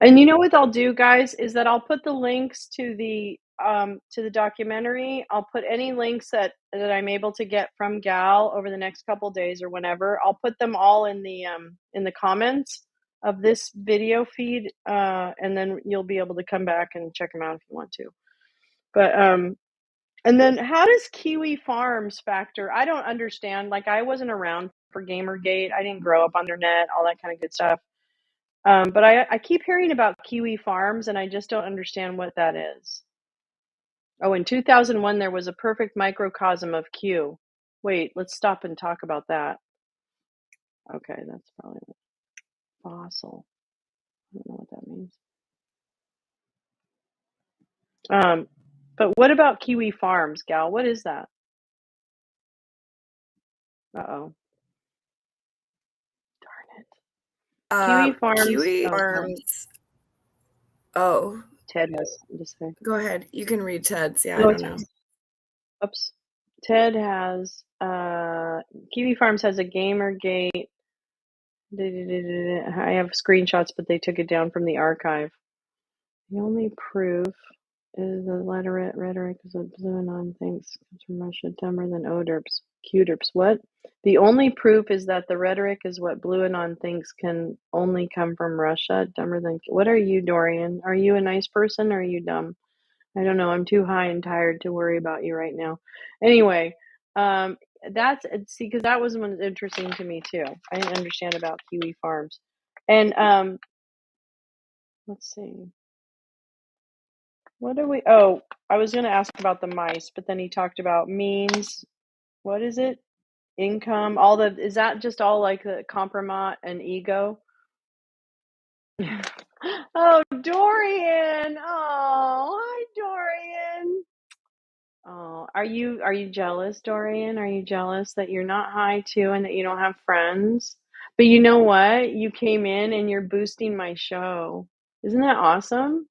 And you know what I'll do, guys, is that I'll put the links to the documentary. I'll put any links that I'm able to get from Gal over the next couple days or whenever. I'll put them all in the comments of this video feed, and then you'll be able to come back and check them out if you want to. But and then how does Kiwi Farms factor? I don't understand. Like, I wasn't around for Gamergate. I didn't grow up on their net, all that kind of good stuff. But I keep hearing about Kiwi Farms, and I just don't understand what that is. Oh, in 2001, there was a perfect microcosm of Q. Wait, let's stop and talk about that. Okay, that's probably fossil. I don't know what that means. But what about Kiwi Farms, Gal? What is that? Uh-oh. Darn it. Kiwi Farms. Oh. Ted has to say. Go ahead. You can read Ted's. Yeah, I don't know. Oops. Ted has, Kiwi Farms has a Gamergate. I have screenshots, but they took it down from the archive. The only proof is the rhetoric is what Blue Anon thinks comes from Russia, dumber than ODERPs. QDERPs. What? The only proof is that the rhetoric is what Blue Anon thinks can only come from Russia, dumber than... What are you, Dorian? Are you a nice person or are you dumb? I don't know. I'm too high and tired to worry about you right now. Anyway, because that was one interesting to me too. I didn't understand about Kiwi Farms. And let's see. What do we... Oh, I was going to ask about the mice, but then he talked about means. What is it? Income, all the... Is that just all like the compromise and ego? Oh, Dorian! Oh, hi, Dorian. Oh, are you jealous, Dorian? Are you jealous that you're not high too and that you don't have friends? But you know what? You came in and you're boosting my show. Isn't that awesome?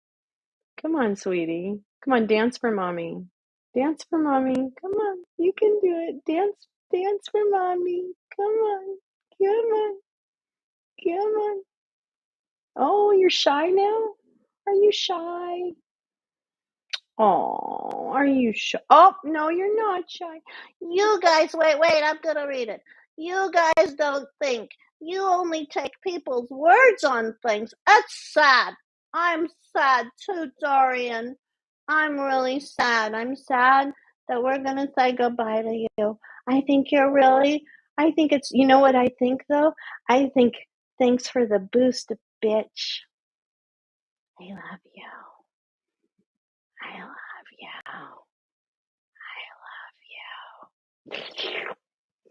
Come on, sweetie. Come on, dance for mommy. Dance for mommy. Come on. You can do it. Dance for mommy. Come on. Come on. Come on. Oh, you're shy now? Are you shy? Oh, are you shy? Oh, no, you're not shy. You guys, wait, I'm gonna read it. You guys don't think. You only take people's words on things. That's sad. I'm sad too, Dorian. I'm really sad. I'm sad that we're gonna say goodbye to you. I think it's, you know what I think though? I think, thanks for the boost, bitch. I love you. I love you. I love you.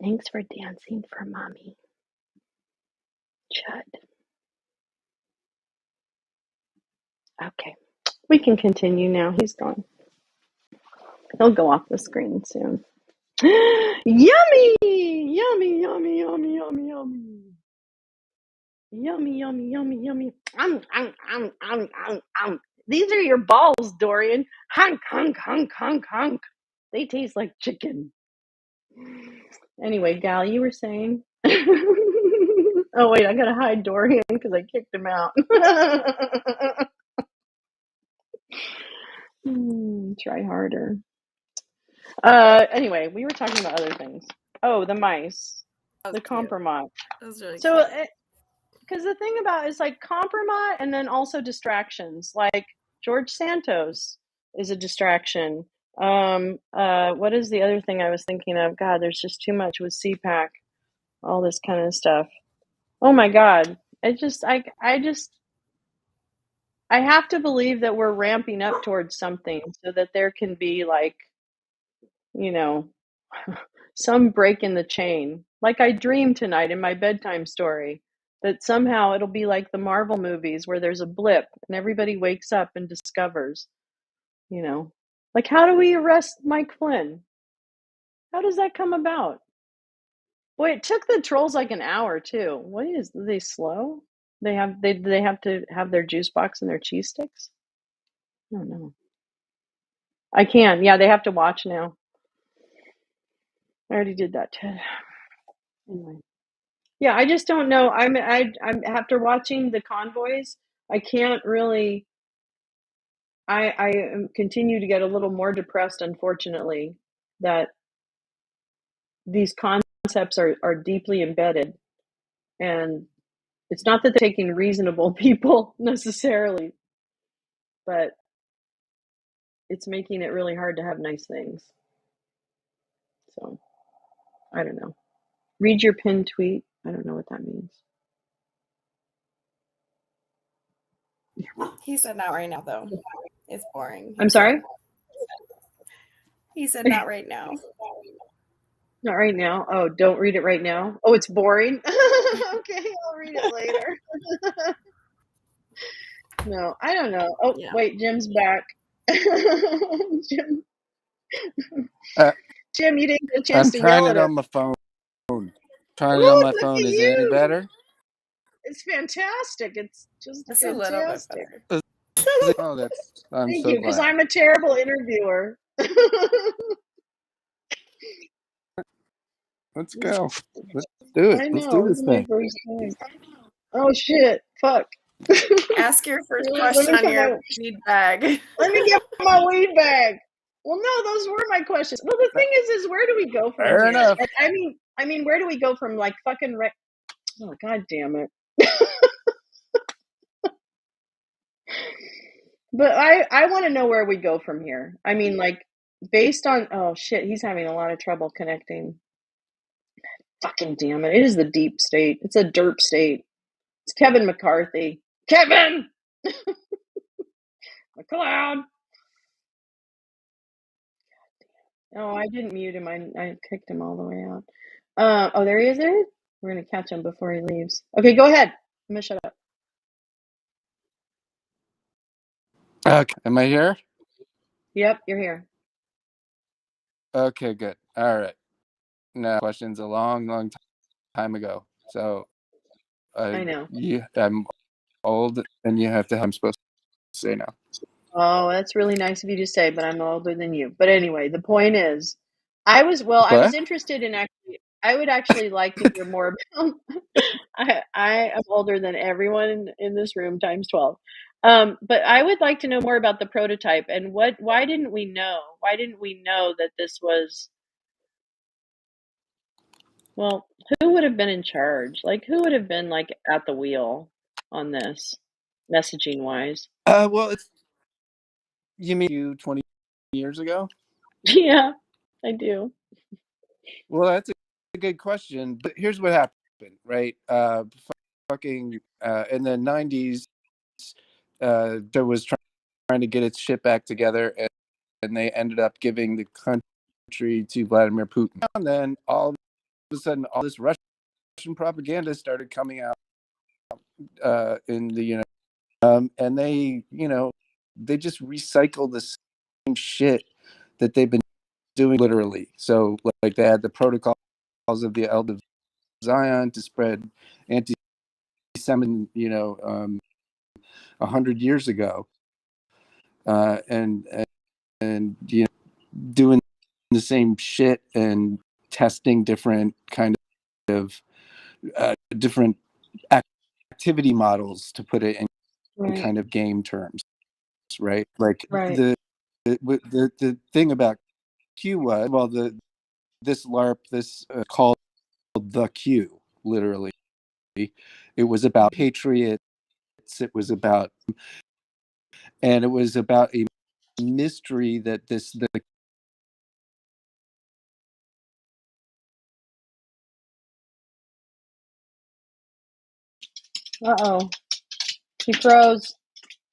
Thanks for dancing for mommy. Chud. Okay. We can continue now. He's gone. He'll go off the screen soon. Yummy! Yummy, yummy, yummy, yummy, yummy. Yummy, yummy, yummy, yummy. These are your balls, Dorian. Hunk, hunk, hunk, hunk, hunk. They taste like chicken. Anyway, Gal, you were saying? Oh, wait, I gotta hide Dorian because I kicked him out. Try harder. Anyway, we were talking about other things. Oh, the mice. The compromise. That was really So, because the thing about it is like compromise and then also distractions. Like George Santos is a distraction. What is the other thing I was thinking of? God, there's just too much with CPAC. All this kind of stuff. Oh my God. I have to believe that we're ramping up towards something so that there can be like some break in the chain. Like I dreamed tonight in my bedtime story that somehow it'll be like the Marvel movies where there's a blip and everybody wakes up and discovers, like how do we arrest Mike Flynn? How does that come about? Boy, it took the trolls like an hour too. What are they slow? They have to have their juice box and their cheese sticks? I don't know. I can. Yeah, they have to watch now. I already did that, Ted. Anyway. Yeah, I just don't know. I'm after watching the convoys, I can't really I continue to get a little more depressed, unfortunately, that these concepts are deeply embedded. And it's not that they're taking reasonable people necessarily, but it's making it really hard to have nice things. So, I don't know. Read your pinned tweet. I don't know what that means. He said not right now, though. It's boring. I'm sorry? He said not right now. Not right now. Oh, don't read it right now. Oh, it's boring. Okay, I'll read it later. No, I don't know. Oh, yeah. Wait, Jim's back. Jim, you didn't get a chance to yell at him. I'm trying it on my phone. Trying it on my phone. Is it any better? It's fantastic. It's just it's fantastic. A little bit better. Oh, I'm Thank so you, because glad. I'm a terrible interviewer. Let's go. Let's do it. I know. Let's do this thing. Oh shit! Fuck. Ask your first question on your weed bag. Let me get my weed bag. Well, no, those were my questions. Well, the thing is where do we go from Fair here? enough. I mean, where do we go from like fucking? Oh, god damn it! But I want to know where we go from here. I mean, like based on oh shit, he's having a lot of trouble connecting. Fucking damn it! It is the deep state. It's a derp state. It's Kevin McCarthy. Kevin McLeod. Oh, I didn't mute him. I kicked him all the way out. Oh, there he is. There. We're gonna catch him before he leaves. Okay, go ahead. I'm gonna shut up. Okay, am I here? Yep, you're here. Okay, good. All right. No questions a long time ago. So I know. I'm old, and you have to. I'm supposed to say now. Oh, that's really nice of you to say, but I'm older than you. But anyway, the point is, I was interested in actually. I would actually like to hear more about. I am older than everyone in this room times 12. But I would like to know more about the prototype and why didn't we know? Why didn't we know that this was? Well, who would have been in charge? Like, who would have been like at the wheel on this, messaging wise? Well, you mean 20 years ago? Yeah, I do. Well, that's a good question. But here's what happened, right? In the 90s, there was trying to get its shit back together, and they ended up giving the country to Vladimir Putin. And then all of a sudden, all this Russian propaganda started coming out in the and they just recycle the same shit that they've been doing literally. So like they had the protocols of the Elder Zion to spread anti-Semitism, 100 years ago, and doing the same shit and testing different kind of different activity models, to put it in kind of game terms, right? Like the thing about Q was, well, this LARP, called the Q, literally. It was about patriots. It was about a mystery that the Uh-oh. He froze.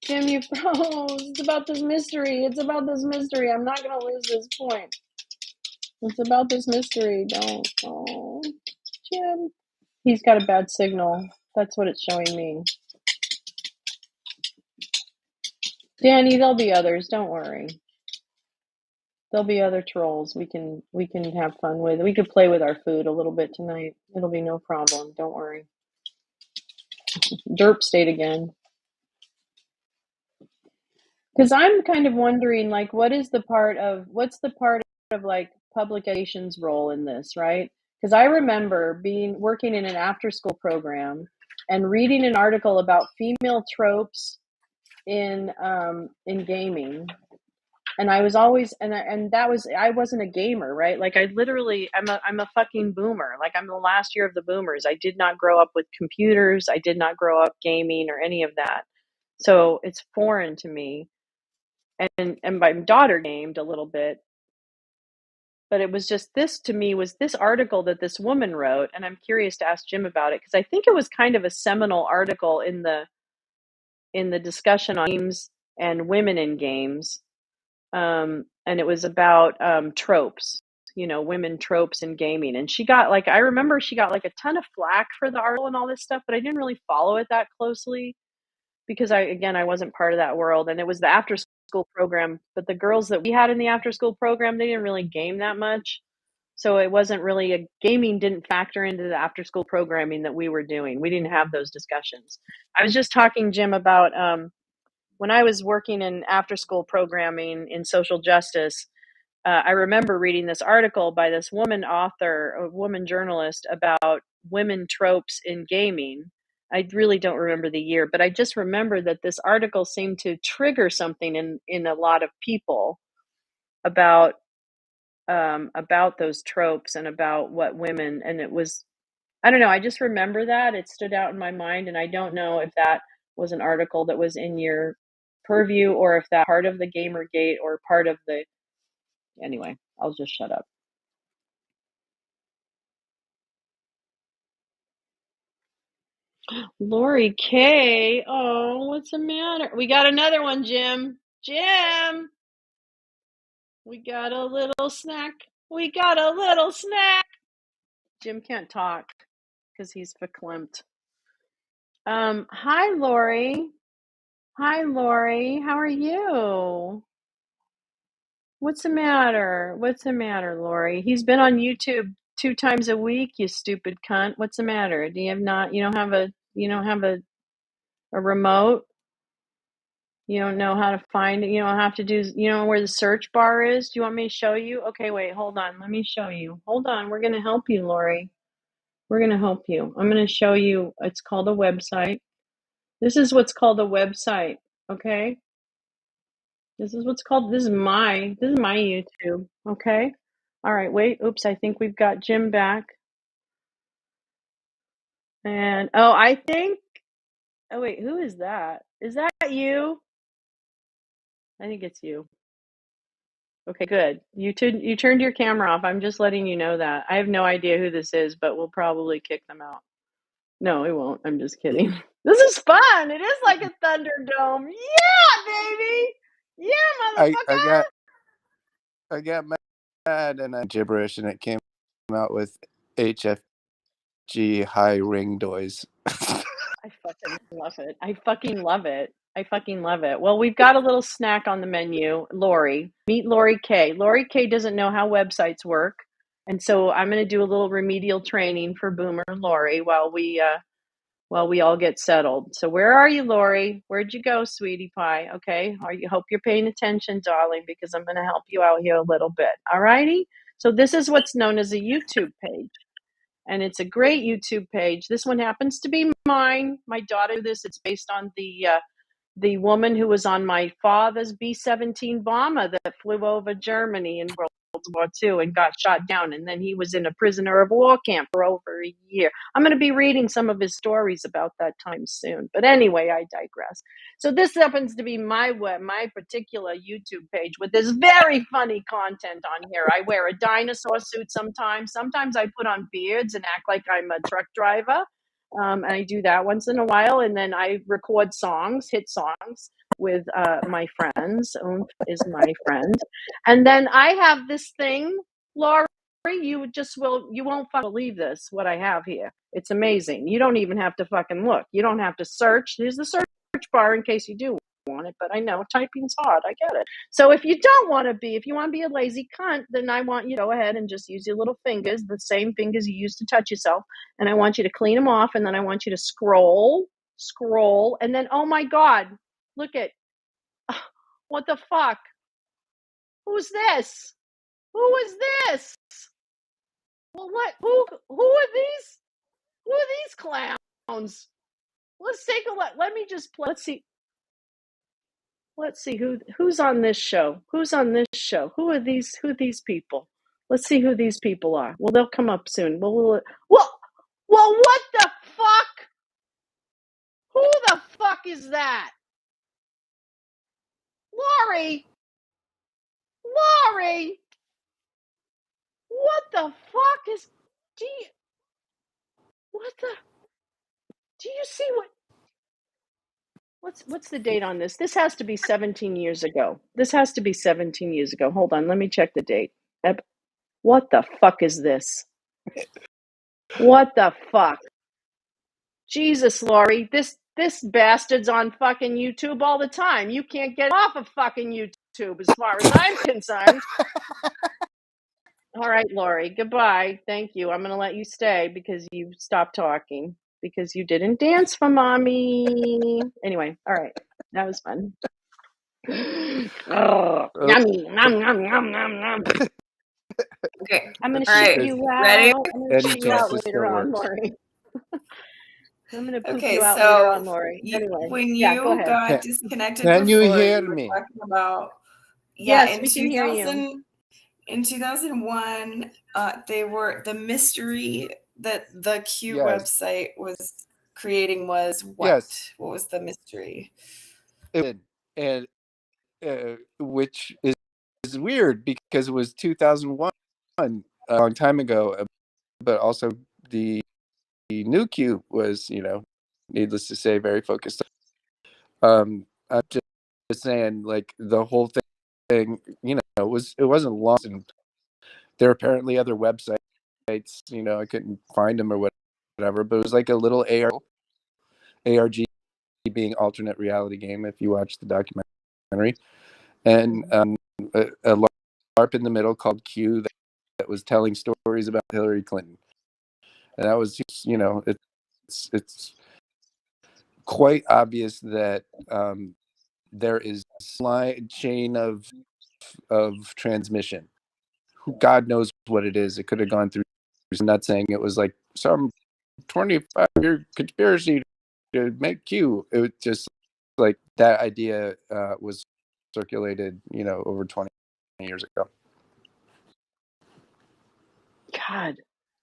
Jim, you froze. It's about this mystery. I'm not going to lose this point. It's about this mystery. Don't. Oh, Jim. He's got a bad signal. That's what it's showing me. Danny, there'll be others. Don't worry. There'll be other trolls we can have fun with. We could play with our food a little bit tonight. It'll be no problem. Don't worry. Derp state again. Because I'm kind of wondering, like, what's the part of like public education's role in this, right? Because I remember working in an after school program and reading an article about female tropes in gaming. And I was always I wasn't a gamer, right? Like I'm a fucking boomer. Like I'm the last year of the boomers. I did not grow up with computers. I did not grow up gaming or any of that. So it's foreign to me. And my daughter gamed a little bit. But it was just this article that this woman wrote, and I'm curious to ask Jim about it because I think it was kind of a seminal article in the discussion on games and women in games. And it was about tropes, women tropes in gaming. And I remember she got like a ton of flack for the article and all this stuff, but I didn't really follow it that closely because I wasn't part of that world. And it was the after school program, but the girls that we had in the after school program, they didn't really game that much. So it wasn't really gaming didn't factor into the after school programming that we were doing. We didn't have those discussions. I was just talking, Jim, about when I was working in after school programming in social justice, I remember reading this article by this woman author, a woman journalist, about women tropes in gaming. I really don't remember the year, but I just remember that this article seemed to trigger something in a lot of people about those tropes and about what women, and it was, I don't know, I just remember that. It stood out in my mind, and I don't know if that was an article that was in your purview or if that part of the Gamergate or part of the, anyway, I'll just shut up. Lori K. Oh, what's the matter? We got another one, Jim. Jim! We got a little snack. We got a little snack. Jim can't talk because he's verklempt. Hi, Lori. Hi, Lori. How are you? What's the matter? What's the matter, Lori? He's been on YouTube 2 times a week, you stupid cunt. What's the matter? You don't have a remote? You don't know how to find it? You don't have to do, where the search bar is? Do you want me to show you? Okay, wait, hold on. Let me show you. Hold on. We're going to help you, Lori. We're going to help you. I'm going to show you. It's called a website. This is what's called a website. Okay? This is my YouTube. Okay? All right, wait. Oops, I think we've got Jim back. And oh, wait, who is that? Is that you? I think it's you. Okay, good. You turned your camera off. I'm just letting you know that. I have no idea who this is, but we'll probably kick them out. No, it won't. I'm just kidding. This is fun. It is like a Thunderdome. Yeah, baby. Yeah, motherfucker. I got mad and I gibberish, and it came out with HFG high ring noise. I fucking love it. I fucking love it. I fucking love it. Well, we've got a little snack on the menu. Lori, meet Lori K. Lori K doesn't know how websites work, and so I'm going to do a little remedial training for Boomer Lori while we all get settled. So where are you, Lori? Where'd you go, sweetie pie? Okay, hope you're paying attention, darling, because I'm going to help you out here a little bit. All righty. So this is what's known as a YouTube page. And it's a great YouTube page. This one happens to be mine. My daughter did this. It's based on the woman who was on my father's B-17 bomber that flew over Germany in World War II and got shot down. And then he was in a prisoner of war camp for over a year. I'm going to be reading some of his stories about that time soon. But anyway, I digress. So this happens to be my particular YouTube page with this very funny content on here. I wear a dinosaur suit sometimes. Sometimes I put on beards and act like I'm a truck driver. And I do that once in a while. And then I record hit songs with my friends. Oomph is my friend. And then I have this thing Laurie, you won't fucking believe this, what I have here. It's amazing. You don't even have to fucking look. You don't have to search. There's the search bar in case you do want it, but I know typing's hard. I get it. So if you want to be a lazy cunt, then I want you to go ahead and just use your little fingers, the same fingers you use to touch yourself, and I want you to clean them off, and then I want you to scroll, and then, oh my God, look at, what the fuck? Who's this? Who is this? Well, what? Who are these? Who are these clowns? Let's take a look. Let me just play. Let's see who's on this show. Who's on this show? Who are these people? Let's see who these people are. Well, they'll come up soon. Well, what the fuck? Who the fuck is that? Laurie! What the fuck is... Do you see what... What's the date on this? This has to be 17 years ago. Hold on, let me check the date. What the fuck is this? What the fuck? Jesus, Laurie, this bastard's on fucking YouTube all the time. You can't get off of fucking YouTube as far as I'm concerned. All right, Laurie, goodbye. Thank you. I'm going to let you stay because you stopped talking because you didn't dance for mommy. Anyway, all right. That was fun. Yummy. Nom, nom, nom, nom, nom. Okay. I'm going to All shit right. you out. Ready? I'm going to shit you out later on, Laurie. I'm going to poop you out later on, Laurie. Anyway, when go you ahead. got disconnected Can you before, hear you were me? talking about Yes, we can hear you. In 2001, they were the mystery that the Q website was creating was what? Yes. What was the mystery? And which is weird because it was 2001, a long time ago, but also the new Q was, needless to say, very focused. I'm just saying, like, the whole thing, it wasn't lost. And there are apparently other websites, I couldn't find them or whatever, but it was like a little ARG being alternate reality game, if you watch the documentary, and a LARP in the middle called Q that was telling stories about Hillary Clinton, and that was just, it's quite obvious that there is a slide chain of transmission. God knows what it is. It could have gone through. I'm not saying it was like some 25-year conspiracy to make Q. It was just like that idea was circulated, over 20 years ago. God,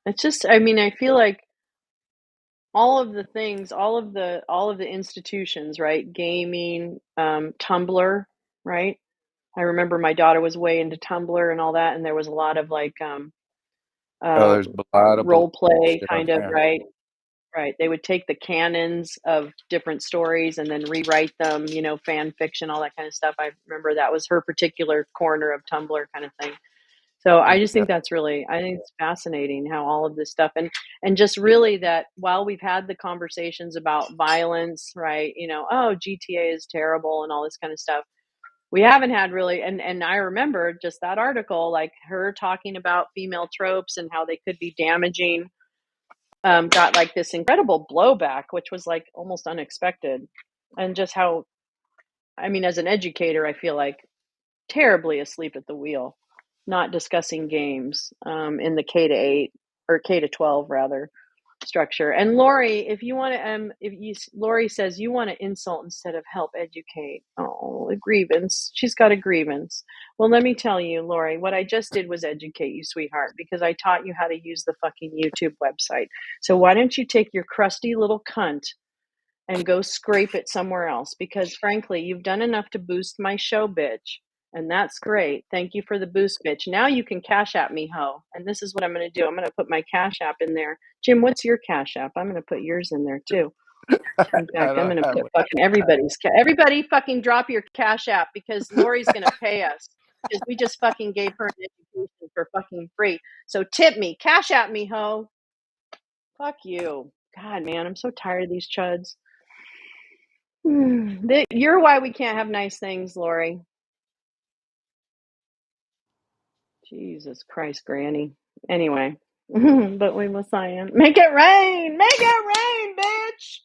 it's just, I feel like all of the things, all of the institutions, right? Gaming, Tumblr, right? I remember my daughter was way into Tumblr and all that, and there was a lot of like There's a lot of role play bullshit kind on of, there. right. They would take the canons of different stories and then rewrite them, fan fiction, all that kind of stuff. I remember that was her particular corner of Tumblr kind of thing. So I just think I think it's fascinating how all of this stuff and just really that while we've had the conversations about violence, right? Oh, GTA is terrible and all this kind of stuff. We haven't had really, and I remember just that article, like her talking about female tropes and how they could be damaging, got like this incredible blowback, which was like almost unexpected. And just how, as an educator, I feel like terribly asleep at the wheel, not discussing games in the K-8 or K-12 rather structure. And Lori, if you want to, Lori says you want to insult instead of help educate. Oh, a grievance. She's got a grievance. Well, let me tell you, Lori, what I just did was educate you, sweetheart, because I taught you how to use the fucking YouTube website. So why don't you take your crusty little cunt and go scrape it somewhere else? Because frankly, you've done enough to boost my show, bitch. And that's great. Thank you for the boost, bitch. Now you can cash app me, ho. And this is what I'm going to do. I'm going to put my cash app in there. Jim, what's your cash app? I'm going to put yours in there too. In fact, I'm going to put fucking everybody's. Everybody fucking drop your cash app because Lori's going to pay us because we just fucking gave her an education for fucking free. So tip me, cash at me, ho. Fuck you. God, man, I'm so tired of these chuds. You're why we can't have nice things, Lori. Jesus Christ, Granny. Anyway, but we Messiah. Make it rain! Make it rain, bitch!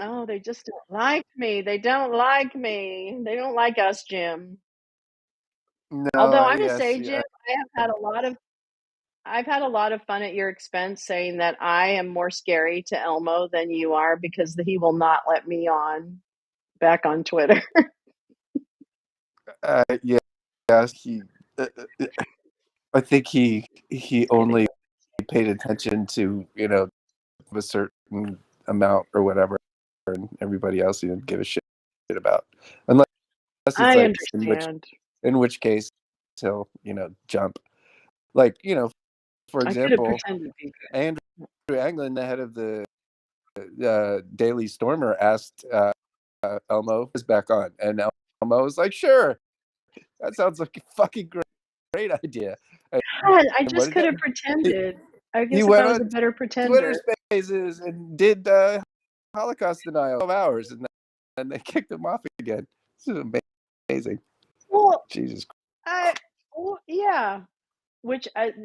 Oh, they just don't like me. They don't like me. They don't like us, Jim. No, Although I'm gonna yes, say, yeah. Jim, I've had a lot of fun at your expense saying that I am more scary to Elmo than you are because he will not let me back on Twitter. Yeah, yes, I think he only paid attention to, a certain amount or whatever, and everybody else he didn't give a shit about. Unless it's I like understand. in which case he'll, jump. Like, for I could have example, pretended to be good. Andrew Anglin, the head of the Daily Stormer, asked Elmo is back on, and Elmo was like, "Sure, that sounds like a fucking great idea." God, I just could have pretended. I He guess if went I was a on better Twitter pretender. Spaces and did Holocaust denial of hours, and then they kicked him off again. This is amazing. Well, Jesus. yeah.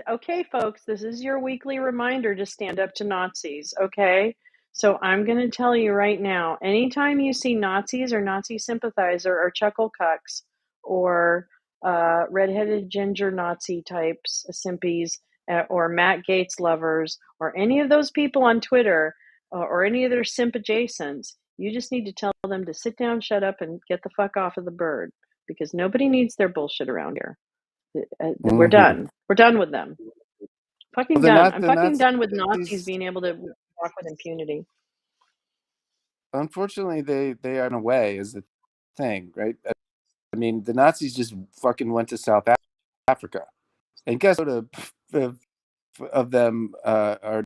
Okay, folks, this is your weekly reminder to stand up to Nazis, okay? So I'm going to tell you right now, anytime you see Nazis or Nazi sympathizer or chuckle cucks or redheaded ginger Nazi types, simpies, or Matt Gaetz lovers, or any of those people on Twitter, or any of their simp adjacents, you just need to tell them to sit down, shut up, and get the fuck off of the bird, because nobody needs their bullshit around here. We're done. We're done with them. Fucking done. I'm fucking done with Nazis being able to walk with impunity. Unfortunately, they are in a way is the thing, right? I mean, the Nazis just fucking went to South Africa, and guess what? Of them are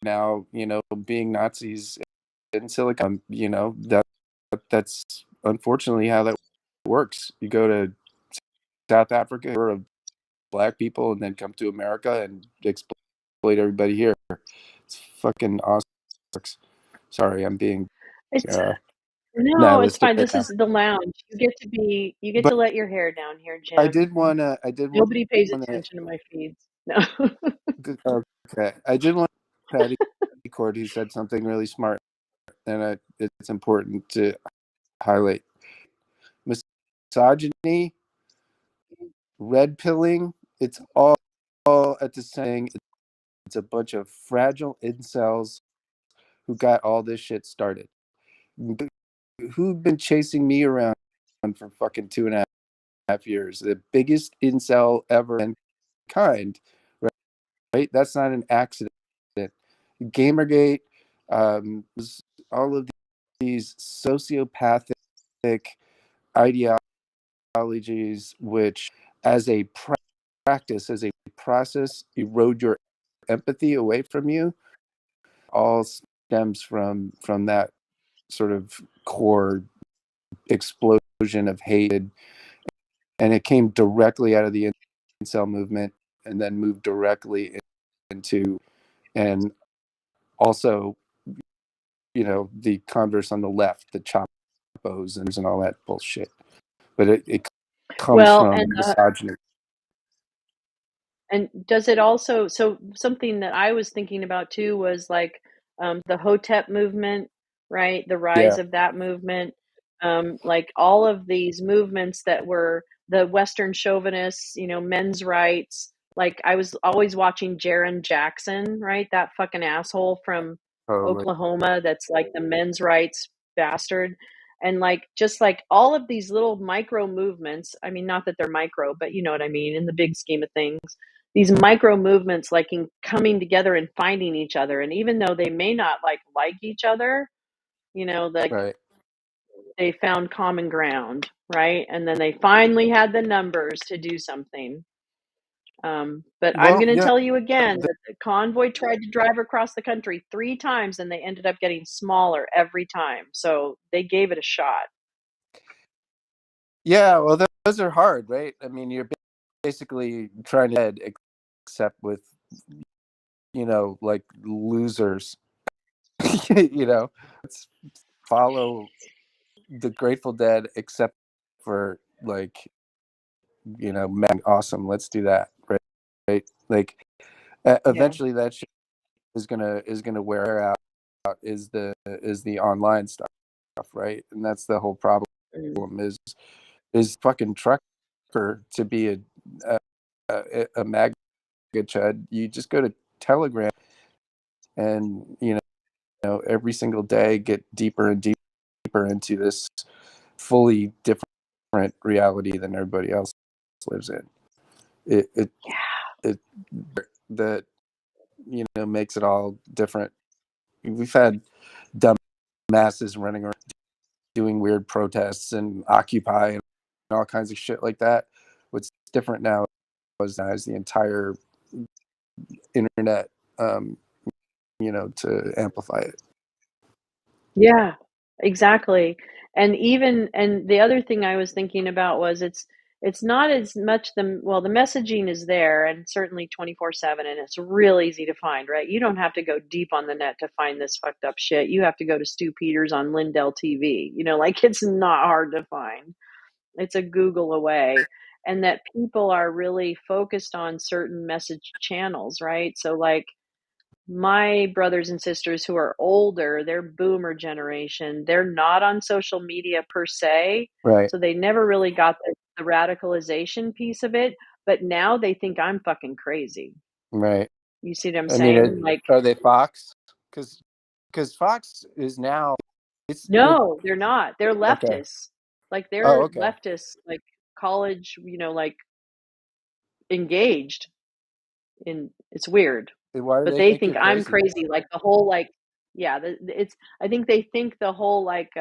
now, being Nazis in Silicon. That's unfortunately how that works. You go to South Africa for black people, and then come to America and exploit everybody here. It's fucking awesome. Sorry, I'm being No, it's fine. This is the lounge. You get to let your hair down here, Jim. I did want Nobody pays attention to my feeds. No. Okay, I did want Patty Cord, who said something really smart, and it's important to highlight. Misogyny, red pilling, it's all at the same. It's a bunch of fragile incels who got all this shit started. Who've been chasing me around for fucking 2.5 years? The biggest incel ever in kind, right? That's not an accident. Gamergate, all of these sociopathic ideologies, which as a practice, as a process, erode your empathy away from you, all stems from that sort of core explosion of hatred, and it came directly out of the incel movement, and then moved directly into, and also, the converse on the left, the chopos and all that bullshit. But it comes from misogyny. And does it also, so something that I was thinking about too was like the Hotep movement, right? The rise of that movement. Like all of these movements that were the Western chauvinists, men's rights. Like I was always watching Jaron Jackson, right? That fucking asshole from Oklahoma that's like the men's rights bastard. And like, just like all of these little micro movements, I mean, not that they're micro, but you know what I mean, in the big scheme of things, these micro movements, like in coming together and finding each other. And even though they may not like each other, like they found common ground, right? And then they finally had the numbers to do something. But I'm going to tell you again that the convoy tried to drive across the country 3 times and they ended up getting smaller every time. So they gave it a shot. Yeah, well, those are hard, right? I mean, you're basically trying to except with, like losers. Let's follow the Grateful Dead, except for like, awesome. Let's do that, right? Like, eventually that shit is gonna wear out. Is the online stuff, right? And that's the whole problem. Is fucking trucker to be a MAGA chud. You just go to Telegram and every single day get deeper and deeper into this fully different reality than everybody else lives in. It that makes it all different. We've had dumb masses running around doing weird protests and Occupy and all kinds of shit like that. What's different now is the entire internet, to amplify it. Yeah, exactly. And the other thing I was thinking about was it's not as much the messaging is there and certainly 24/7 and it's real easy to find, right? You don't have to go deep on the net to find this fucked up shit. You have to go to Stu Peters on Lindell TV. Like it's not hard to find. It's a Google away. And that people are really focused on certain message channels, right? So like my brothers and sisters who are older, they're boomer generation, they're not on social media per se. Right. So they never really got the radicalization piece of it. But now they think I'm fucking crazy. Right. You see what I'm I mean, saying? Like, are they Fox? Because Fox is now. no, they're not. They're Okay. leftists. Like they're okay. leftists, like college, like engaged. It's weird. Why do But they they think think you're I'm crazy? crazy. Like the whole it's. I think they think the whole Mike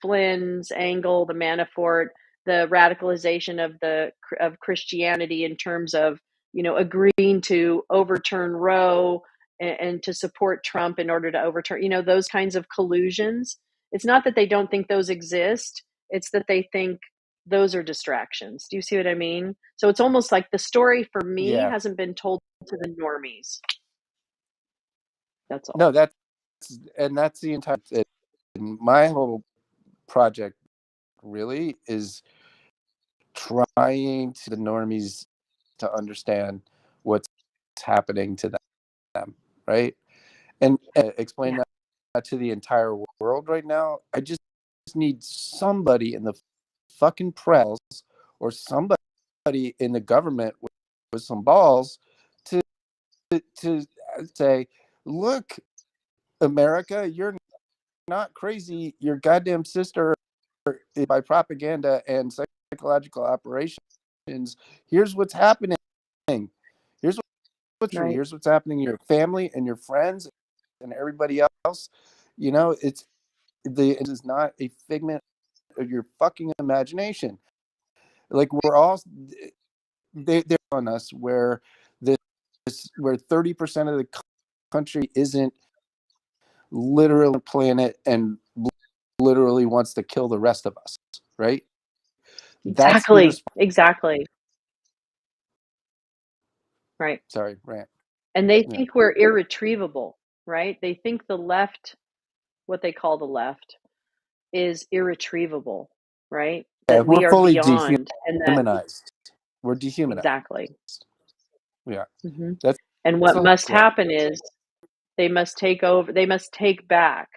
Flynn's angle, the Manafort, the radicalization of Christianity in terms of agreeing to overturn Roe and to support Trump in order to overturn those kinds of collusions. It's not that they don't think those exist; it's that they think those are distractions. Do you see what I mean? So it's almost like the story for me hasn't been told to the normies. That's all. No, that's the entire. My whole project really is trying to the normies to understand what's happening to them, right? And explain that to the entire world right now. I just need somebody in the fucking press or somebody in the government with some balls to say, look, America, you're not crazy. Your goddamn sister by propaganda and psychological operations. Here's what's happening. Here's what's true. Here's what's happening to your family and your friends and everybody else. It is not a figment of your fucking imagination. Like we're all they're on us where 30% of the country isn't literally planet and literally wants to kill the rest of us, right? Exactly. Right. Sorry, rant. And they think we're irretrievable, right? They think the left, what they call the left, is irretrievable, right? That we we're are fully beyond and that dehumanized. We're dehumanized. Exactly. Yeah. Mm-hmm. And what must happen is they must take over. They must take back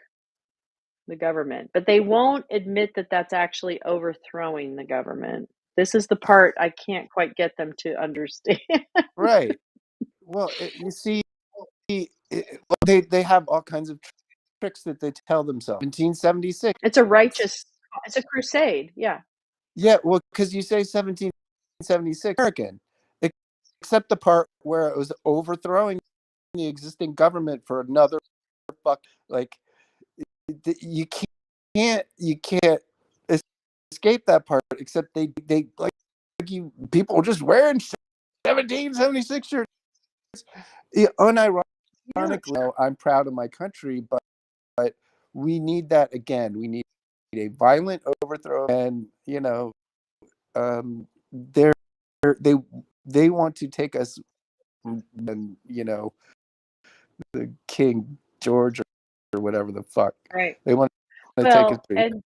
the government, but they won't admit that that's actually overthrowing the government. This is the part I can't quite get them to understand. Right. Well, you see, they have all kinds of tricks that they tell themselves. 1776. It's a crusade. Yeah. Yeah. Well, because you say 1776 American, except the part where it was overthrowing the existing government for another like you can't escape that part, except they like you people just wearing 1776 shirts. Unironically, I'm proud of my country, but we need that again. We need a violent overthrow, and they're they want to take us, and the King George or whatever the fuck. Right. They want to take us. And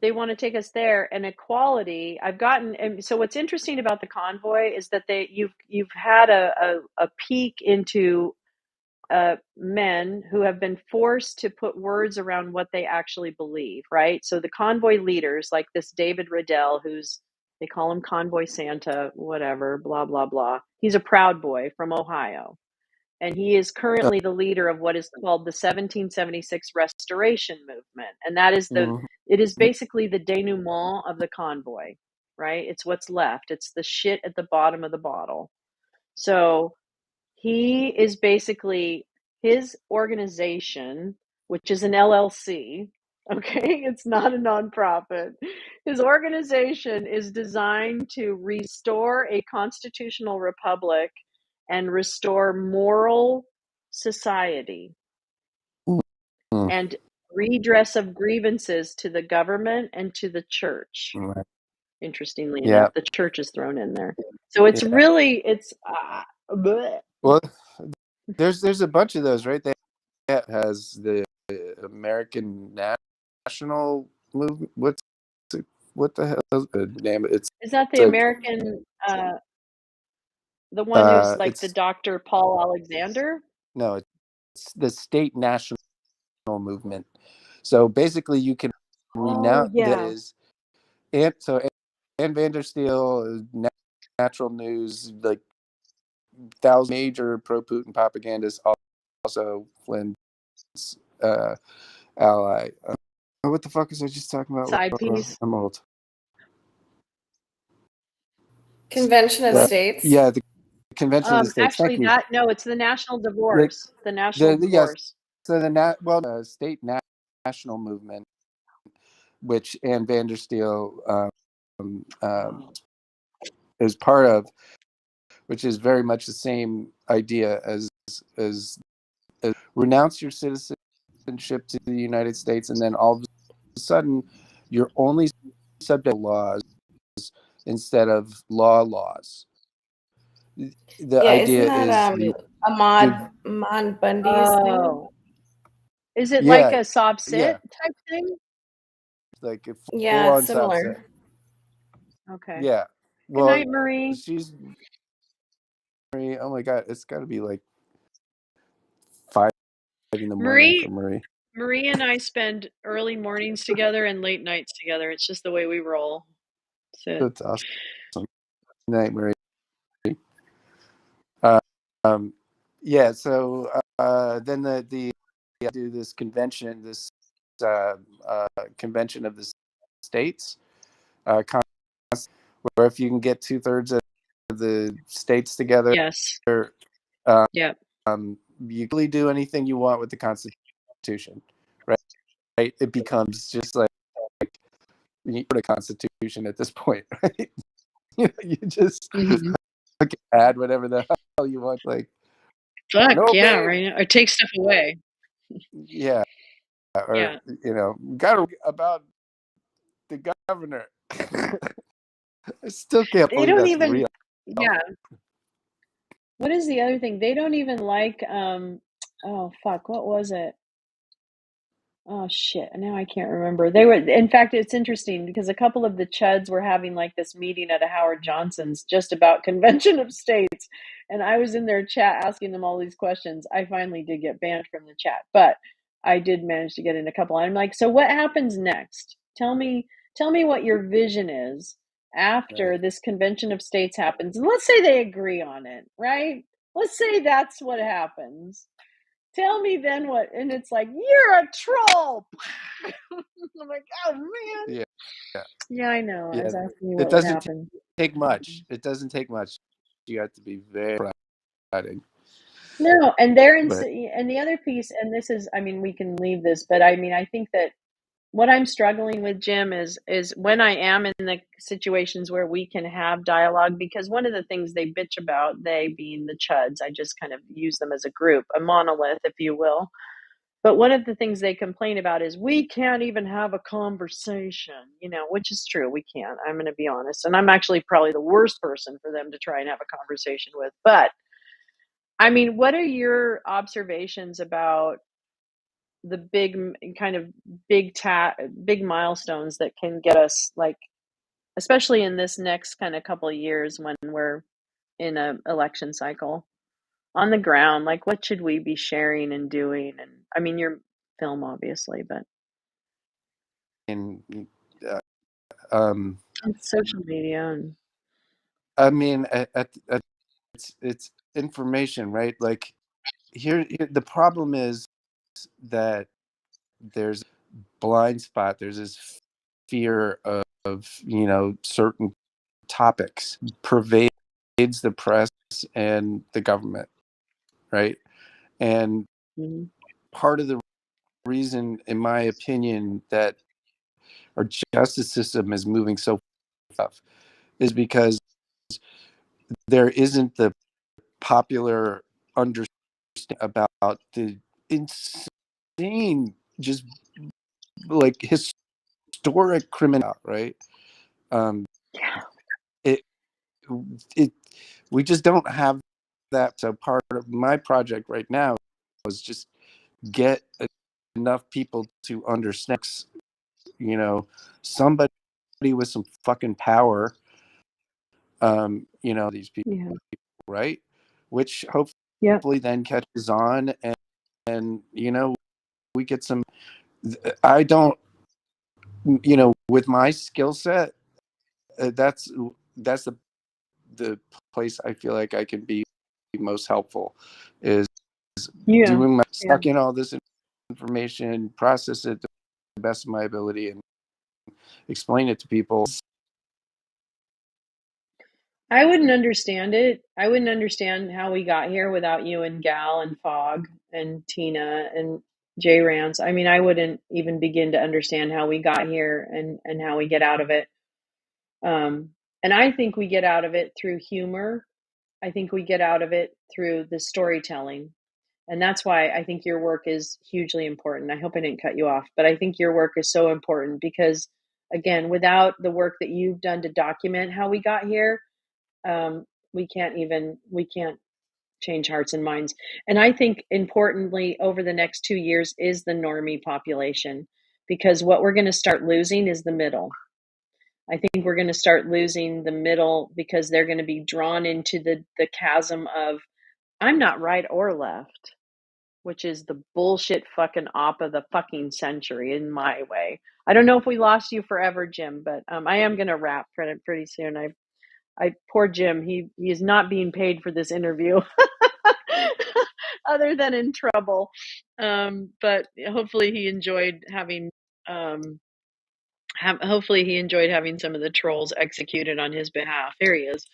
they want to take us there. And equality, and so what's interesting about the convoy is that you've had a peek into men who have been forced to put words around what they actually believe, right? So the convoy leaders, like this David Riddell, they call him Convoy Santa, whatever, blah, blah, blah. He's a Proud Boy from Ohio. And he is currently the leader of what is called the 1776 Restoration Movement. And that is it is basically the denouement of the convoy, right? It's what's left. It's the shit at the bottom of the bottle. So he is basically, his organization, which is an LLC, okay, it's not a nonprofit. His organization is designed to restore a constitutional republic and restore moral society and redress of grievances to the government and to the church. Interestingly enough, the church is thrown in there. So it's really, well, there's a bunch of those, right? That has the American National Movement. What the hell is the name? Is that the American, the one who's like the Dr. Paul Alexander? No, it's the State National Movement. So basically, you can renounce and so Ann Vandersteel, Natural News, like 1,000 major pro-Putin propagandists, also Flynn's ally. What the fuck was I just talking about? Side piece. I'm old. Convention of States. Yeah, the Convention of the States. Actually, it's the National Divorce. The National Divorce. So the State National Movement, which Ann Vandersteel is part of, which is very much the same idea as renounce your citizenship to the United States, and then all of a sudden you're only subject to laws instead of laws. The idea is Ahmaud Bundy's thing. Is it like a sob sit type thing? Like it's similar. Okay. Yeah. Well, good night, Marie. Oh my God, it's got to be like 5 in the morning for Marie. Marie and I spend early mornings together and late nights together. It's just the way we roll. That's awesome. Good night, Marie. So then the do this convention, convention of the states, where if you can get 2/3 of the states together, you can really do anything you want with the Constitution, right? It becomes just like you need a Constitution at this point, right? You just add whatever the hell you want, like. Fuck right. Or take stuff away. Yeah. Or got about the governor. I still can't believe that's real. Yeah. What is the other thing? They don't even like oh fuck, what was it? Oh shit, now I can't remember. In fact, it's interesting because a couple of the chuds were having like this meeting at a Howard Johnson's just about Convention of States. And I was in their chat asking them all these questions. I finally did get banned from the chat, but I did manage to get in a couple. I'm like, so what happens next? Tell me what your vision is after this Convention of States happens. And let's say they agree on it, right? Let's say that's what happens. Tell me then what, and it's like, you're a troll. I'm like, oh man. Yeah, I know. I was asking you what would happen. Take much. It doesn't take much. You have to be very exciting. No, and and the other piece, and this is, I mean, we can leave this, but I mean, I think that what I'm struggling with, Jim, is when I am in the situations where we can have dialogue, because one of the things they bitch about, they being the chuds, I just kind of use them as a group, a monolith, if you will, But one of the things they complain about is we can't even have a conversation, which is true. We can't. I'm going to be honest. And I'm actually probably the worst person for them to try and have a conversation with. But I mean, what are your observations about the big milestones that can get us, like, especially in this next kind of couple of years when we're in a election cycle? On the ground, like, what should we be sharing and doing? And I mean, your film, obviously, but And social media. And I mean, it's information, right? Like here the problem is that there's blind spot. There's this fear of certain topics pervades the press and the government, right? And part of the reason, in my opinion, that our justice system is moving so tough is because there isn't the popular understanding about the insane, just like historic criminal, right? It we just don't have that. So part of my project right now was just get enough people to understand, somebody with some fucking power, these people, right? Which hopefully then catches on, and we get some. I don't, with my skill set, that's the place I feel like I can be most helpful is doing suck in all this information, process it to the best of my ability, and explain it to people. I wouldn't understand it. I wouldn't understand how we got here without you and Gal and Fog and Tina and Jay Rance. I mean, I wouldn't even begin to understand how we got here and how we get out of it. And I think we get out of it through humor. I think we get out of it through the storytelling. And that's why I think your work is hugely important. I hope I didn't cut you off, but I think your work is so important because, again, without the work that you've done to document how we got here, we can't change hearts and minds. And I think importantly, over the next 2 years is the normie population, because what we're going to start losing is the middle. I think we're going to start losing the middle because they're going to be drawn into the chasm of I'm not right or left, which is the bullshit fucking op of the fucking century in my way. I don't know if we lost you forever, Jim, but I am going to wrap pretty soon. I poor Jim, he is not being paid for this interview other than in trouble. But hopefully he enjoyed having hopefully he enjoyed having some of the trolls executed on his behalf. Here he is.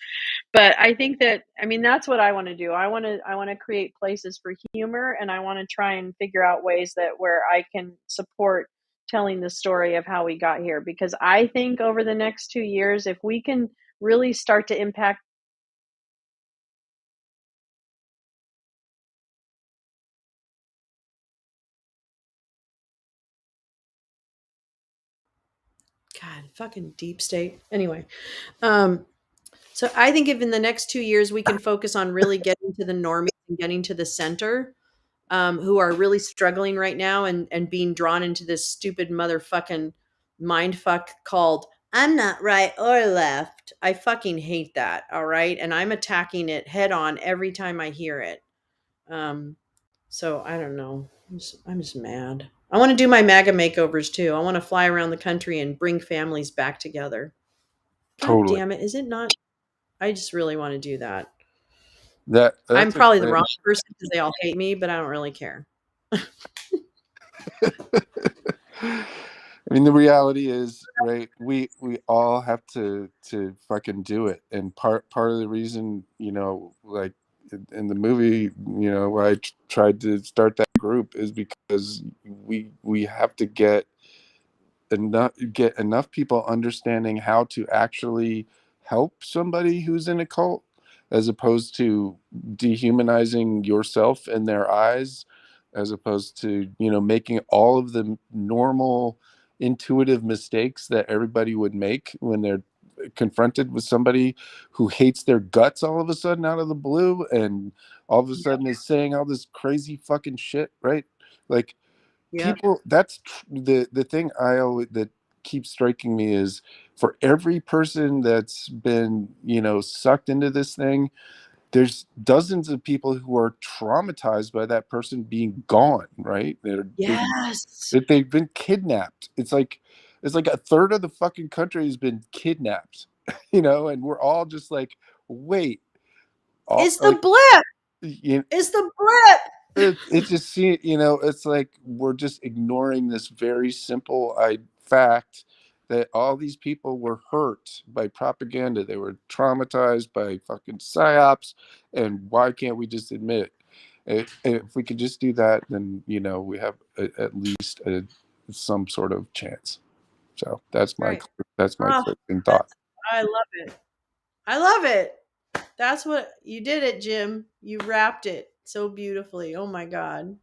But I think that, I mean, that's what I want to do. I want to create places for humor, and I want to try and figure out ways that where I can support telling the story of how we got here, because I think over the next 2 years, if we can really start to impact God, fucking deep state. Anyway, so I think if in the next 2 years we can focus on really getting to the normies and getting to the center, who are really struggling right now and being drawn into this stupid motherfucking mind fuck called I'm not right or left. I fucking hate that. All right. And I'm attacking it head on every time I hear it. So I don't know. I'm just mad. I want to do my MAGA makeovers too. I want to fly around the country and bring families back together. God Totally. damn it. Is it not? I just really want to do that. I'm probably the wrong person because they all hate me, but I don't really care. I mean, the reality is, right, we all have to fucking do it. And part of the reason, like in the movie, why I tried to start that group is because we have to get enough people understanding how to actually help somebody who's in a cult, as opposed to dehumanizing yourself in their eyes as opposed to, making all of the normal intuitive mistakes that everybody would make when they're confronted with somebody who hates their guts all of a sudden out of the blue and all of a sudden is saying all this crazy fucking shit, right? Like, people, that's the thing I always that keeps striking me is, for every person that's been sucked into this thing, there's dozens of people who are traumatized by that person being gone, right? They've been kidnapped. It's like a third of the fucking country has been kidnapped, and we're all just like, wait, It's the blip. It's the blip. it just it's like we're just ignoring this very simple fact that all these people were hurt by propaganda. They were traumatized by fucking psyops, and why can't we just admit it? If we could just do that, then we have at least some sort of chance. So that's my closing thought. I love it. I love it. That's what you did it, Jim. You wrapped it so beautifully. Oh my God.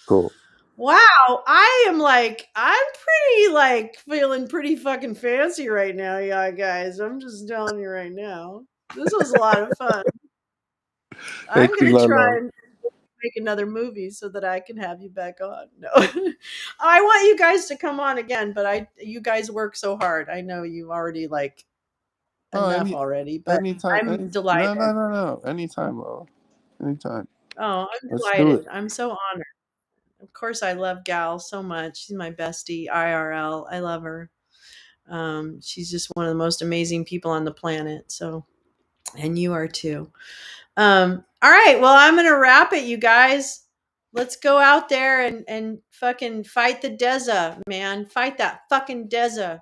Cool. Wow. I'm pretty feeling pretty fucking fancy right now, yeah, guys. I'm just telling you right now. This was a lot of fun. I'm going to try and make another movie so that I can have you back on. No, I want you guys to come on again, but you guys work so hard. I know you've already enough already, but I'm delighted. No. Anytime, Lolo. Anytime. Oh, I'm Let's delighted. do it. I'm so honored. Of course, I love Gal so much. She's my bestie, IRL. I love her. She's just one of the most amazing people on the planet. So, and you are too. All right. Well, I'm going to wrap it, you guys. Let's go out there and fucking fight the Deza, man. Fight that fucking Deza.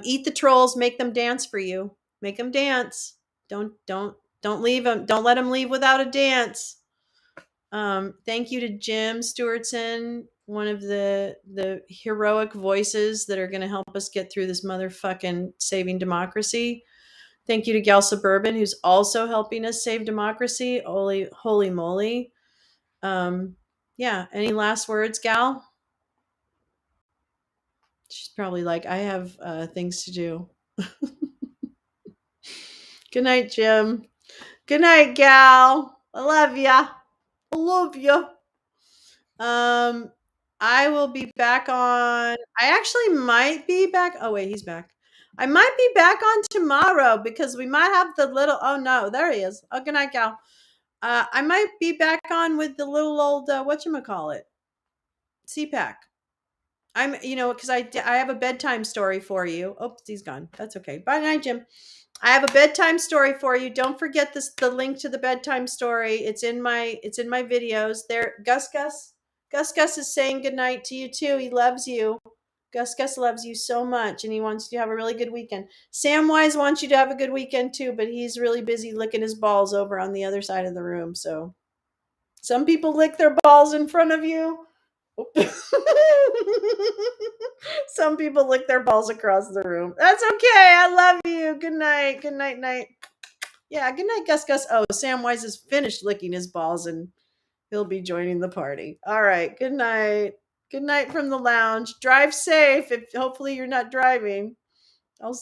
Eat the trolls. Make them dance for you. Make them dance. Don't leave them. Don't let them leave without a dance. Thank you to Jim Stewartson, one of the heroic voices that are going to help us get through this motherfucking saving democracy. Thank you to Gal Suburban, who's also helping us save democracy. Holy moly. Yeah. Any last words, Gal? She's probably like, I have things to do. Good night, Jim. Good night, Gal. I love ya. I love ya. I will be back on. I actually might be back. Oh wait, he's back. I might be back on tomorrow because we might have the little. Oh no, there he is. Oh, good night, Gal. I might be back on with the little old whatchamacallit, CPAC. I'm, because I have a bedtime story for you. Oops, he's gone. That's okay. Bye, night, Jim. I have a bedtime story for you. Don't forget the link to the bedtime story. It's in my videos. There, Gus is saying goodnight to you too. He loves you. Gus loves you so much, and he wants you to have a really good weekend. Samwise wants you to have a good weekend too, but he's really busy licking his balls over on the other side of the room. So some people lick their balls in front of you. Some people lick their balls across the room. That's okay. I love you. Good night. Good night, night. Yeah, good night, Gus. Oh, Samwise is finished licking his balls and he'll be joining the party. All right. Good night. Good night from the lounge. Drive safe. Hopefully you're not driving.